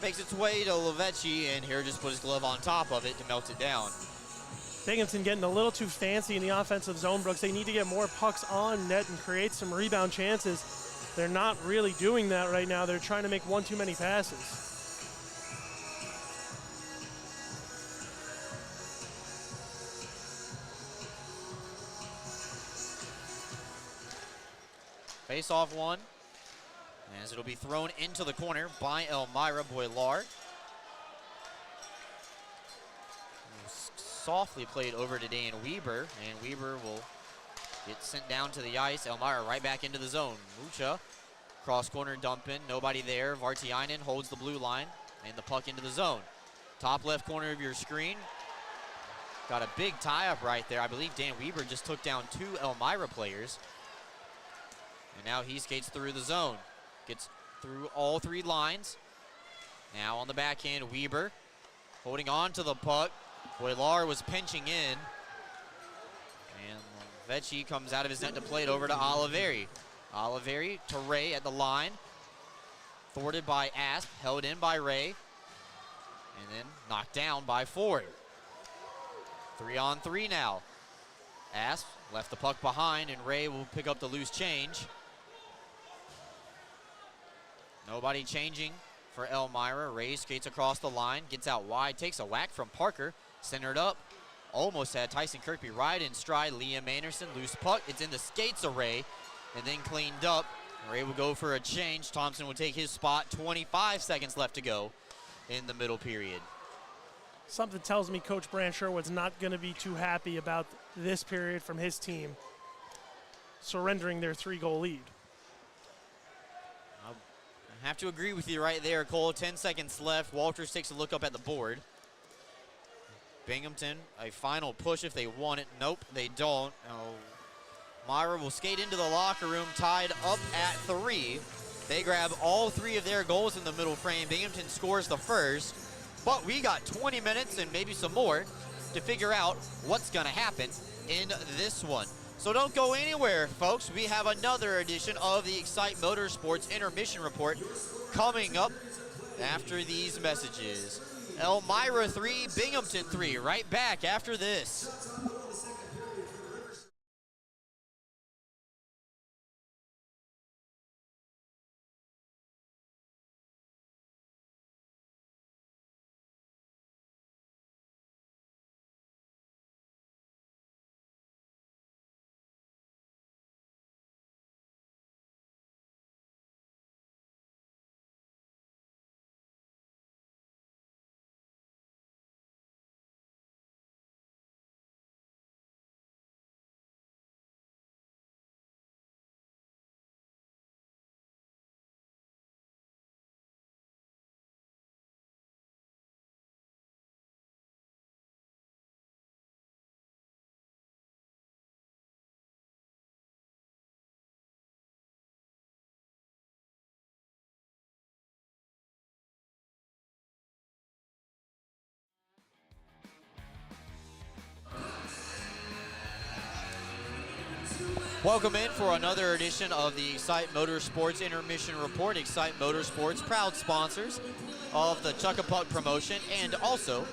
Makes its way to Lavecchi, and here just put his glove on top of it to melt it down. Binghamton getting a little too fancy in the offensive zone, Brooks. They need to get more pucks on net and create some rebound chances. They're not really doing that right now. They're trying to make one too many passes. Face-off one, as it'll be thrown into the corner by Elmira Boilar. Softly played over to Dan Weber, and Weber will get sent down to the ice. Elmira right back into the zone. Mucha, cross corner dump in, nobody there. Vartiainen holds the blue line, and the puck into the zone. Top left corner of your screen. Got a big tie-up right there. I believe Dan Weber just took down 2 Elmira players. And now he skates through the zone. Gets through all 3 lines. Now on the backhand, Weber holding on to the puck. Boilar was pinching in. And Vecchi comes out of his net to play it over to Oliveri. Oliveri to Ray at the line. Thwarted by Asp, held in by Ray. And then knocked down by Ford. 3-on-3 now. Asp left the puck behind, and Ray will pick up the loose change. Nobody changing for Elmira. Ray skates across the line, gets out wide, takes a whack from Parker, centered up. Almost had Tyson Kirkby right in stride. Liam Anderson, loose puck. It's in the skates of Ray, and then cleaned up. Ray will go for a change. Thompson will take his spot. 25 seconds left to go in the middle period. Something tells me Coach Brand Sherwood's not going to be too happy about this period from his team surrendering their 3-goal lead. I have to agree with you right there, Cole. 10 seconds left. Walters takes a look up at the board. Binghamton, a final push if they want it. Nope, they don't. Myra will skate into the locker room, tied up at 3. They grab all 3 of their goals in the middle frame. Binghamton scores the first, but we got 20 minutes and maybe some more to figure out what's going to happen in this one. So don't go anywhere, folks. We have another edition of the Excite Motorsports Intermission Report coming up after these messages. Elmira 3, Binghamton 3, right back after this. Welcome in for another edition of the Excite Motorsports Intermission Report. Excite Motorsports, proud sponsors of the Chuck-a-Puck promotion and also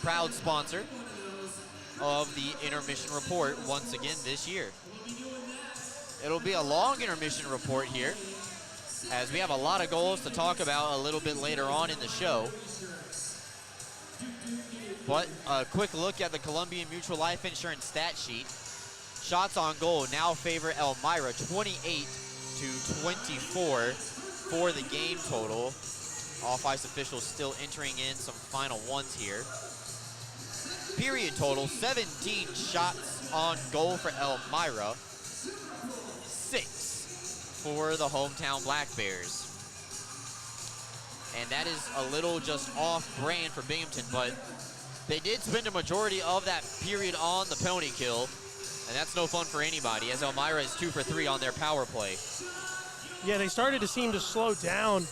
proud sponsor of the Intermission Report once again this year. It'll be a long intermission report here, as we have a lot of goals to talk about a little bit later on in the show. But a quick look at the Columbian Mutual Life Insurance stat sheet. Shots on goal now favor Elmira, 28-24 for the game total. Off-ice officials still entering in some final ones here. Period total, 17 shots on goal for Elmira, 6 for the hometown Black Bears. And that is a little just off-brand for Binghamton, but they did spend a majority of that period on the penalty kill. And that's no fun for anybody, as Elmira is 2 for 3 on their power play. Yeah, they started to seem to slow down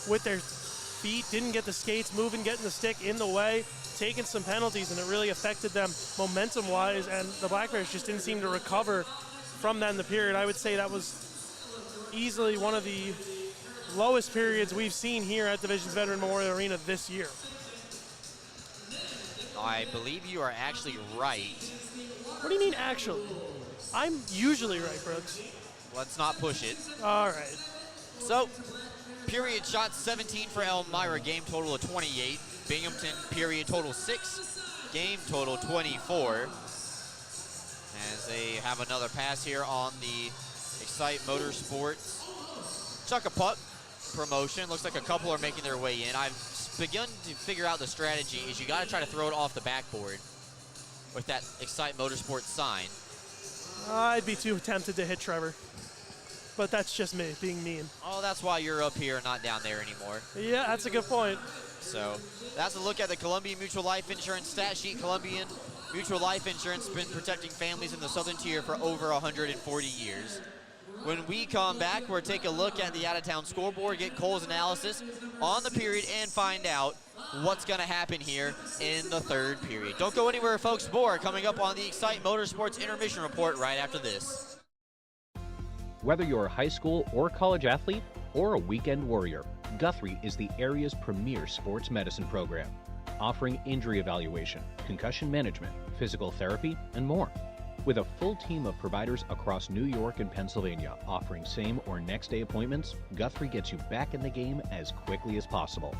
with their feet, didn't get the skates moving, getting the stick in the way, taking some penalties, and it really affected them momentum-wise, and the Black Bears just didn't seem to recover from that in the period. I would say that was easily one of the lowest periods we've seen here at Division's Veteran Memorial Arena this year. I believe you are actually right. What do you mean actually? I'm usually right, Brooks. Let's not push it. All right. So, period shots 17 for Elmira, game total of 28. Binghamton, period total 6, game total 24. As they have another pass here on the Excite Motorsports Chuck-a-Puck promotion. Looks like a couple are making their way in. I've begun to figure out the strategy is you got to try to throw it off the backboard with that Excite Motorsports sign. I'd be too tempted to hit Trevor, but that's just me being mean. Oh, that's why you're up here, not down there anymore. Yeah, that's a good point. So that's a look at the Columbian Mutual Life Insurance stat sheet. Columbian Mutual Life Insurance has been protecting families in the Southern Tier for over 140 years. When we come back, we'll take a look at the out-of-town scoreboard, get Cole's analysis on the period, and find out what's going to happen here in the third period. Don't go anywhere, folks. More coming up on the Excite Motorsports Intermission Report right after this. Whether you're a high school or college athlete or a weekend warrior, Guthrie is the area's premier sports medicine program, offering injury evaluation, concussion management, physical therapy, and more. With a full team of providers across New York and Pennsylvania offering same or next day appointments, Guthrie gets you back in the game as quickly as possible.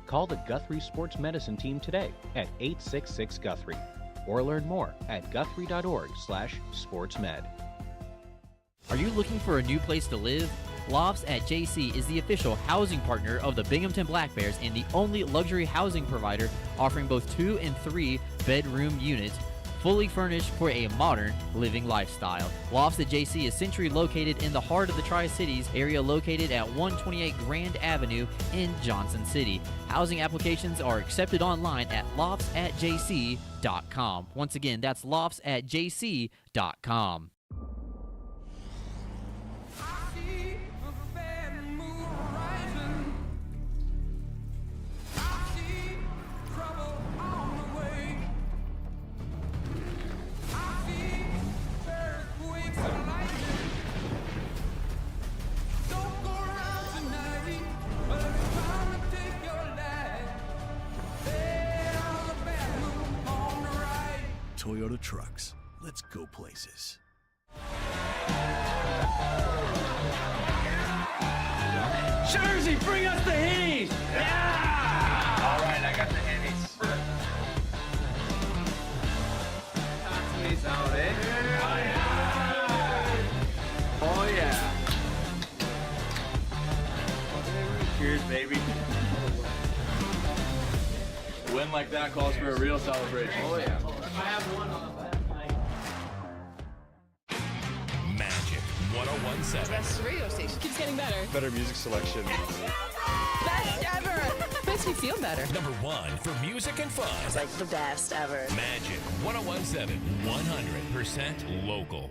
Call the Guthrie Sports Medicine team today at 866-GUTHRIE or learn more at guthrie.org/sportsmed. Are you looking for a new place to live? Lofts at JC is the official housing partner of the Binghamton Black Bears and the only luxury housing provider offering both 2 and 3 bedroom units, fully furnished for a modern living lifestyle. Lofts at JC is centrally located in the heart of the Tri-Cities area, located at 128 Grand Avenue in Johnson City. Housing applications are accepted online at loftsatjc.com. Once again, that's loftsatjc.com. Toyota Trucks. Let's go places. Jersey, bring us the Hennies! Yeah! All right, I got the Hennies. Tommy's out, eh? Oh, yeah. Cheers, baby. A win like that calls for a real celebration. Oh, yeah. I have one on the back. Magic 101.7. Best radio station. Keeps getting better. Better music selection. Best ever. Makes me feel better. Number 1 for music and fun. It's like the best ever. Magic 101.7. 100% local.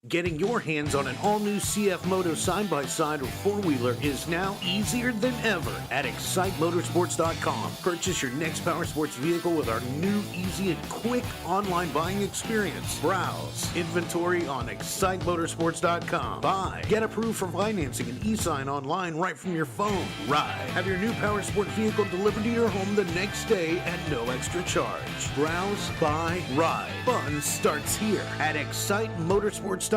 Getting your hands on an all-new CF Moto side-by-side or four-wheeler is now easier than ever at ExciteMotorsports.com. Purchase your next power sports vehicle with our new, easy, and quick online buying experience. Browse inventory on ExciteMotorsports.com. Buy, get approved for financing and e-sign online right from your phone. Ride, have your new power sport vehicle delivered to your home the next day at no extra charge. Browse, buy, ride. Fun starts here at ExciteMotorsports.com.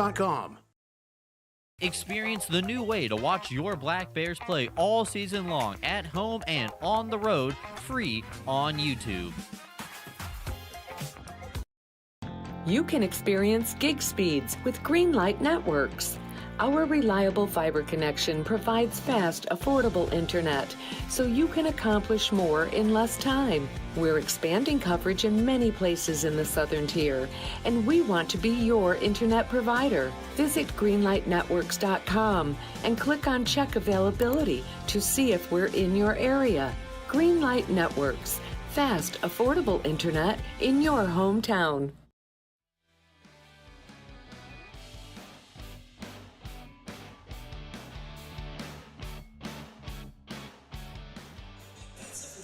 Experience the new way to watch your Black Bears play all season long, at home and on the road, free on YouTube. You can experience gig speeds with Greenlight Networks. Our reliable fiber connection provides fast, affordable internet, so you can accomplish more in less time. We're expanding coverage in many places in the Southern Tier, and we want to be your internet provider. Visit greenlightnetworks.com and click on Check Availability to see if we're in your area. Greenlight Networks, fast, affordable internet in your hometown.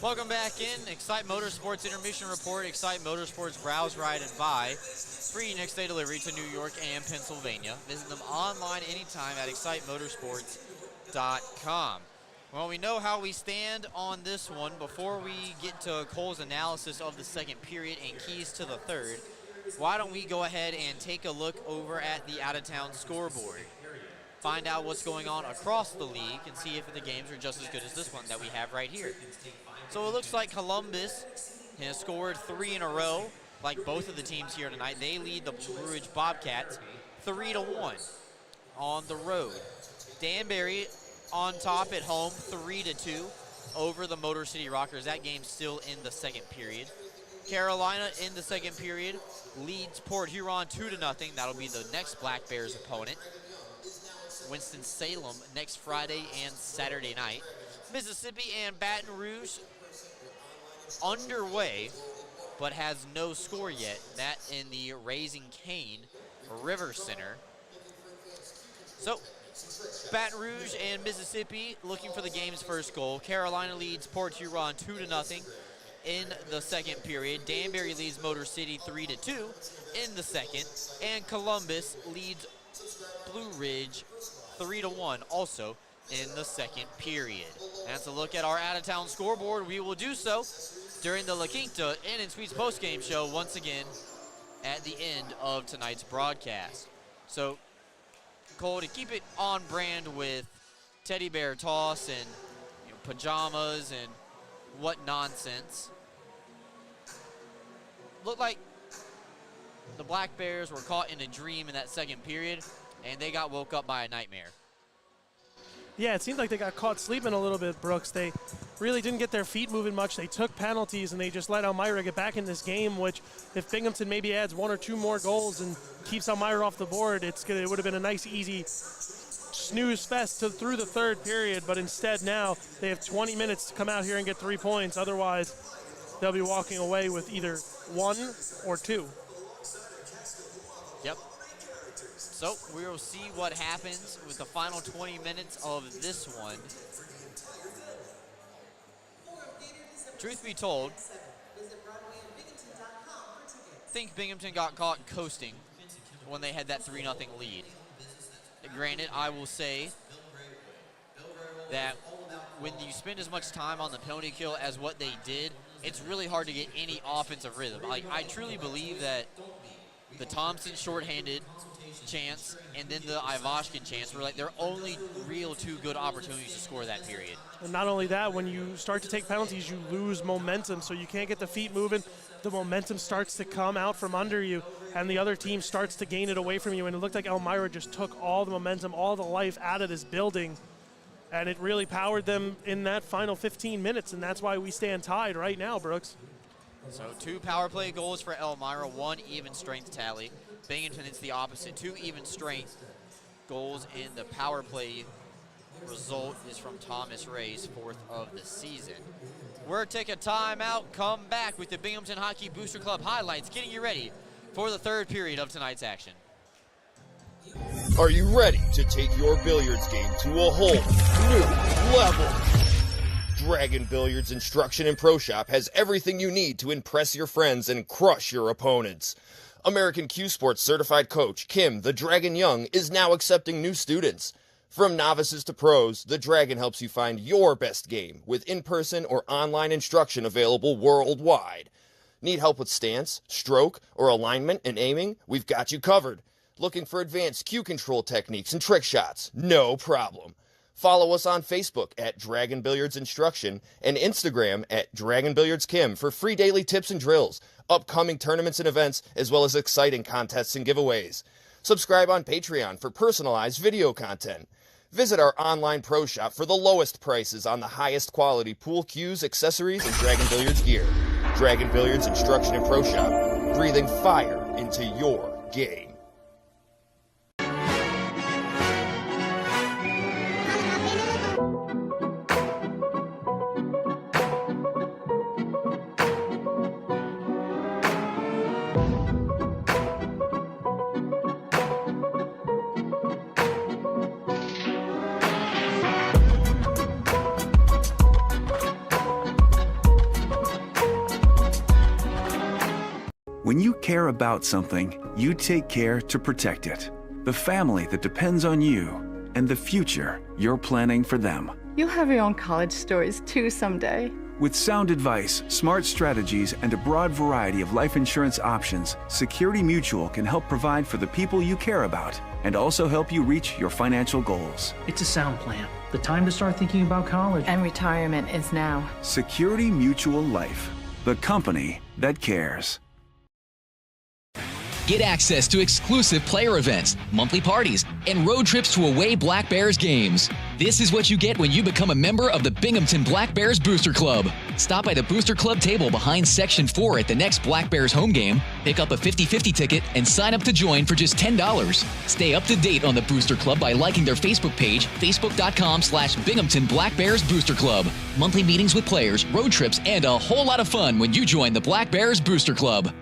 Welcome back in. Excite Motorsports Intermission Report. Excite Motorsports Browse, Ride, and Buy. free next day delivery to New York and Pennsylvania. Visit them online anytime at excitemotorsports.com. Well, we know how we stand on this one. Before we get to Cole's analysis of the second period and keys to the third, why don't we go ahead and take a look over at the out-of-town scoreboard. Find out what's going on across the league and see if the games are just as good as this one that we have right here. So it looks like Columbus has scored 3 in a row, like both of the teams here tonight. They lead the Blue Ridge Bobcats 3-1 on the road. Danbury on top at home 3-2 over the Motor City Rockers. That game's still in the second period. Carolina in the second period leads Port Huron 2-0. That'll be the next Black Bears opponent. Winston-Salem next Friday and Saturday night. Mississippi and Baton Rouge underway, but has no score yet. That in the Raising Cane River Center. So, Baton Rouge and Mississippi looking for the game's first goal. Carolina leads Port Huron 2-0 in the second period. Danbury leads Motor City 3-2 in the second. And Columbus leads Blue Ridge 3-1 also in the second period. That's a look at our out-of-town scoreboard. We will do so during the La Quinta Inn and Suites postgame show once again at the end of tonight's broadcast. So, Cole, to keep it on brand with teddy bear toss and pajamas and what nonsense, looked like the Black Bears were caught in a dream in that second period, and they got woke up by a nightmare. Yeah, it seemed like they got caught sleeping a little bit, Brooks. They really didn't get their feet moving much. They took penalties, and they just let Elmira get back in this game, which if Binghamton maybe adds 1 or 2 more goals and keeps Elmira off the board, it would have been a nice, easy snooze fest through the third period. But instead now they have 20 minutes to come out here and get 3 points. Otherwise, they'll be walking away with either 1 or 2. Yep. So we will see what happens with the final 20 minutes of this one. Truth be told, I think Binghamton got caught coasting when they had that 3-0 lead. Granted, I will say that when you spend as much time on the penalty kill as what they did, it's really hard to get any offensive rhythm. I truly believe that the Thompson shorthanded chance and then the Ivashkin chance were like their only real 2 good opportunities to score that period. And not only that, when you start to take penalties, you lose momentum, so you can't get the feet moving. The momentum starts to come out from under you, and the other team starts to gain it away from you. And it looked like Elmira just took all the momentum, all the life out of this building, and it really powered them in that final 15 minutes, and that's why we stand tied right now, Brooks. So 2 power play goals for Elmira, 1 even strength tally. Binghamton, it's the opposite. 2 even strength goals in the power play. Result is from Thomas Ray's 4th of the season. We're taking a timeout. Come back with the Binghamton Hockey Booster Club highlights, getting you ready for the third period of tonight's action. Are you ready to take your billiards game to a whole new level? Dragon Billiards Instruction and Pro Shop has everything you need to impress your friends and crush your opponents. American Q Sports certified coach Kim the Dragon Young is now accepting new students. From novices to pros, the Dragon helps you find your best game with in-person or online instruction available worldwide. Need help with stance, stroke, or alignment and aiming? We've got you covered. Looking for advanced cue control techniques and trick shots? No problem. Follow us on Facebook at Dragon Billiards Instruction and Instagram at Dragon Billiards Kim for free daily tips and drills, upcoming tournaments and events, as well as exciting contests and giveaways. Subscribe on Patreon for personalized video content. Visit our online pro shop for the lowest prices on the highest quality pool cues, accessories, and Dragon Billiards gear. Dragon Billiards Instruction and Pro Shop, breathing fire into your game. When you care care about something, you take care to protect it. The family that depends on you, and the future you're planning for them. You'll have your own college stories too someday. With sound advice, smart strategies, and a broad variety of life insurance options, Security Mutual can help provide for the people you care about and also help you reach your financial goals. It's a sound plan. The time to start thinking about college. And retirement is now. Security Mutual Life, the company that cares. Get access to exclusive player events, monthly parties, and road trips to away Black Bears games. This is what you get when you become a member of the Binghamton Black Bears Booster Club. Stop by the Booster Club table behind Section 4 at the next Black Bears home game, pick up a 50-50 ticket, and sign up to join for just $10. Stay up to date on the Booster Club by liking their Facebook page, facebook.com/Binghamton Black Bears Booster Club. Monthly meetings with players, road trips, and a whole lot of fun when you join the Black Bears Booster Club.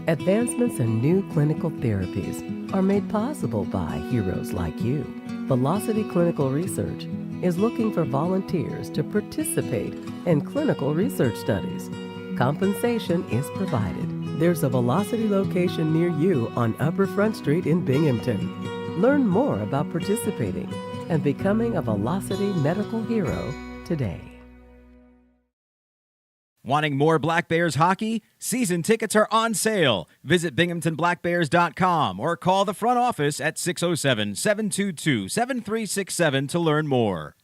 Advancements in new clinical therapies are made possible by heroes like you. Velocity Clinical Research is looking for volunteers to participate in clinical research studies. Compensation is provided. There's a Velocity location near you on Upper Front Street in Binghamton. Learn more about participating and becoming a Velocity medical hero today. Wanting more Black Bears hockey? Season tickets are on sale. Visit binghamtonblackbears.com or call the front office at 607-722-7367 to learn more.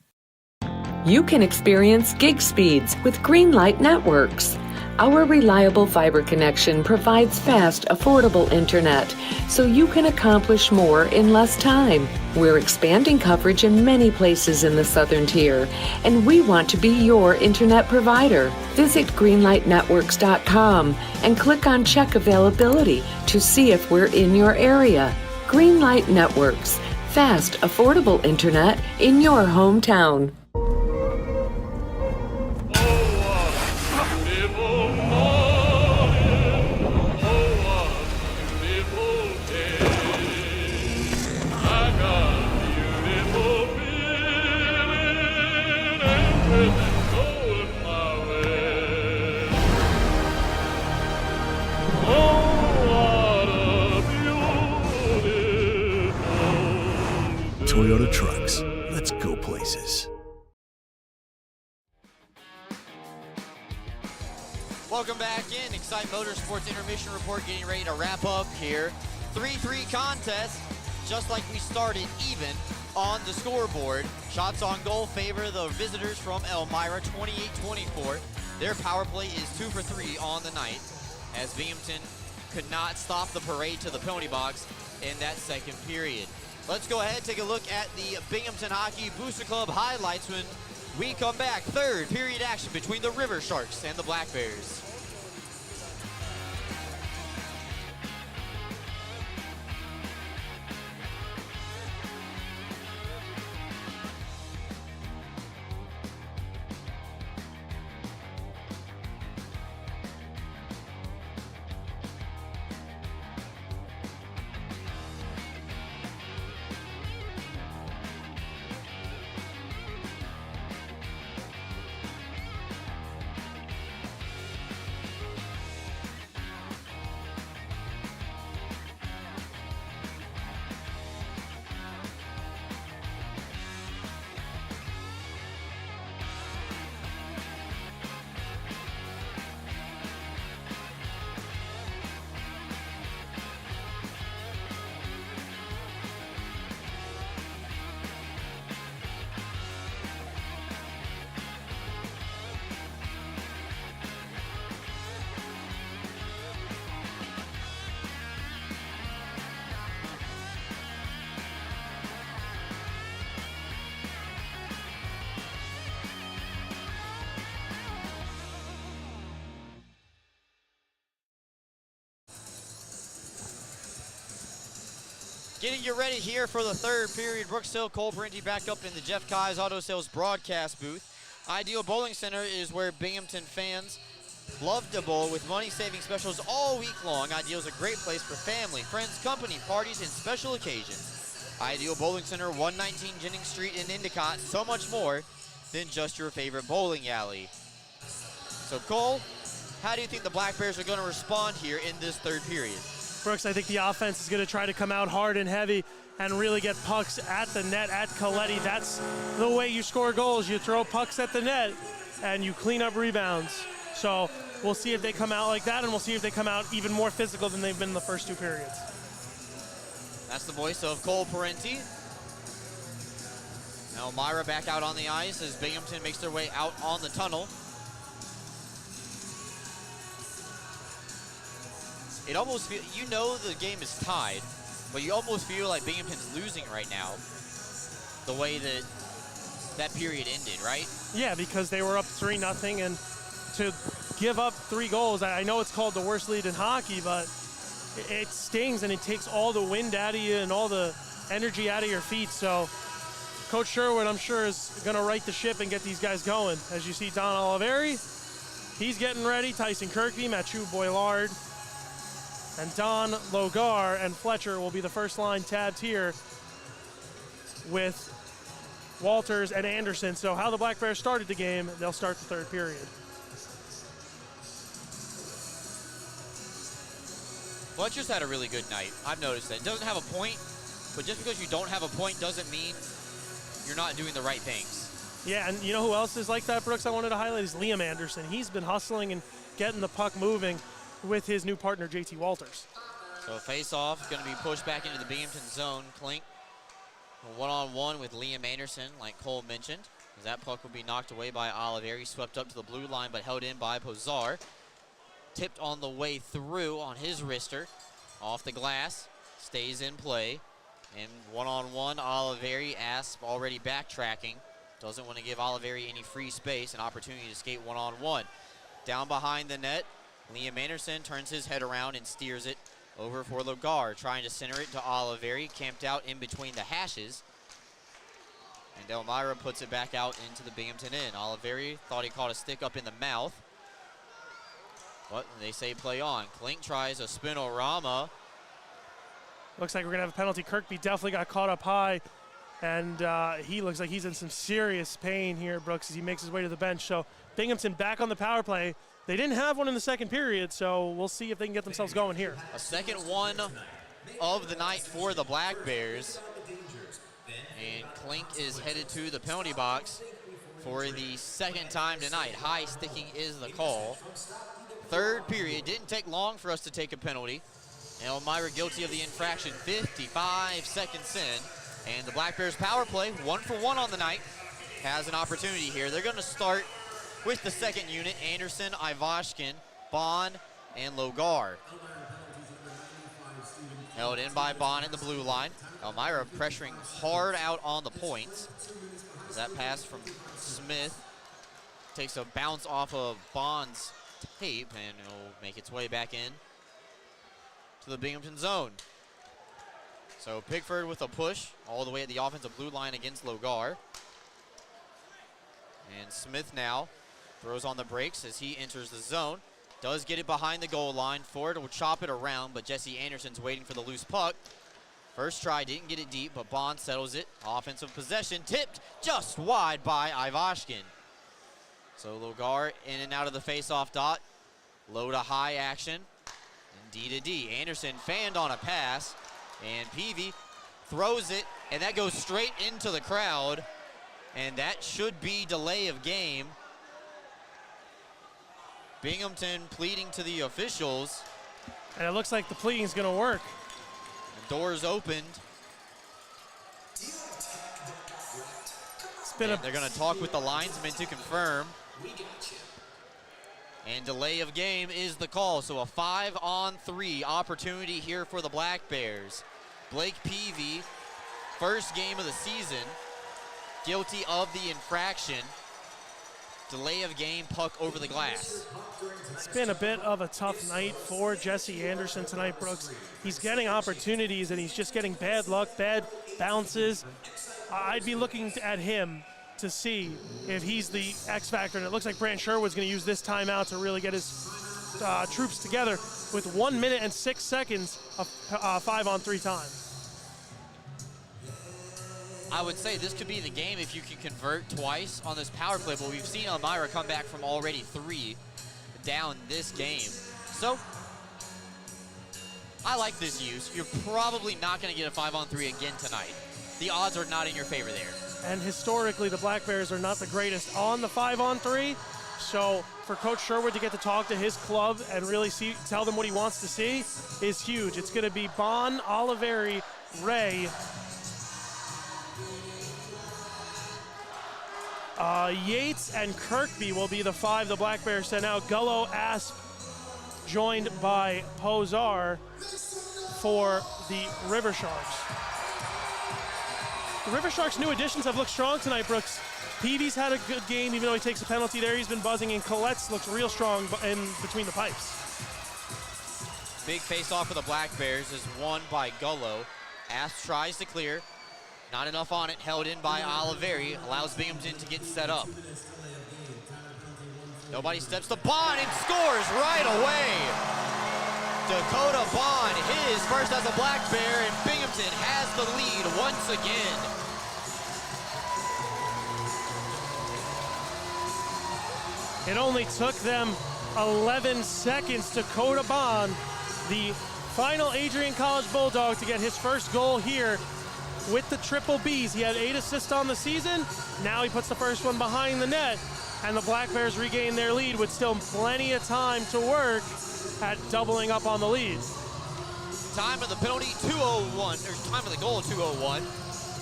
You can experience gig speeds with Greenlight Networks. Our reliable fiber connection provides fast, affordable internet, so you can accomplish more in less time. We're expanding coverage in many places in the Southern Tier, and we want to be your internet provider. Visit greenlightnetworks.com and click on Check Availability to see if we're in your area. Greenlight Networks, fast, affordable internet in your hometown. Toyota Trucks. Let's go places. Welcome back in. Excite Motorsports Intermission Report getting ready to wrap up here. 3-3 contest, just like we started even on the scoreboard. Shots on goal favor the visitors from Elmira, 28-24. Their power play is 2 for 3 on the night, as Binghamton could not stop the parade to the penalty box in that second period. Let's go ahead and take a look at the Binghamton Hockey Booster Club highlights when we come back. Third period action between the River Sharks and the Black Bears. Getting you ready here for the third period. Brooks Hill, Cole Parenti back up in the Jeff Kai's Auto Sales broadcast booth. Ideal Bowling Center is where Binghamton fans love to bowl with money-saving specials all week long. Ideal is a great place for family, friends, company, parties, and special occasions. Ideal Bowling Center, 119 Jennings Street in Endicott. So much more than just your favorite bowling alley. So Cole, how do you think the Black Bears are going to respond here in this third period? Brooks, I think the offense is going to try to come out hard and heavy and really get pucks at the net, at Coletti. That's the way you score goals. You throw pucks at the net and you clean up rebounds. So we'll see if they come out like that, and we'll see if they come out even more physical than they've been in the first 2 periods. That's the voice of Cole Parenti. Elmira back out on the ice as Binghamton makes their way out on the tunnel. It almost feels, you know the game is tied, but you almost feel like Binghamton's losing right now, the way that period ended, right? Yeah, because they were up 3-0, and to give up 3 goals, I know it's called the worst lead in hockey, but it stings and it takes all the wind out of you and all the energy out of your feet. So Coach Sherwood, I'm sure, is going to right the ship and get these guys going. As you see, Don Oliveri, he's getting ready. Tyson Kirkby, Mathieu Boilard, and Don Logar and Fletcher will be the first line tabbed here with Walters and Anderson. So how the Black Bears started the game, they'll start the third period. Fletcher's had a really good night. I've noticed that. Doesn't have a point, but just because you don't have a point doesn't mean you're not doing the right things. Yeah, and you know who else is like that, Brooks, I wanted to highlight is Liam Anderson. He's been hustling and getting the puck moving with his new partner, JT Walters. So face-off, going to be pushed back into the Binghamton zone. Klink, one-on-one with Liam Anderson, like Cole mentioned. As that puck will be knocked away by Oliveri, swept up to the blue line, but held in by Pozar. Tipped on the way through on his wrister. Off the glass, stays in play. And one-on-one, Oliveri, Asp already backtracking. Doesn't want to give Oliveri any free space, an opportunity to skate one-on-one. Down behind the net, Liam Anderson turns his head around and steers it over for Logar, trying to center it to Oliveri, camped out in between the hashes. And Elmira puts it back out into the Binghamton end. Oliveri thought he caught a stick up in the mouth. But they say play on. Klink tries a spinorama. Looks like we're going to have a penalty. Kirkby definitely got caught up high, and he looks like he's in some serious pain here, Brooks, as he makes his way to the bench. So Binghamton back on the power play. They didn't have one in the second period, so we'll see if they can get themselves going here. A second one of the night for the Black Bears. And Klink is headed to the penalty box for the second time tonight. High sticking is the call. Third period, didn't take long for us to take a penalty. Elmira guilty of the infraction, 55 seconds in. And the Black Bears power play, 1 for 1 on the night, has an opportunity here. They're going to start with the second unit, Anderson, Ivashkin, Bond, and Logar. Held in by Bond at the blue line. Elmira pressuring hard out on the points. That pass from Smith takes a bounce off of Bond's tape, and it'll make its way back in to the Binghamton zone. So Pickford with a push all the way at the offensive blue line against Logar. And Smith now throws on the brakes as he enters the zone. Does get it behind the goal line. Ford will chop it around, but Jesse Anderson's waiting for the loose puck. First try, didn't get it deep, but Bond settles it. Offensive possession, tipped just wide by Ivashkin. So Logar in and out of the face-off dot. Low to high action. And D to D. Anderson fanned on a pass, and Peavy throws it, and that goes straight into the crowd. And that should be delay of game. Binghamton pleading to the officials. And it looks like the pleading's going to work. The doors opened. They're going to talk with the linesman to confirm. And delay of game is the call. So a 5-on-3 opportunity here for the Black Bears. Blake Peavy, first game of the season, guilty of the infraction. Delay of game, puck over the glass. It's been a bit of a tough night for Jesse Anderson tonight, Brooks. He's getting opportunities, and he's just getting bad luck, bad bounces. I'd be looking at him to see if he's the X factor, and it looks like Brant Sherwood's going to use this timeout to really get his troops together with 1 minute and 6 seconds of 5-on-3 time. I would say this could be the game if you can convert twice on this power play, but we've seen Elmira come back from already 3 down this game. So I like this use. You're probably not going to get a 5-on-3 again tonight. The odds are not in your favor there. And historically, the Black Bears are not the greatest on the 5-on-3. So for Coach Sherwood to get to talk to his club and really tell them what he wants to see is huge. It's going to be Bond, Oliveri, Ray, Yates, and Kirkby will be the 5 the Black Bears sent out. Gullo, Asp, joined by Posar for the River Sharks. The River Sharks' new additions have looked strong tonight, Brooks. Peavy's had a good game, even though he takes a penalty there. He's been buzzing, and Colette's looks real strong in between the pipes. Big face-off for the Black Bears is won by Gullo. Asp tries to clear. Not enough on it, held in by Oliveri. Allows Binghamton to get set up. Nobody steps to Bond and scores right away. Dakota Bond, his first as a Black Bear, and Binghamton has the lead once again. It only took them 11 seconds. Dakota Bond, the final Adrian College Bulldog, to get his first goal here with the triple Bs. He had 8 assists on the season. Now he puts the first one behind the net, and the Black Bears regain their lead with still plenty of time to work at doubling up on the lead. Time of the penalty, 2:01, or time of the goal, 2:01.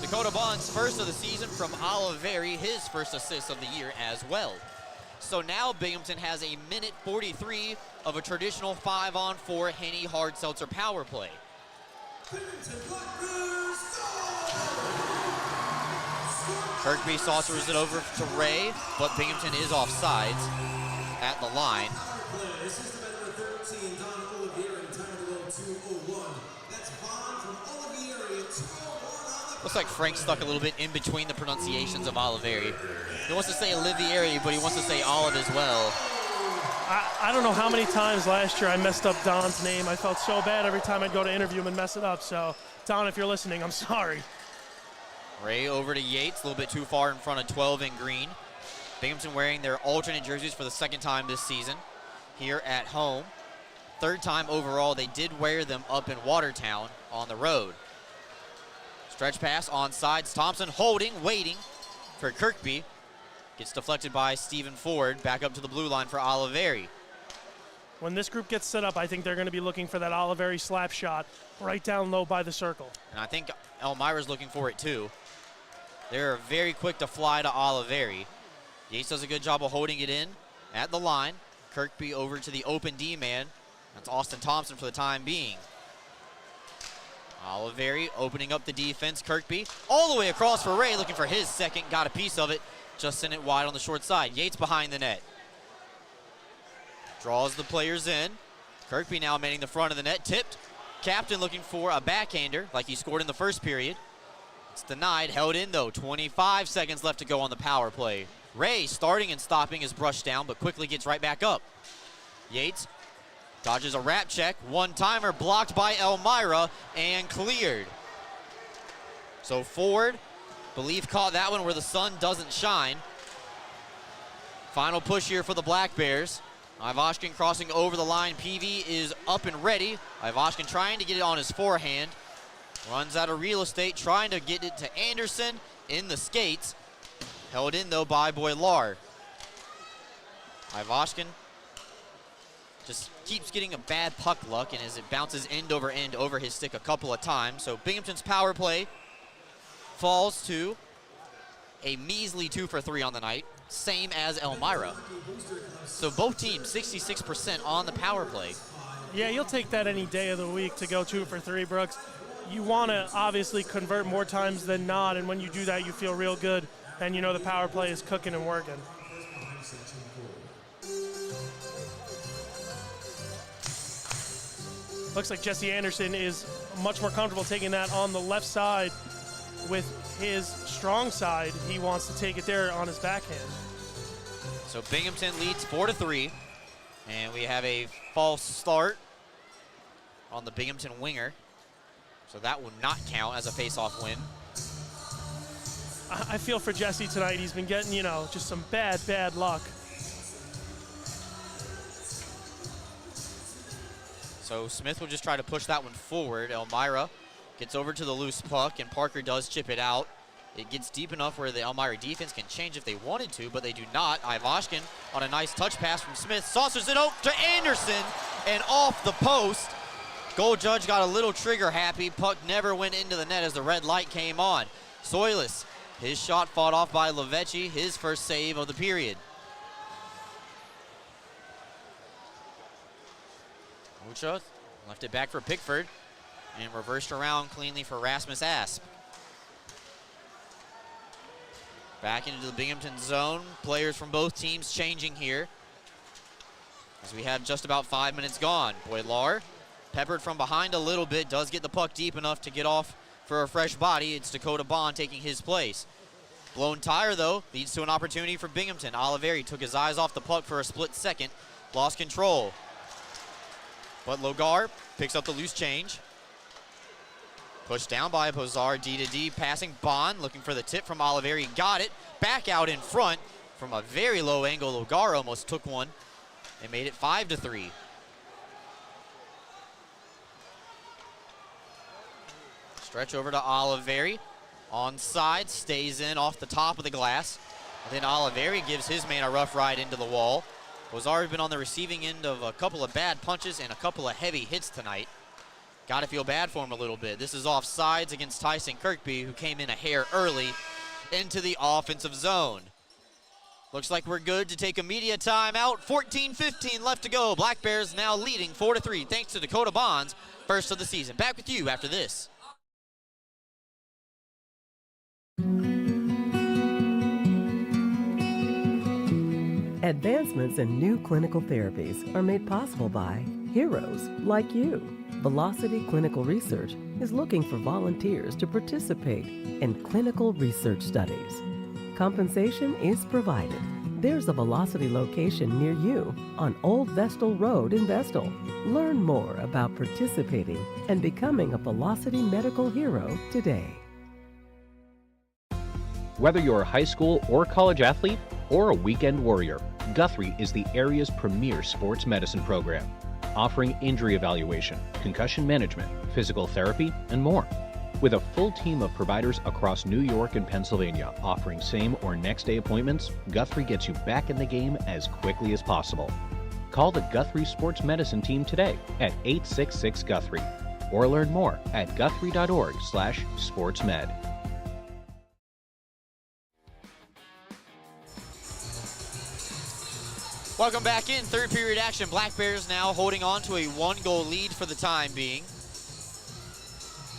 Dakota Bond's first of the season from Oliveri, his first assist of the year as well. So now Binghamton has a minute 43 of a traditional 5-on-4 Henny Hard Seltzer power play. Kirkby saucers it over to Ray, but Binghamton is offsides at the line. Looks like Frank stuck a little bit in between the pronunciations of Oliveri. He wants to say Olivieri, but he wants to say Olive as well. I don't know how many times last year I messed up Don's name. I felt so bad every time I'd go to interview him and mess it up. So, Don, if you're listening, I'm sorry. Ray over to Yates, a little bit too far in front of 12 in green. Binghamton wearing their alternate jerseys for the second time this season here at home. Third time overall. They did wear them up in Watertown on the road. Stretch pass on sides. Thompson holding, waiting for Kirkby. Gets deflected by Stephen Ford. Back up to the blue line for Oliveri. When this group gets set up, I think they're going to be looking for that Oliveri slap shot right down low by the circle. And I think Elmira's looking for it too. They're very quick to fly to Oliveri. Yates does a good job of holding it in at the line. Kirkby over to the open D man. That's Austin Thompson for the time being. Oliveri opening up the defense. Kirkby all the way across for Ray, looking for his second. Got a piece of it. Just sent it wide on the short side. Yates behind the net. Draws the players in. Kirkby now manning the front of the net. Tipped. Captain looking for a backhander like he scored in the first period. It's denied. Held in though. 25 seconds left to go on the power play. Ray starting and stopping his brush down, but quickly gets right back up. Yates dodges a wrap check. One-timer blocked by Elmira and cleared. So Ford, believe, caught that one where the sun doesn't shine. Final push here for the Black Bears. Ivashkin crossing over the line. PV is up and ready. Ivashkin trying to get it on his forehand. Runs out of real estate, trying to get it to Anderson in the skates. Held in though by Boilar. Ivashkin just keeps getting a bad puck luck, and as it bounces end over his stick a couple of times. So Binghamton's power play falls to a measly 2 for 3 on the night, same as Elmira. So both teams 66% on the power play. Yeah, you'll take that any day of the week to go 2 for 3, Brooks. You want to obviously convert more times than not, and when you do that, you feel real good, and you know the power play is cooking and working. Looks like Jesse Anderson is much more comfortable taking that on the left side with his strong side. He wants to take it there on his backhand. So Binghamton leads 4-3, and we have a false start on the Binghamton winger. So that will not count as a face-off win. I feel for Jesse tonight. He's been getting, just some bad luck. So Smith will just try to push that one forward. Elmira gets over to the loose puck, and Parker does chip it out. It gets deep enough where the Elmira defense can change if they wanted to, but they do not. Ivashkin on a nice touch pass from Smith. Saucers it out to Anderson, and off the post. Goal judge got a little trigger happy. Puck never went into the net as the red light came on. Soilis, his shot fought off by Levechi, his first save of the period. Mucha left it back for Pickford and reversed around cleanly for Rasmus Asp. Back into the Binghamton zone. Players from both teams changing here as we have just about 5 minutes gone. Boilar, peppered from behind a little bit, does get the puck deep enough to get off for a fresh body. It's Dakota Bond taking his place. Blown tire, though, leads to an opportunity for Binghamton. Oliveri took his eyes off the puck for a split second, lost control. But Logar picks up the loose change. Pushed down by Pozar, D to D, passing Bond, looking for the tip from Oliveri, got it. Back out in front from a very low angle. Logar almost took one and made it 5-3. Stretch over to Oliveri. Onside, stays in off the top of the glass. And then Oliveri gives his man a rough ride into the wall. Pozar's been on the receiving end of a couple of bad punches and a couple of heavy hits tonight. Got to feel bad for him a little bit. This is offsides against Tyson Kirkby, who came in a hair early into the offensive zone. Looks like we're good to take a media timeout. 14-15 left to go. Black Bears now leading 4-3 thanks to Dakota Bonds, first of the season. Back with you after this. Advancements in new clinical therapies are made possible by heroes like you. Velocity Clinical Research is looking for volunteers to participate in clinical research studies. Compensation is provided. There's a Velocity location near you on Old Vestal Road in Vestal. Learn more about participating and becoming a Velocity medical hero today. Whether you're a high school or college athlete or a weekend warrior, Guthrie is the area's premier sports medicine program, offering injury evaluation, concussion management, physical therapy, and more. With a full team of providers across New York and Pennsylvania offering same or next day appointments, Guthrie gets you back in the game as quickly as possible. Call the Guthrie Sports Medicine team today at 866-GUTHRIE or learn more at guthrie.org/sportsmed. Welcome back in. Third period action. Black Bears now holding on to a 1-goal lead for the time being.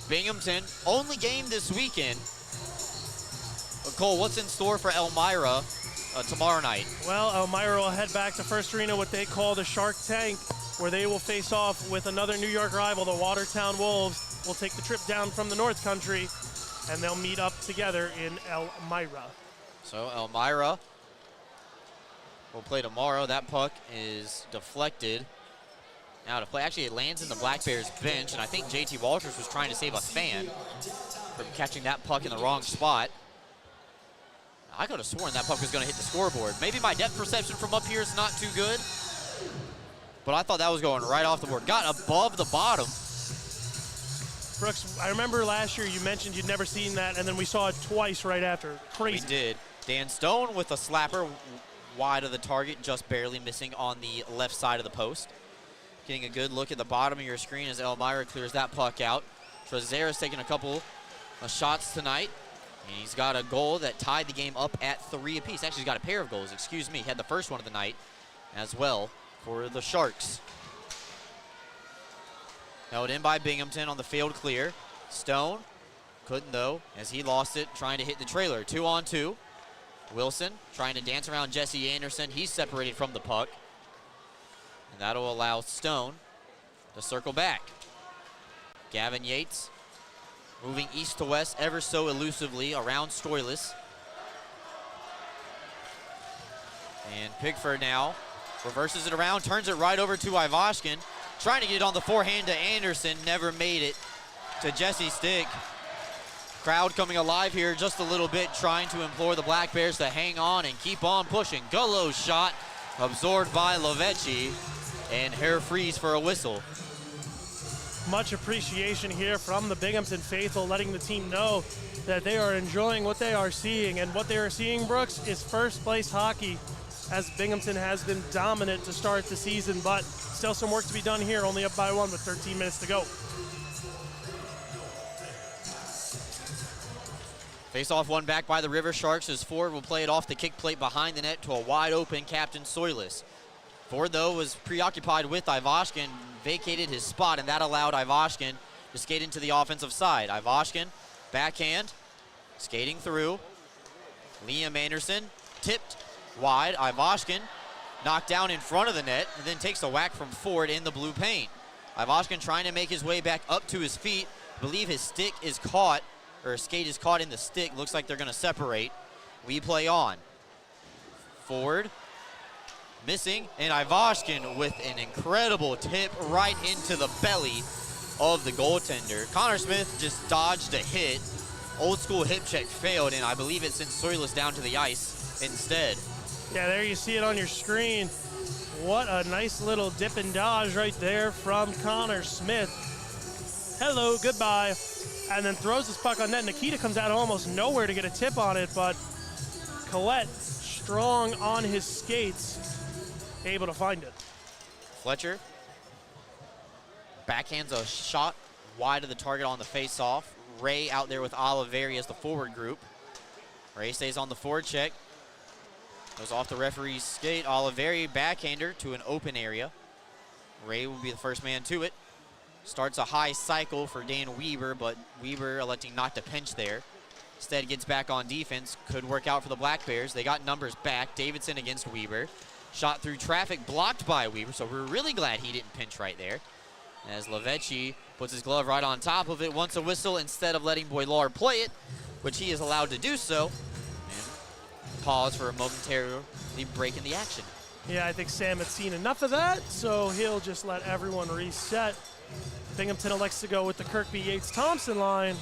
Binghamton, only game this weekend. But Cole, what's in store for Elmira tomorrow night? Well, Elmira will head back to First Arena, what they call the Shark Tank, where they will face off with another New York rival, the Watertown Wolves. Will take the trip down from the North Country, and they'll meet up together in Elmira. So Elmira will play tomorrow. That puck is deflected. Now to play, actually it lands in the Black Bears bench, and I think JT Walters was trying to save a fan from catching that puck in the wrong spot. I could have sworn that puck was going to hit the scoreboard. Maybe my depth perception from up here is not too good, but I thought that was going right off the board. Got above the bottom. Brooks, I remember last year you mentioned you'd never seen that, and then we saw it twice right after. Crazy. We did. Dan Stone with a slapper wide of the target, just barely missing on the left side of the post. Getting a good look at the bottom of your screen as Elmira clears that puck out. Trezera's taking a couple of shots tonight, and he's got a goal that tied the game up at 3 apiece. Actually, he's got a pair of goals, excuse me. He had the first one of the night as well for the Sharks. Held in by Binghamton on the failed clear. Stone couldn't, though, as he lost it trying to hit the trailer. 2-on-2. Wilson trying to dance around Jesse Anderson. He's separated from the puck. And that'll allow Stone to circle back. Gavin Yates moving east to west ever so elusively around Stoilis. And Pickford now reverses it around, turns it right over to Ivashkin. Trying to get it on the forehand to Anderson, never made it to Jesse Stick. Crowd coming alive here just a little bit, trying to implore the Black Bears to hang on and keep on pushing. Gullo's shot absorbed by Levechi, and hair freeze for a whistle. Much appreciation here from the Binghamton faithful, letting the team know that they are enjoying what they are seeing. And what they are seeing, Brooks, is first place hockey, as Binghamton has been dominant to start the season, but still some work to be done here, only up by 1 with 13 minutes to go. Face-off won back by the River Sharks as Ford will play it off the kick plate behind the net to a wide-open Captain Soilis. Ford, though, was preoccupied with Ivashkin, vacated his spot, and that allowed Ivashkin to skate into the offensive side. Ivashkin, backhand, skating through. Liam Anderson, tipped wide. Ivashkin knocked down in front of the net, and then takes a whack from Ford in the blue paint. Ivashkin trying to make his way back up to his feet. I believe his stick is caught, or skate is caught in the stick. Looks like they're going to separate. We play on. Ford missing, and Ivashkin with an incredible tip right into the belly of the goaltender. Connor Smith just dodged a hit. Old school hip check failed, and I believe it sent Soilis down to the ice instead. Yeah, there you see it on your screen. What a nice little dip and dodge right there from Connor Smith. Hello, goodbye. And then throws this puck on net. Nikita comes out almost nowhere to get a tip on it, but Collette, strong on his skates, able to find it. Fletcher backhands a shot wide of the target on the face-off. Ray out there with Oliveri as the forward group. Ray stays on the forward check. Goes off the referee's skate. Oliveri backhander to an open area. Ray will be the first man to it. Starts a high cycle for Dan Weber, but Weber electing not to pinch there. Instead gets back on defense. Could work out for the Black Bears. They got numbers back. Davidson against Weber. Shot through traffic, blocked by Weber, so we're really glad he didn't pinch right there. As Lavecchi puts his glove right on top of it, wants a whistle instead of letting Boilard play it, which he is allowed to do so. And pause for a momentary break in the action. Yeah, I think Sam had seen enough of that, so he'll just let everyone reset. Binghamton elects to go with the Kirkby Yates-Thompson line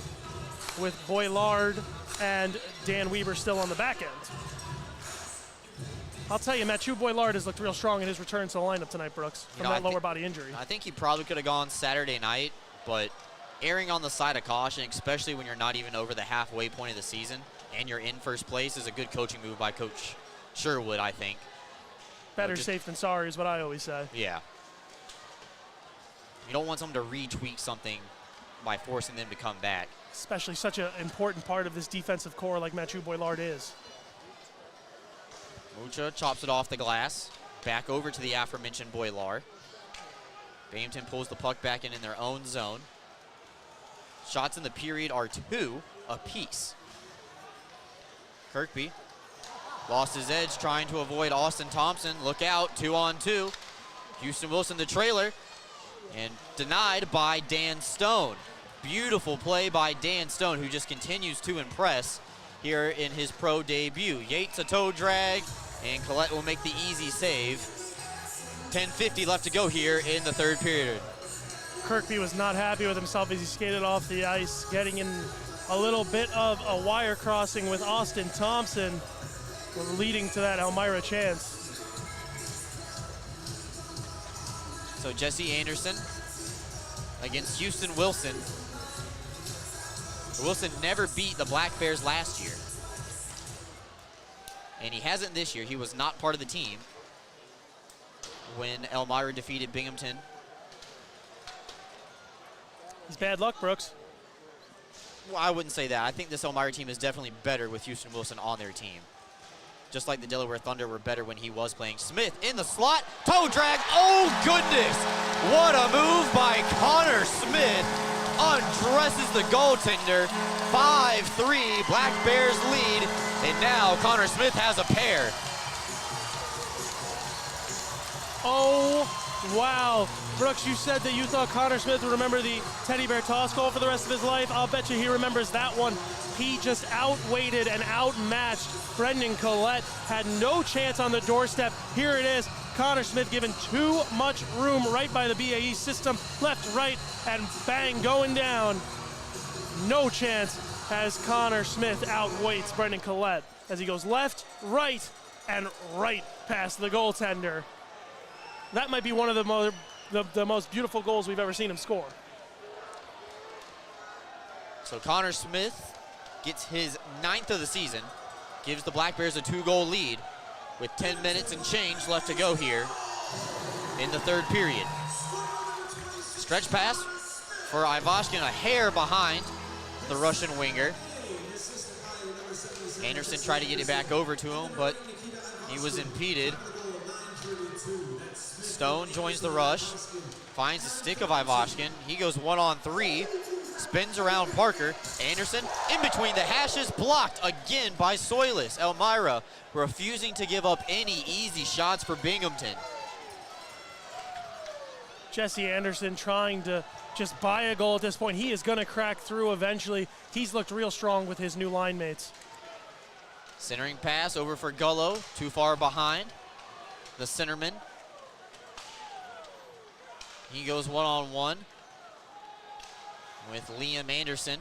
with Boilard and Dan Weber still on the back end. I'll tell you, Mathieu Boilard has looked real strong in his return to the lineup tonight, Brooks, from that lower body injury. I think he probably could have gone Saturday night, but erring on the side of caution, especially when you're not even over the halfway point of the season and you're in first place, is a good coaching move by Coach Sherwood, I think. Better safe than sorry is what I always say. Yeah. You don't want someone to retweak something by forcing them to come back. Especially such an important part of this defensive core like Mathieu Boilard is. Mucha chops it off the glass. Back over to the aforementioned Boilard. Binghamton pulls the puck back in their own zone. Shots in the period are 2 apiece. Kirkby lost his edge trying to avoid Austin Thompson. Look out, 2-on-2. Houston Wilson the trailer. And denied by Dan Stone. Beautiful play by Dan Stone, who just continues to impress here in his pro debut. Yates a toe drag, and Collette will make the easy save. 10:50 left to go here in the third period. Kirkby was not happy with himself as he skated off the ice, getting in a little bit of a wire crossing with Austin Thompson, leading to that Elmira chance. So Jesse Anderson against Houston Wilson. Wilson never beat the Black Bears last year. And he hasn't this year. He was not part of the team when Elmira defeated Binghamton. It's bad luck, Brooks. Well, I wouldn't say that. I think this Elmira team is definitely better with Houston Wilson on their team. Just like the Delaware Thunder were better when he was playing. Smith in the slot, toe drag, oh goodness! What a move by Connor Smith. Undresses the goaltender. 5-3, Black Bears lead, and now Connor Smith has a pair. Oh, wow. Brooks, you said that you thought Connor Smith would remember the teddy bear toss goal for the rest of his life. I'll bet you he remembers that one. He just outweighted and outmatched Brendan Collette. Had no chance on the doorstep. Here it is. Connor Smith given too much room right by the BAE system. Left, right, and bang, going down. No chance as Connor Smith outweights Brendan Collette as he goes left, right, and right past the goaltender. That might be one of the most beautiful goals we've ever seen him score. So Connor Smith gets his 9th of the season, gives the Black Bears a 2-goal lead with 10 minutes and change left to go here in the third period. Stretch pass for Ivashkin, a hair behind the Russian winger. Anderson tried to get it back over to him, but he was impeded. Stone joins the rush, finds the stick of Ivashkin. He goes 1-on-3, spins around Parker. Anderson in between the hashes, blocked again by Soilis. Elmira refusing to give up any easy shots for Binghamton. Jesse Anderson trying to just buy a goal at this point. He is going to crack through eventually. He's looked real strong with his new line mates. Centering pass over for Gullo, too far behind the centerman. He goes 1-on-1 with Liam Anderson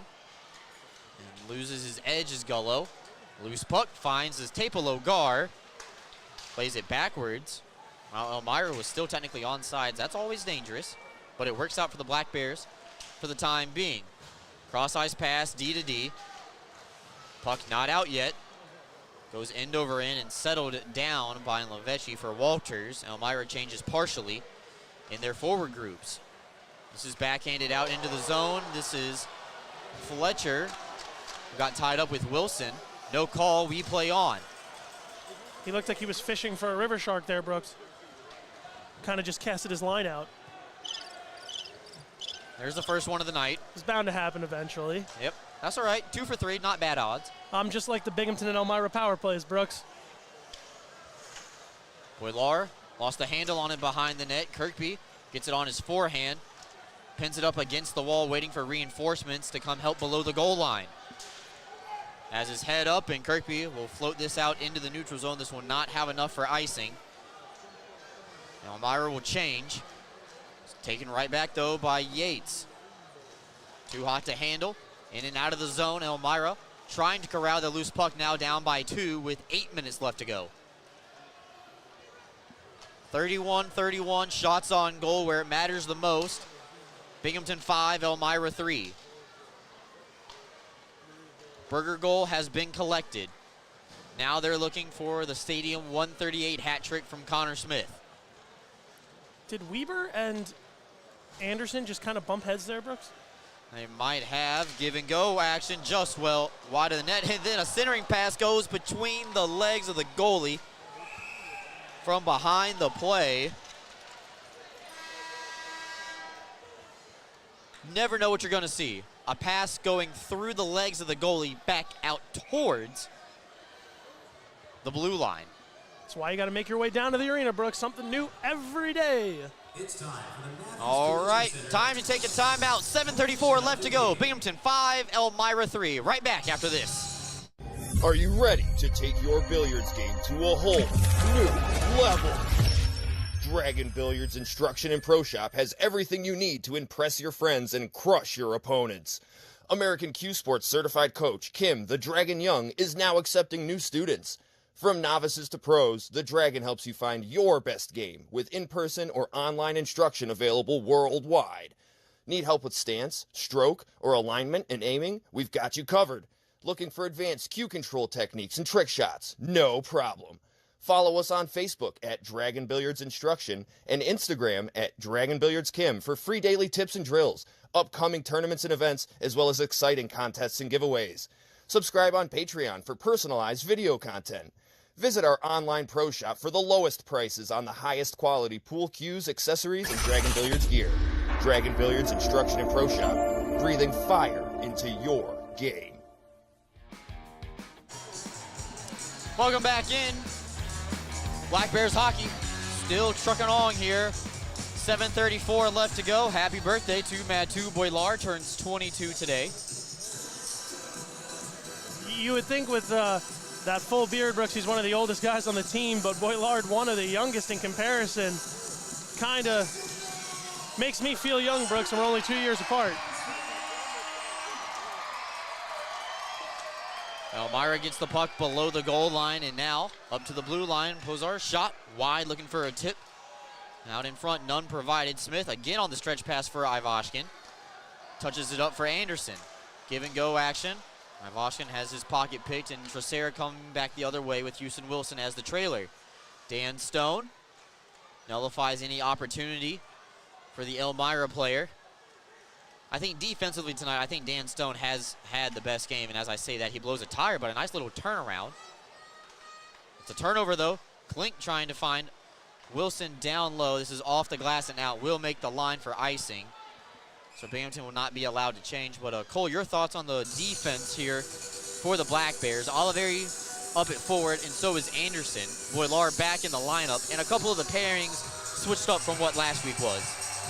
and loses his edge as Gullo. Loose puck finds his Tapolo Gar, plays it backwards. While Elmira was still technically onside. That's always dangerous, but it works out for the Black Bears for the time being. Cross ice pass, D to D. Puck not out yet. Goes end over end and settled down by Lavechi for Walters. Elmira changes partially in their forward groups. This is backhanded out into the zone. This is Fletcher, who got tied up with Wilson. No call, we play on. He looked like he was fishing for a river shark there, Brooks. Kind of just casted his line out. There's the first one of the night. It's bound to happen eventually. Yep, that's all right. 2 for 3, not bad odds. Just like the Binghamton and Elmira power plays, Brooks. Boilar lost the handle on it behind the net. Kirkby gets it on his forehand, pins it up against the wall, waiting for reinforcements to come help below the goal line. Has his head up, and Kirkby will float this out into the neutral zone. This will not have enough for icing. Elmira will change. It's taken right back, though, by Yates. Too hot to handle. In and out of the zone, Elmira trying to corral the loose puck, now down by 2 with 8 minutes left to go. 31-31, shots on goal where it matters the most. Binghamton 5, Elmira 3. Burger goal has been collected. Now they're looking for the Stadium 138 hat trick from Connor Smith. Did Weber and Anderson just kind of bump heads there, Brooks? They might have. Give and go action just well wide of the net. And then a centering pass goes between the legs of the goalie from behind the play. Never know what you're going to see. A pass going through the legs of the goalie back out towards the blue line. That's why you got to make your way down to the arena, Brooks. Something new every day. It's time for the All right, time to take a timeout. 7:34 left to go. Binghamton 5, Elmira 3. Right back after this. Are you ready to take your billiards game to a whole new level? Dragon Billiards Instruction and Pro Shop has everything you need to impress your friends and crush your opponents. American Q Sports certified coach Kim the Dragon Young is now accepting new students. From novices to pros, the Dragon helps you find your best game with in-person or online instruction available worldwide. Need help with stance, stroke, or alignment and aiming? We've got you covered. Looking for advanced cue control techniques and trick shots? No problem. Follow us on Facebook at Dragon Billiards Instruction and Instagram at Dragon Billiards Kim for free daily tips and drills, upcoming tournaments and events, as well as exciting contests and giveaways. Subscribe on Patreon for personalized video content. Visit our online pro shop for the lowest prices on the highest quality pool cues, accessories, and Dragon Billiards gear. Dragon Billiards Instruction and Pro Shop, breathing fire into your game. Welcome back in. Black Bears hockey still trucking along here. 7:34 left to go. Happy birthday to Mathieu Boilar, turns 22 today. You would think with that full beard, Brooks, he's one of the oldest guys on the team, but Boilard, one of the youngest in comparison, kind of makes me feel young, Brooks, and we're only 2 years apart. Elmira gets the puck below the goal line, and now up to the blue line. Pozar shot wide, looking for a tip. Out in front, none provided. Smith again on the stretch pass for Ivashkin. Touches it up for Anderson. Give and go action. Ivashkin has his pocket picked, and Tracera coming back the other way with Houston Wilson as the trailer. Dan Stone nullifies any opportunity for the Elmira player. I think defensively tonight, I think Dan Stone has had the best game, and as I say that, he blows a tire, but a nice little turnaround. It's a turnover, though. Klink trying to find Wilson down low. This is off the glass and out. Will make the line for icing. So Binghamton will not be allowed to change. But Cole, your thoughts on the defense here for the Black Bears? Oliveri up at forward, and so is Anderson. Boilar back in the lineup, and a couple of the pairings switched up from what last week was.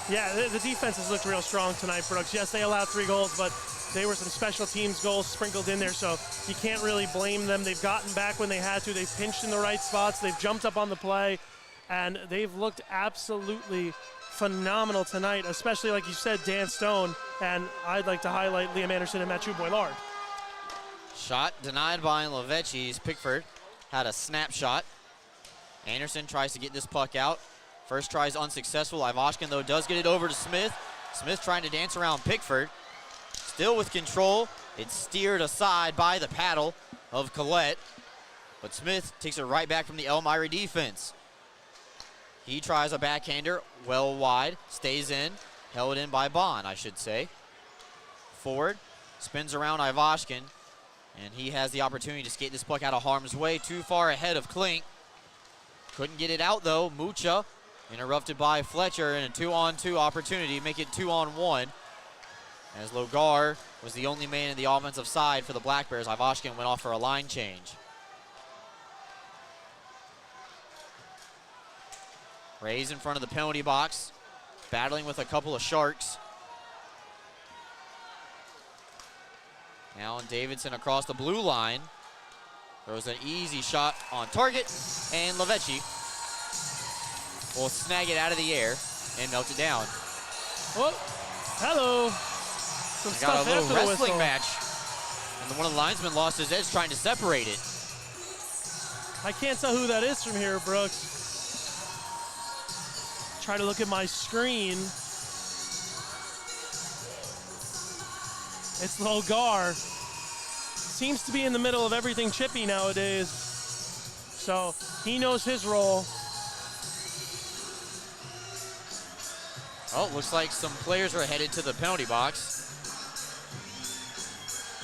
Yeah, the defense has looked real strong tonight, Brooks. Yes, they allowed 3 goals, but they were some special teams goals sprinkled in there, so you can't really blame them. They've gotten back when they had to. They've pinched in the right spots. They've jumped up on the play, and they've looked absolutely phenomenal tonight, especially, like you said, Dan Stone, and I'd like to highlight Liam Anderson and Mathieu Boilard. Shot denied by Levechi's. Pickford had a snapshot. Anderson tries to get this puck out. First try is unsuccessful. Ivashkin, though, does get it over to Smith. Smith trying to dance around Pickford. Still with control. It's steered aside by the paddle of Collette. But Smith takes it right back from the Elmira defense. He tries a backhander, well wide, stays in, held in by Bond, I should say. Forward, spins around Ivashkin, and he has the opportunity to skate this puck out of harm's way, too far ahead of Klink. Couldn't get it out, though. Mucha interrupted by Fletcher in a 2-on-2 opportunity, make it 2-on-1. As Logar was the only man in the offensive side for the Black Bears, Ivashkin went off for a line change. Rays in front of the penalty box, battling with a couple of Sharks. Now Davidson across the blue line. Throws an easy shot on target, and Levechi will snag it out of the air and melt it down. Oh, hello. Some got a little after wrestling match, and one of the linesmen lost his edge trying to separate it. I can't tell who that is from here, Brooks. Try to look at my screen. It's Logar. Seems to be in the middle of everything chippy nowadays. So he knows his role. Oh, looks like some players are headed to the penalty box.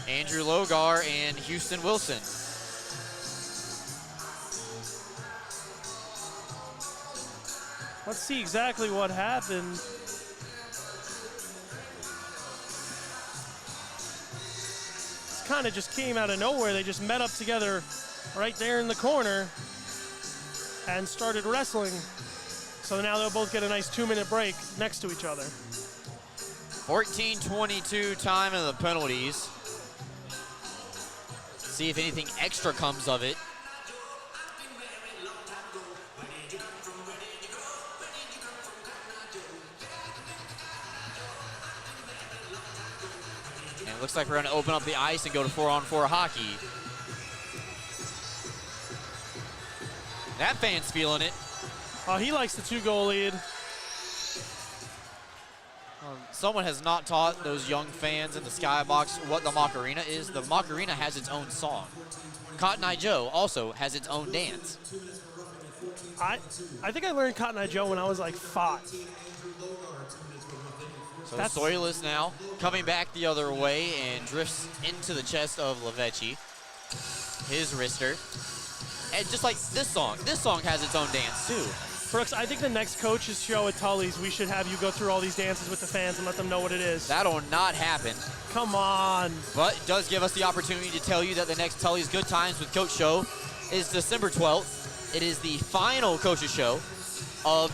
Andrew Logar and Houston Wilson. Let's see exactly what happened. This kind of just came out of nowhere. They just met up together right there in the corner and started wrestling. So now they'll both get a nice 2-minute break next to each other. 14:22 time in the penalties. See if anything extra comes of it. And it looks like we're going to open up the ice and go to 4-on-4 hockey. That fan's feeling it. Oh, he likes the 2-goal lead. Someone has not taught those young fans in the skybox what the Macarena is. The Macarena has its own song. Cotton Eye Joe also has its own dance. I think I learned Cotton Eye Joe when I was like 5. So Soilus now coming back the other way and drifts into the chest of Levechi. His wrister. And just like this song has its own dance too. Brooks, I think the next coach's show at Tully's, we should have you go through all these dances with the fans and let them know what it is. That'll not happen. Come on. But it does give us the opportunity to tell you that the next Tully's Good Times with Coach show is December 12th. It is the final coach's show of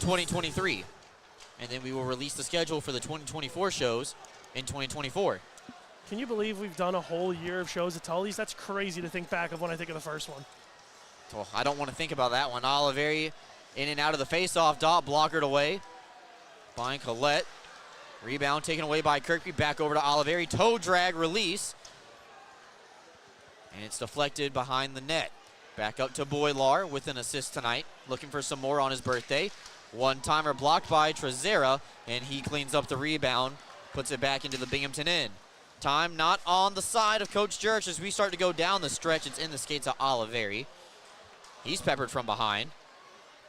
2023. And then we will release the schedule for the 2024 shows in 2024. Can you believe we've done a whole year of shows at Tully's? That's crazy to think back of when I think of the first one. Well, I don't want to think about that one. Oliveri in and out of the face-off dot, blockered away by Collette. Rebound taken away by Kirkby, back over to Oliveri. Toe drag release. And it's deflected behind the net. Back up to Boilar with an assist tonight. Looking for some more on his birthday. One-timer blocked by Trezera, and he cleans up the rebound, puts it back into the Binghamton end. Time not on the side of Coach Jurich as we start to go down the stretch. It's in the skates of Oliveri. He's peppered from behind.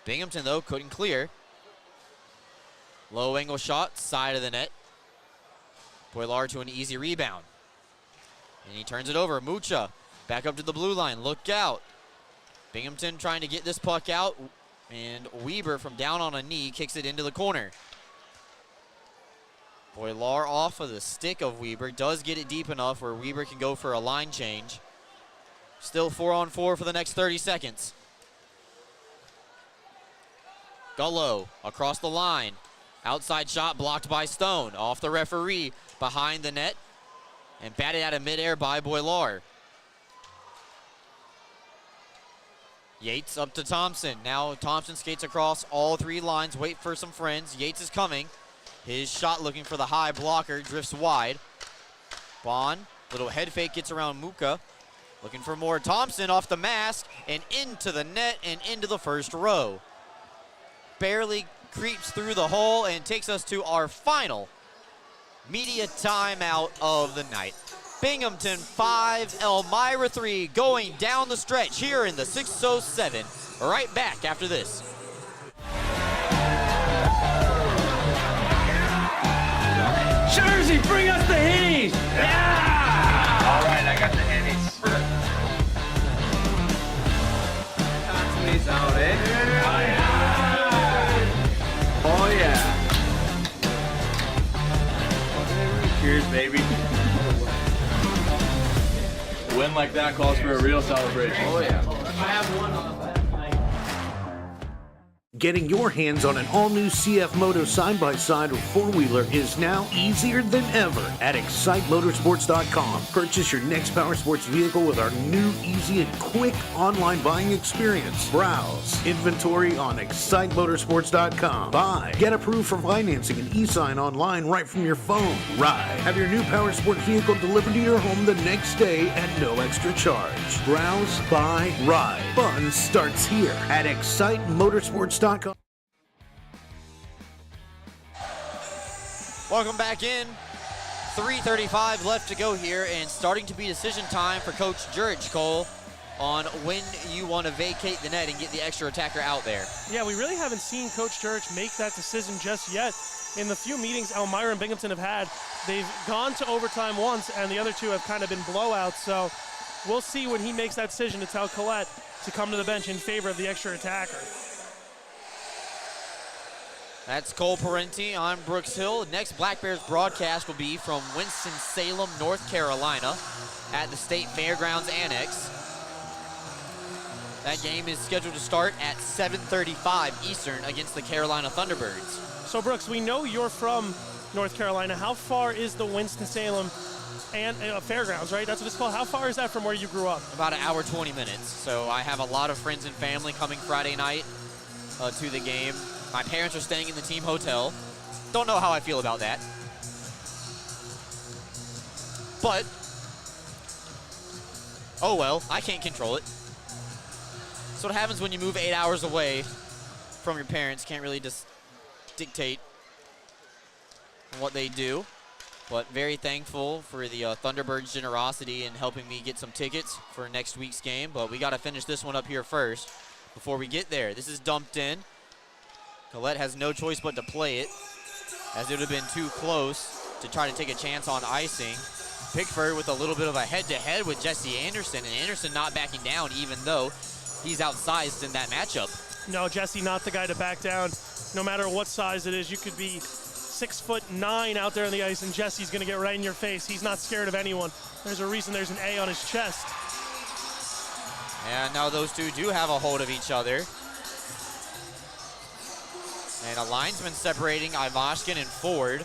Binghamton, though, couldn't clear. Low angle shot, side of the net. Boilar to an easy rebound. And he turns it over. Mucha back up to the blue line. Look out. Binghamton trying to get this puck out. And Weber from down on a knee kicks it into the corner. Boilar off of the stick of Weber. Does get it deep enough where Weber can go for a line change. Still 4-on-4 for the next 30 seconds. Gullo across the line. Outside shot blocked by Stone. Off the referee. Behind the net. And batted out of midair by Boilar. Yates up to Thompson. Now Thompson skates across all three lines. Wait for some friends. Yates is coming. His shot looking for the high blocker. Drifts wide. Bond. Little head fake gets around Muka. Looking for more. Thompson off the mask. And into the net and into the first row. Barely creeps through the hole and takes us to our final media timeout of the night. Binghamton 5, Elmira 3 going down the stretch here in the 607. Right back after this. Jersey, bring us the Hitties! Yeah! All right, I got the Hitties. Out, eh? Oh, yeah. Cheers, baby. A win like that calls for a real celebration. Oh, yeah. I have one on the back. Getting your hands on an all-new CF Moto side-by-side or four-wheeler is now easier than ever at ExciteMotorsports.com. Purchase your next power sports vehicle with our new, easy, and quick online buying experience. Browse inventory on ExciteMotorsports.com. Buy, get approved for financing and e-sign online right from your phone. Ride, have your new power sport vehicle delivered to your home the next day at no extra charge. Browse, buy, ride. Fun starts here at ExciteMotorsports.com. Welcome back in. 3:35 left to go here, and starting to be decision time for Coach Jurich, Cole, on when you want to vacate the net and get the extra attacker out there. Yeah, we really haven't seen Coach Jurich make that decision just yet. In the few meetings Elmira and Binghamton have had, they've gone to overtime once, and the other two have kind of been blowouts. So we'll see when he makes that decision to tell Collette to come to the bench in favor of the extra attacker. That's Cole Parenti. I'm Brooks Hill. Next Black Bears broadcast will be from Winston-Salem, North Carolina at the State Fairgrounds Annex. That game is scheduled to start at 7:35 Eastern against the Carolina Thunderbirds. So, Brooks, we know you're from North Carolina. How far is the Winston-Salem and Fairgrounds, right? That's what it's called. How far is that from where you grew up? About an hour, 20 minutes. So I have a lot of friends and family coming Friday night to the game. My parents are staying in the team hotel. Don't know how I feel about that. But, oh well, I can't control it. That's what happens when you move 8 hours away from your parents. Can't really just dictate what they do. But very thankful for the Thunderbirds' generosity in helping me get some tickets for next week's game. But we got to finish this one up here first before we get there. This is dumped in. Collette has no choice but to play it, as it would have been too close to try to take a chance on icing. Pickford with a little bit of a head-to-head with Jesse Anderson, and Anderson not backing down even though he's outsized in that matchup. No, Jesse not the guy to back down. No matter what size it is, you could be 6'9" out there on the ice, and Jesse's going to get right in your face. He's not scared of anyone. There's a reason there's an A on his chest. And now those two do have a hold of each other. And a linesman separating Ivashkin and Ford.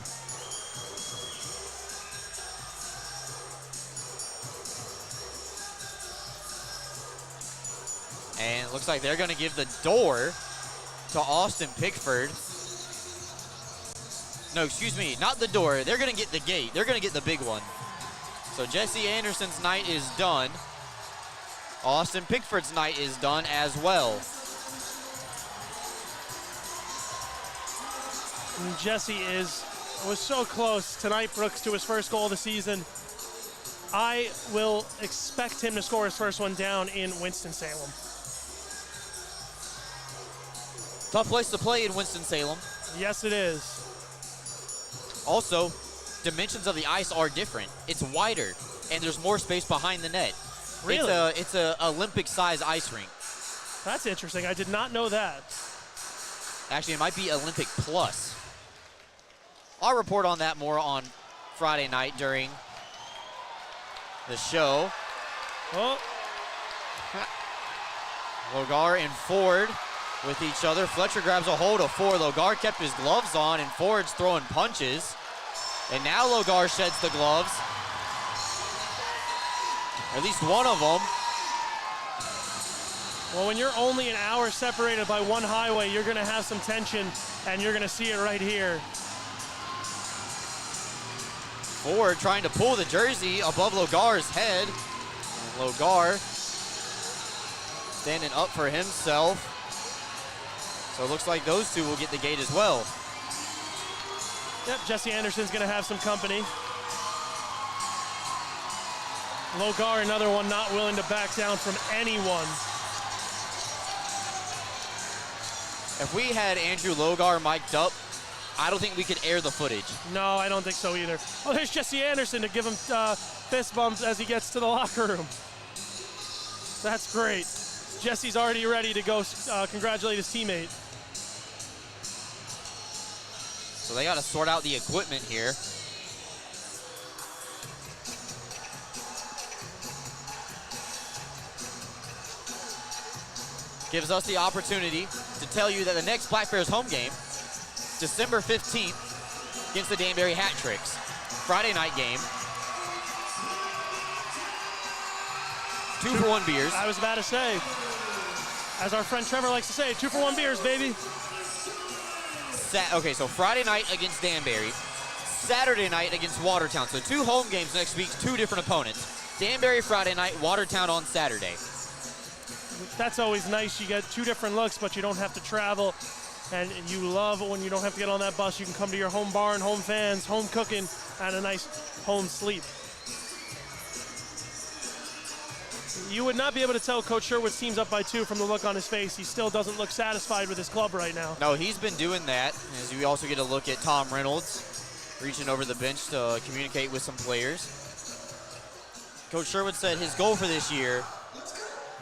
And it looks like they're going to give the door to Austin Pickford. No, excuse me, not the door. They're going to get the gate. They're going to get the big one. So Jesse Anderson's night is done. Austin Pickford's night is done as well. And Jesse was so close tonight, Brooks, to his first goal of the season. I will expect him to score his first one down in Winston-Salem. Tough place to play in Winston-Salem. Yes, it is. Also, dimensions of the ice are different. It's wider, and there's more space behind the net. Really? It's a Olympic-size ice rink. That's interesting. I did not know that. Actually, it might be Olympic Plus. I'll report on that more on Friday night during the show. Oh. Logar and Ford with each other. Fletcher grabs a hold of Ford. Logar kept his gloves on, and Ford's throwing punches. And now Logar sheds the gloves. At least one of them. Well, when you're only an hour separated by one highway, you're going to have some tension, and you're going to see it right here. Ford trying to pull the jersey above Logar's head. And Logar standing up for himself. So it looks like those two will get the gate as well. Yep, Jesse Anderson's going to have some company. Logar, another one not willing to back down from anyone. If we had Andrew Logar mic'd up, I don't think we could air the footage. No, I don't think so either. Oh, there's Jesse Anderson to give him fist bumps as he gets to the locker room. That's great. Jesse's already ready to go congratulate his teammate. So they got to sort out the equipment here. Gives us the opportunity to tell you that the next Black Bears home game, December 15th, against the Danbury Hat Tricks. Friday night game. 2-for-1 beers. I was about to say, as our friend Trevor likes to say, 2-for-1 beers, baby. Okay, so Friday night against Danbury, Saturday night against Watertown. So 2 home games next week, 2 different opponents. Danbury Friday night, Watertown on Saturday. That's always nice. You get 2 different looks, but you don't have to travel. And you love when you don't have to get on that bus. You can come to your home barn, home fans, home cooking, and a nice home sleep. You would not be able to tell Coach Sherwood's team's up by 2 from the look on his face. He still doesn't look satisfied with his club right now. No, he's been doing that. As we also get a look at Tom Reynolds reaching over the bench to communicate with some players. Coach Sherwood said his goal for this year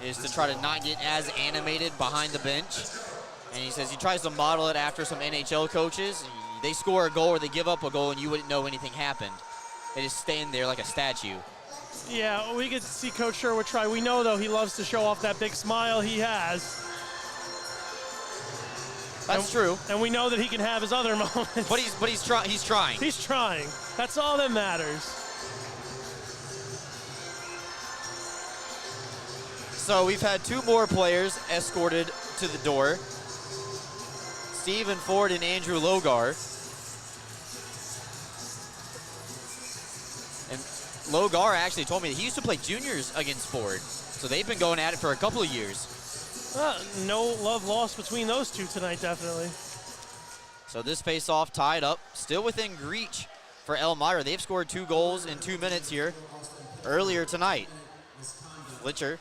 is to try to not get as animated behind the bench. And he says he tries to model it after some NHL coaches. They score a goal or they give up a goal and you wouldn't know anything happened. They just stand there like a statue. Yeah, we could see Coach Sherwood try. We know, though, he loves to show off that big smile he has. That's true. And we know that he can have his other moments. But he's trying. He's trying. That's all that matters. So we've had 2 more players escorted to the door. Stephen Ford and Andrew Logar. And Logar actually told me that he used to play juniors against Ford. So they've been going at it for a couple of years. No love lost between those two tonight, definitely. So this face-off tied up, still within reach for Elmira. They've scored 2 goals in 2 minutes here earlier tonight. Fletcher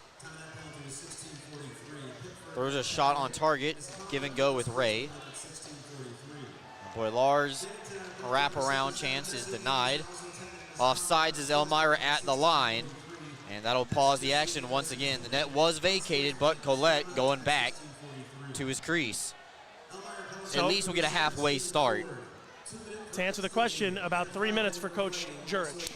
throws a shot on target, give and go with Ray. Boylar's wraparound chance is denied. Offsides is Elmira at the line, and that'll pause the action once again. The net was vacated, but Collette going back to his crease. So at least we'll get a halfway start. To answer the question, about 3 minutes for Coach Jurich.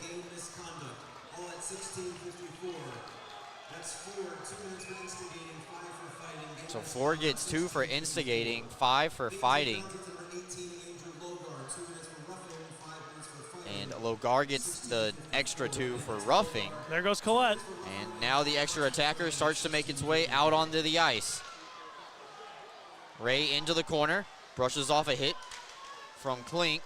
So Ford gets 2 for instigating, 5 for fighting. And Logar gets the extra 2 for roughing. There goes Collette. And now the extra attacker starts to make its way out onto the ice. Ray into the corner, brushes off a hit from Klink.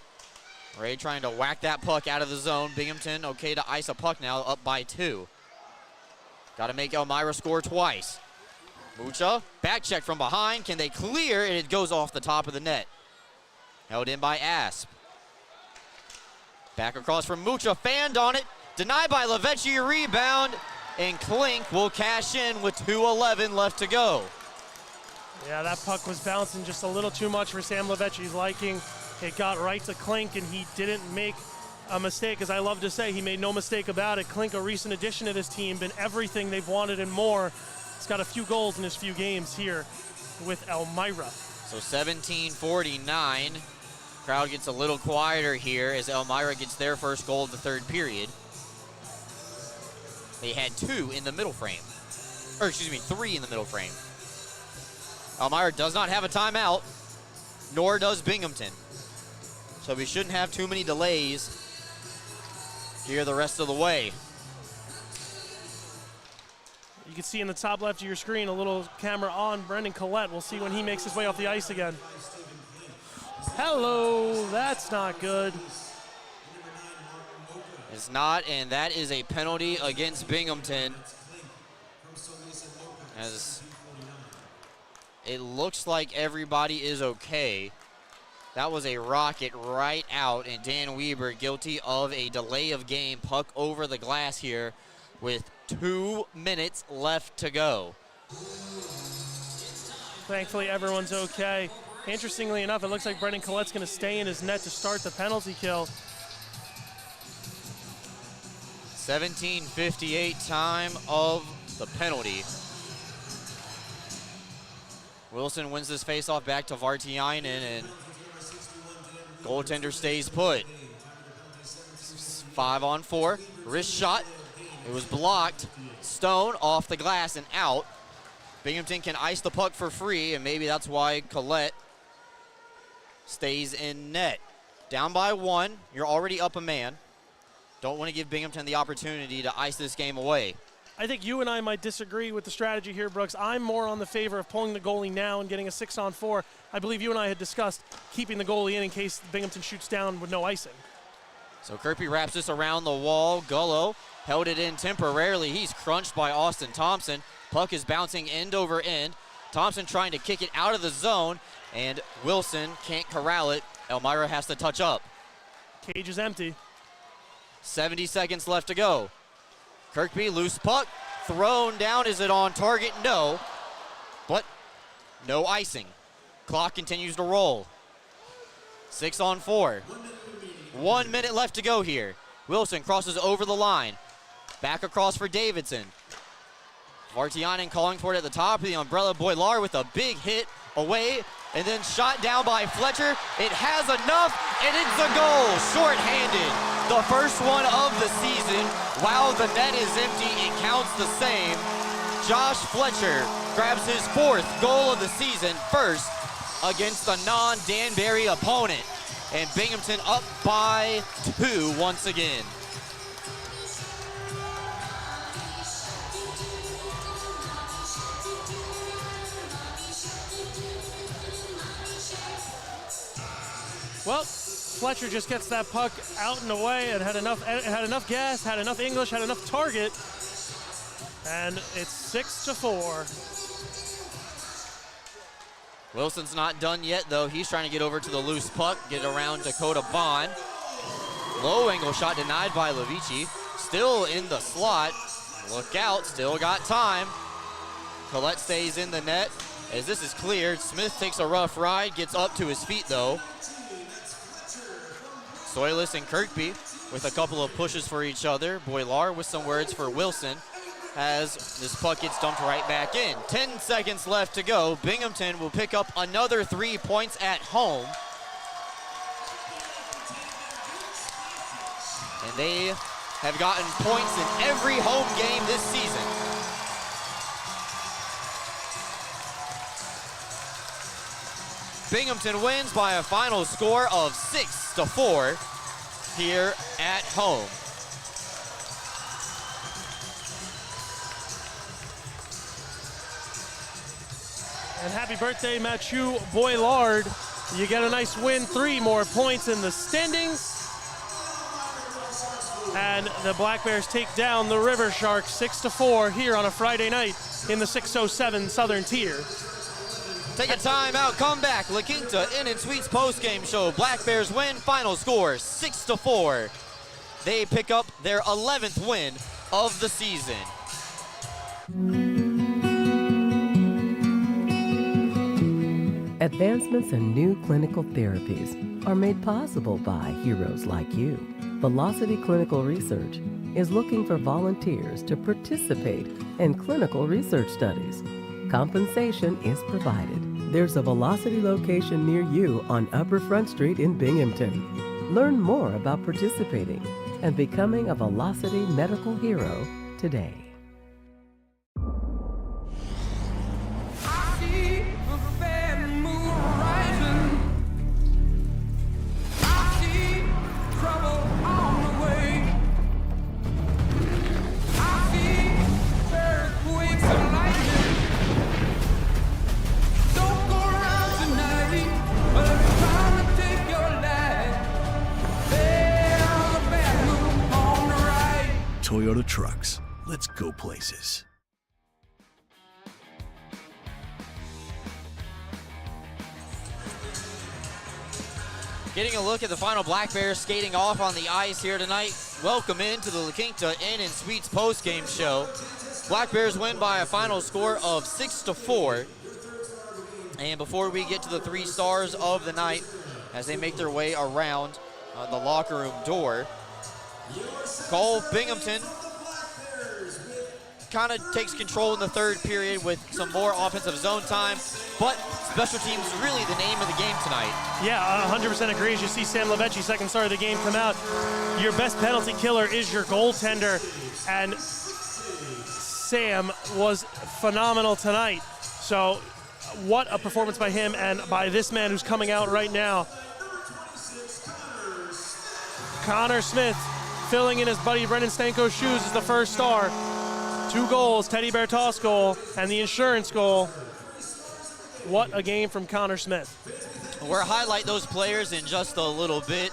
Ray trying to whack that puck out of the zone. Binghamton okay to ice a puck now, up by 2. Got to make Elmira score twice. Mucha, back check from behind. Can they clear? And it goes off the top of the net. Held in by Asp. Back across from Mucha, fanned on it. Denied by Lavecchi, rebound, and Klink will cash in with 2:11 left to go. Yeah, that puck was bouncing just a little too much for Sam Lavecchi's liking. It got right to Klink, and he didn't make a mistake. As I love to say, he made no mistake about it. Klink, a recent addition to this team, been everything they've wanted and more. He's got a few goals in his few games here with Elmira. So 17:49. Crowd gets a little quieter here as Elmira gets their first goal of the third period. They had 2 in the middle frame. Or excuse me, 3 in the middle frame. Elmira does not have a timeout, nor does Binghamton. So we shouldn't have too many delays here the rest of the way. You can see in the top left of your screen a little camera on Brendan Collette. We'll see when he makes his way off the ice again. Hello, that's not good. It's not, and that is a penalty against Binghamton. As it looks like everybody is okay. That was a rocket right out, and Dan Weber guilty of a delay of game, puck over the glass here with 2 minutes left to go. Thankfully, everyone's okay. Interestingly enough, it looks like Brendan Collette's going to stay in his net to start the penalty kill. 17:58 time of the penalty. Wilson wins this faceoff back to Vartiainen, and goaltender stays put. 5-on-4, wrist shot. It was blocked. Stone off the glass and out. Binghamton can ice the puck for free, and maybe that's why Collette stays in net. Down by 1, you're already up a man. Don't want to give Binghamton the opportunity to ice this game away. I think you and I might disagree with the strategy here, Brooks. I'm more on the favor of pulling the goalie now and getting a 6-on-4. I believe you and I had discussed keeping the goalie in case Binghamton shoots down with no icing. So Kirby wraps this around the wall. Gullo held it in temporarily. He's crunched by Austin Thompson. Puck is bouncing end over end. Thompson trying to kick it out of the zone, and Wilson can't corral it. Elmira has to touch up. Cage is empty. 70 seconds left to go. Kirkby, loose puck, thrown down. Is it on target? No, but no icing. Clock continues to roll. 6-on-4. 1 minute left to go here. Wilson crosses over the line. Back across for Davidson. Vartiainen calling for it at the top of the umbrella. Boilar with a big hit away, and then shot down by Fletcher. It has enough, and it's a goal, short-handed. The first one of the season. While the net is empty, it counts the same. Josh Fletcher grabs his 4th goal of the season, first against a non-Danbury opponent. And Binghamton up by 2 once again. Well, Fletcher just gets that puck out and away. It had enough gas, had enough English, had enough target. And it's 6-4. Wilson's not done yet, though. He's trying to get over to the loose puck, get around Dakota Bond. Low angle shot denied by Levici. Still in the slot. Look out, still got time. Collette stays in the net as this is cleared. Smith takes a rough ride, gets up to his feet, though. Soilis and Kirkby with a couple of pushes for each other. Boilar with some words for Wilson as this puck gets dumped right back in. 10 seconds left to go. Binghamton will pick up another 3 points at home. And they have gotten points in every home game this season. Binghamton wins by a final score of 6-4 here at home. And happy birthday, Mathieu Boilard. You get a nice win, 3 more points in the standings. And the Black Bears take down the River Sharks 6-4 here on a Friday night in the 607 Southern Tier. Take a timeout, come back. La Quinta Inn and Suites postgame show. Black Bears win, final score 6-4. they pick up their 11th win of the season. Advancements in new clinical therapies are made possible by heroes like you. Velocity Clinical Research is looking for volunteers to participate in clinical research studies. Compensation is provided. There's a Velocity location near you on Upper Front Street in Binghamton. Learn more about participating and becoming a Velocity medical hero today. Toyota Trucks. Let's go places. Getting a look at the final Black Bears skating off on the ice here tonight. Welcome into the La Quinta Inn and Suites postgame show. Black Bears win by a final score of 6-4. And before we get to the 3 stars of the night, as they make their way around the locker room door, Cole Binghamton kind of takes control in the third period with some more offensive zone time, but special teams really the name of the game tonight. Yeah, 100% agree. As you see Sam Levechi, second star of the game, come out. Your best penalty killer is your goaltender, and Sam was phenomenal tonight. So what a performance by him and by this man who's coming out right now. Connor Smith filling in his buddy Brendan Stanko's shoes is the first star. 2 goals, Teddy Bear toss goal, and the insurance goal. What a game from Connor Smith. We'll highlight those players in just a little bit.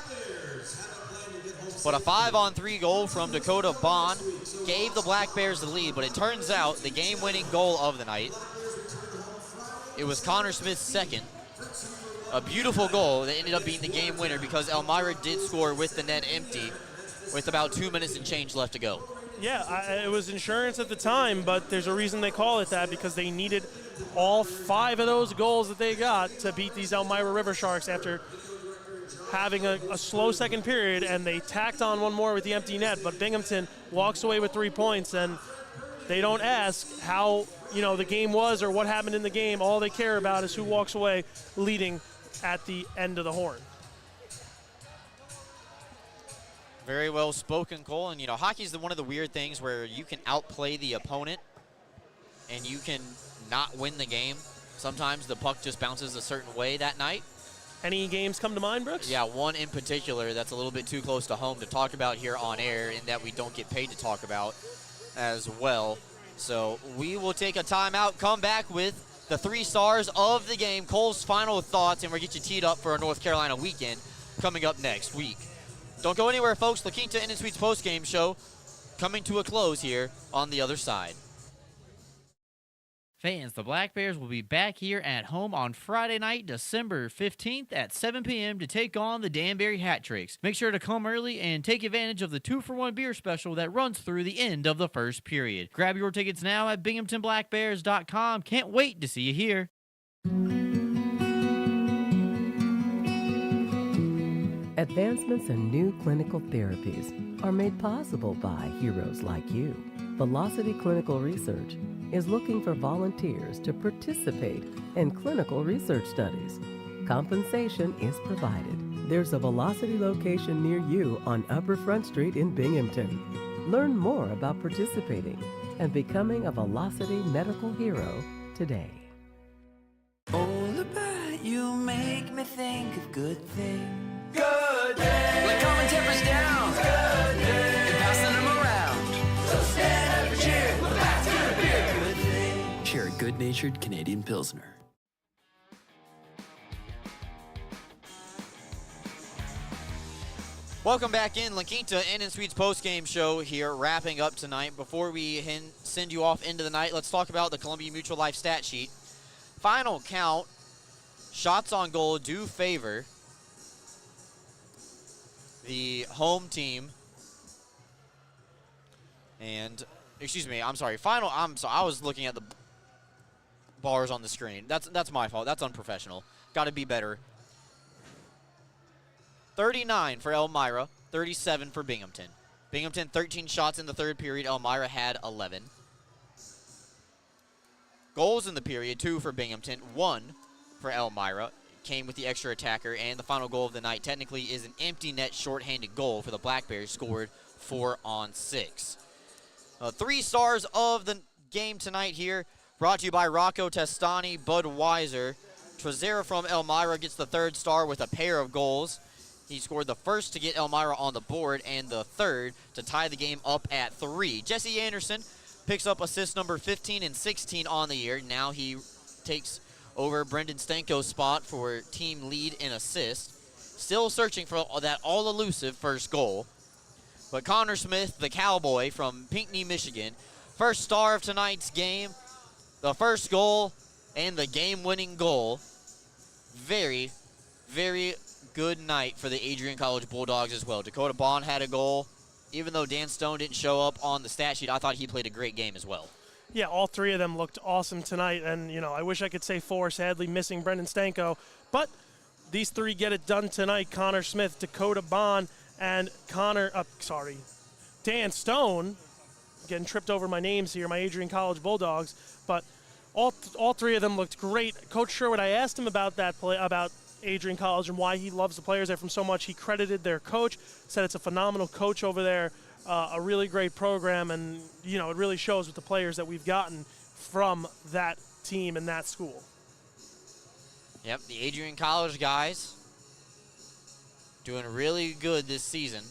But a 5-on-3 goal from Dakota Bond gave the Black Bears the lead, but it turns out the game-winning goal of the night, it was Connor Smith's second. A beautiful goal that ended up being the game winner because Elmira did score with the net empty with about 2 minutes and change left to go. Yeah, it was insurance at the time, but there's a reason they call it that, because they needed all 5 of those goals that they got to beat these Elmira River Sharks after having a slow second period, and they tacked on one more with the empty net. But Binghamton walks away with 3 points, and they don't ask how the game was or what happened in the game. All they care about is who walks away leading at the end of the horn. Very well spoken, Cole. And hockey is one of the weird things where you can outplay the opponent and you can not win the game. Sometimes the puck just bounces a certain way that night. Any games come to mind, Brooks? Yeah, one in particular that's a little bit too close to home to talk about here on air, and that we don't get paid to talk about as well. So we will take a timeout, come back with the 3 stars of the game, Cole's final thoughts, and we'll get you teed up for a North Carolina weekend coming up next week. Don't go anywhere, folks. La Quinta Inn & Suites postgame show coming to a close here on the other side. Fans, the Black Bears will be back here at home on Friday night, December 15th at 7 p.m. to take on the Danbury Hat Tricks. Make sure to come early and take advantage of the 2-for-1 beer special that runs through the end of the first period. Grab your tickets now at binghamtonblackbears.com. Can't wait to see you here. Advancements in new clinical therapies are made possible by heroes like you. Velocity Clinical Research is looking for volunteers to participate in clinical research studies. Compensation is provided. There's a Velocity location near you on Upper Front Street in Binghamton. Learn more about participating and becoming a Velocity medical hero today. All about you make me think of good things. Good day. Like calming tempers down. Good day. And passing them around. So stand up and cheer. We're back to the beer. Good thing. Share a good-natured Canadian Pilsner. Welcome back in La Quinta Inn & Suites postgame show here, wrapping up tonight. Before we send you off into the night, let's talk about the Columbia Mutual Life stat sheet. Final count, shots on goal do favor the home team And, excuse me, I'm sorry. I was looking at the bars on the screen. That's my fault. That's unprofessional. Got to be better. 39 for Elmira, 37 for Binghamton. Binghamton 13 shots in the third period. Elmira had 11. Goals in the period, 2 for Binghamton, 1 for Elmira. Came with the extra attacker, and the final goal of the night technically is an empty net shorthanded goal for the Black Bears, scored 4 on 6. 3 stars of the game tonight here, brought to you by Rocco Testani, Budweiser. Trezera from Elmira gets the 3rd star with a pair of goals. He scored the first to get Elmira on the board and the 3rd to tie the game up at 3. Jesse Anderson picks up assist number 15 and 16 on the year. Now he takes over Brendan Stanko's spot for team lead in assist. Still searching for that all-elusive first goal. But Connor Smith, the Cowboy from Pinckney, Michigan, first star of tonight's game, the first goal, and the game-winning goal. Very, very good night for the Adrian College Bulldogs as well. Dakota Bond had a goal. Even though Dan Stone didn't show up on the stat sheet, I thought he played a great game as well. Yeah, all 3 of them looked awesome tonight, and, I wish I could say 4, sadly missing Brendan Stanko, but these 3 get it done tonight. Connor Smith, Dakota Bond, and Dan Stone. Getting tripped over my names here, my Adrian College Bulldogs, but all 3 of them looked great. Coach Sherwood, I asked him about that play, about Adrian College and why he loves the players there from so much. He credited their coach, said it's a phenomenal coach over there. A really great program, and, it really shows with the players that we've gotten from that team and that school. Yep, the Adrian College guys doing really good this season.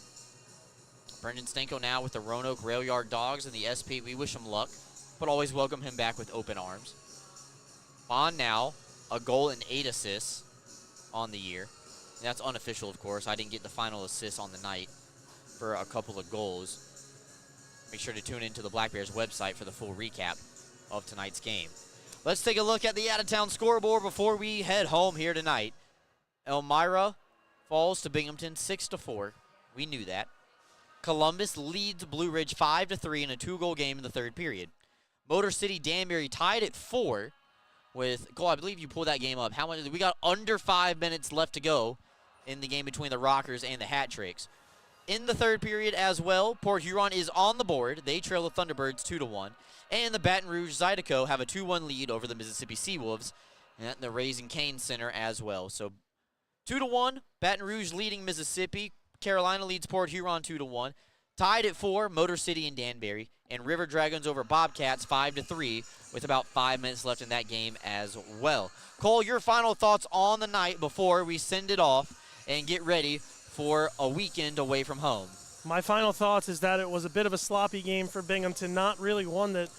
Brendan Stanko now with the Roanoke Rail Yard Dogs and the SP. We wish him luck, but always welcome him back with open arms. Bond now, a goal and 8 assists on the year. That's unofficial, of course. I didn't get the final assist on the night for a couple of goals. Make sure to tune into the Black Bears website for the full recap of tonight's game. Let's take a look at the out-of-town scoreboard before we head home here tonight. Elmira falls to Binghamton 6-4. We knew that. Columbus leads Blue Ridge 5-3 in a 2-goal game in the third period. Motor City Danbury tied at 4 with, Cole, I believe you pulled that game up. How much? We got under 5 minutes left to go in the game between the Rockers and the Hat Tricks. In the third period as well, Port Huron is on the board. They trail the Thunderbirds 2-1. And the Baton Rouge Zydeco have a 2-1 lead over the Mississippi Seawolves at the Raising Cane Center as well. So 2-1, Baton Rouge leading Mississippi. Carolina leads Port Huron 2-1. Tied at 4, Motor City and Danbury. And River Dragons over Bobcats 5-3 with about 5 minutes left in that game as well. Cole, your final thoughts on the night before we send it off and get ready for a weekend away from home. My final thoughts is that it was a bit of a sloppy game for Binghamton, not really one that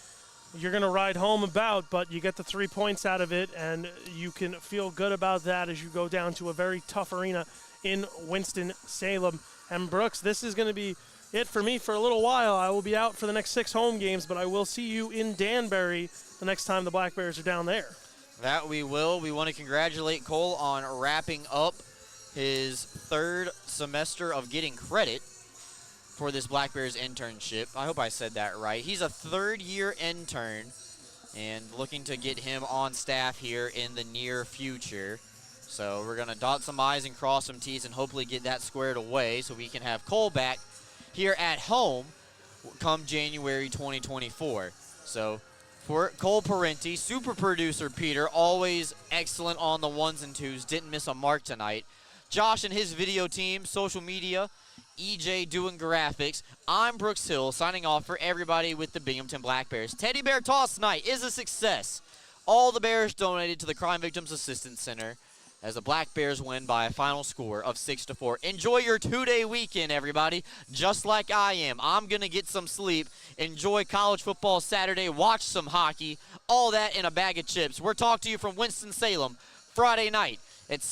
you're going to ride home about, but you get the 3 points out of it, and you can feel good about that as you go down to a very tough arena in Winston-Salem. And Brooks, this is going to be it for me for a little while. I will be out for the next 6 home games, but I will see you in Danbury the next time the Black Bears are down there. That we will. We want to congratulate Cole on wrapping up his 3rd semester of getting credit for this Black Bears internship. I hope I said that right. He's a 3rd-year intern and looking to get him on staff here in the near future. So we're going to dot some I's and cross some T's and hopefully get that squared away so we can have Cole back here at home come January 2024. So for Cole Parenti, super producer Peter, always excellent on the 1s and 2s, didn't miss a mark tonight. Josh and his video team, social media, EJ doing graphics. I'm Brooks Hill signing off for everybody with the Binghamton Black Bears. Teddy Bear Toss night is a success. All the Bears donated to the Crime Victims Assistance Center as the Black Bears win by a final score of 6-4. Enjoy your 2-day weekend, everybody, just like I am. I'm going to get some sleep, enjoy college football Saturday, watch some hockey, all that in a bag of chips. We're talking to you from Winston-Salem Friday night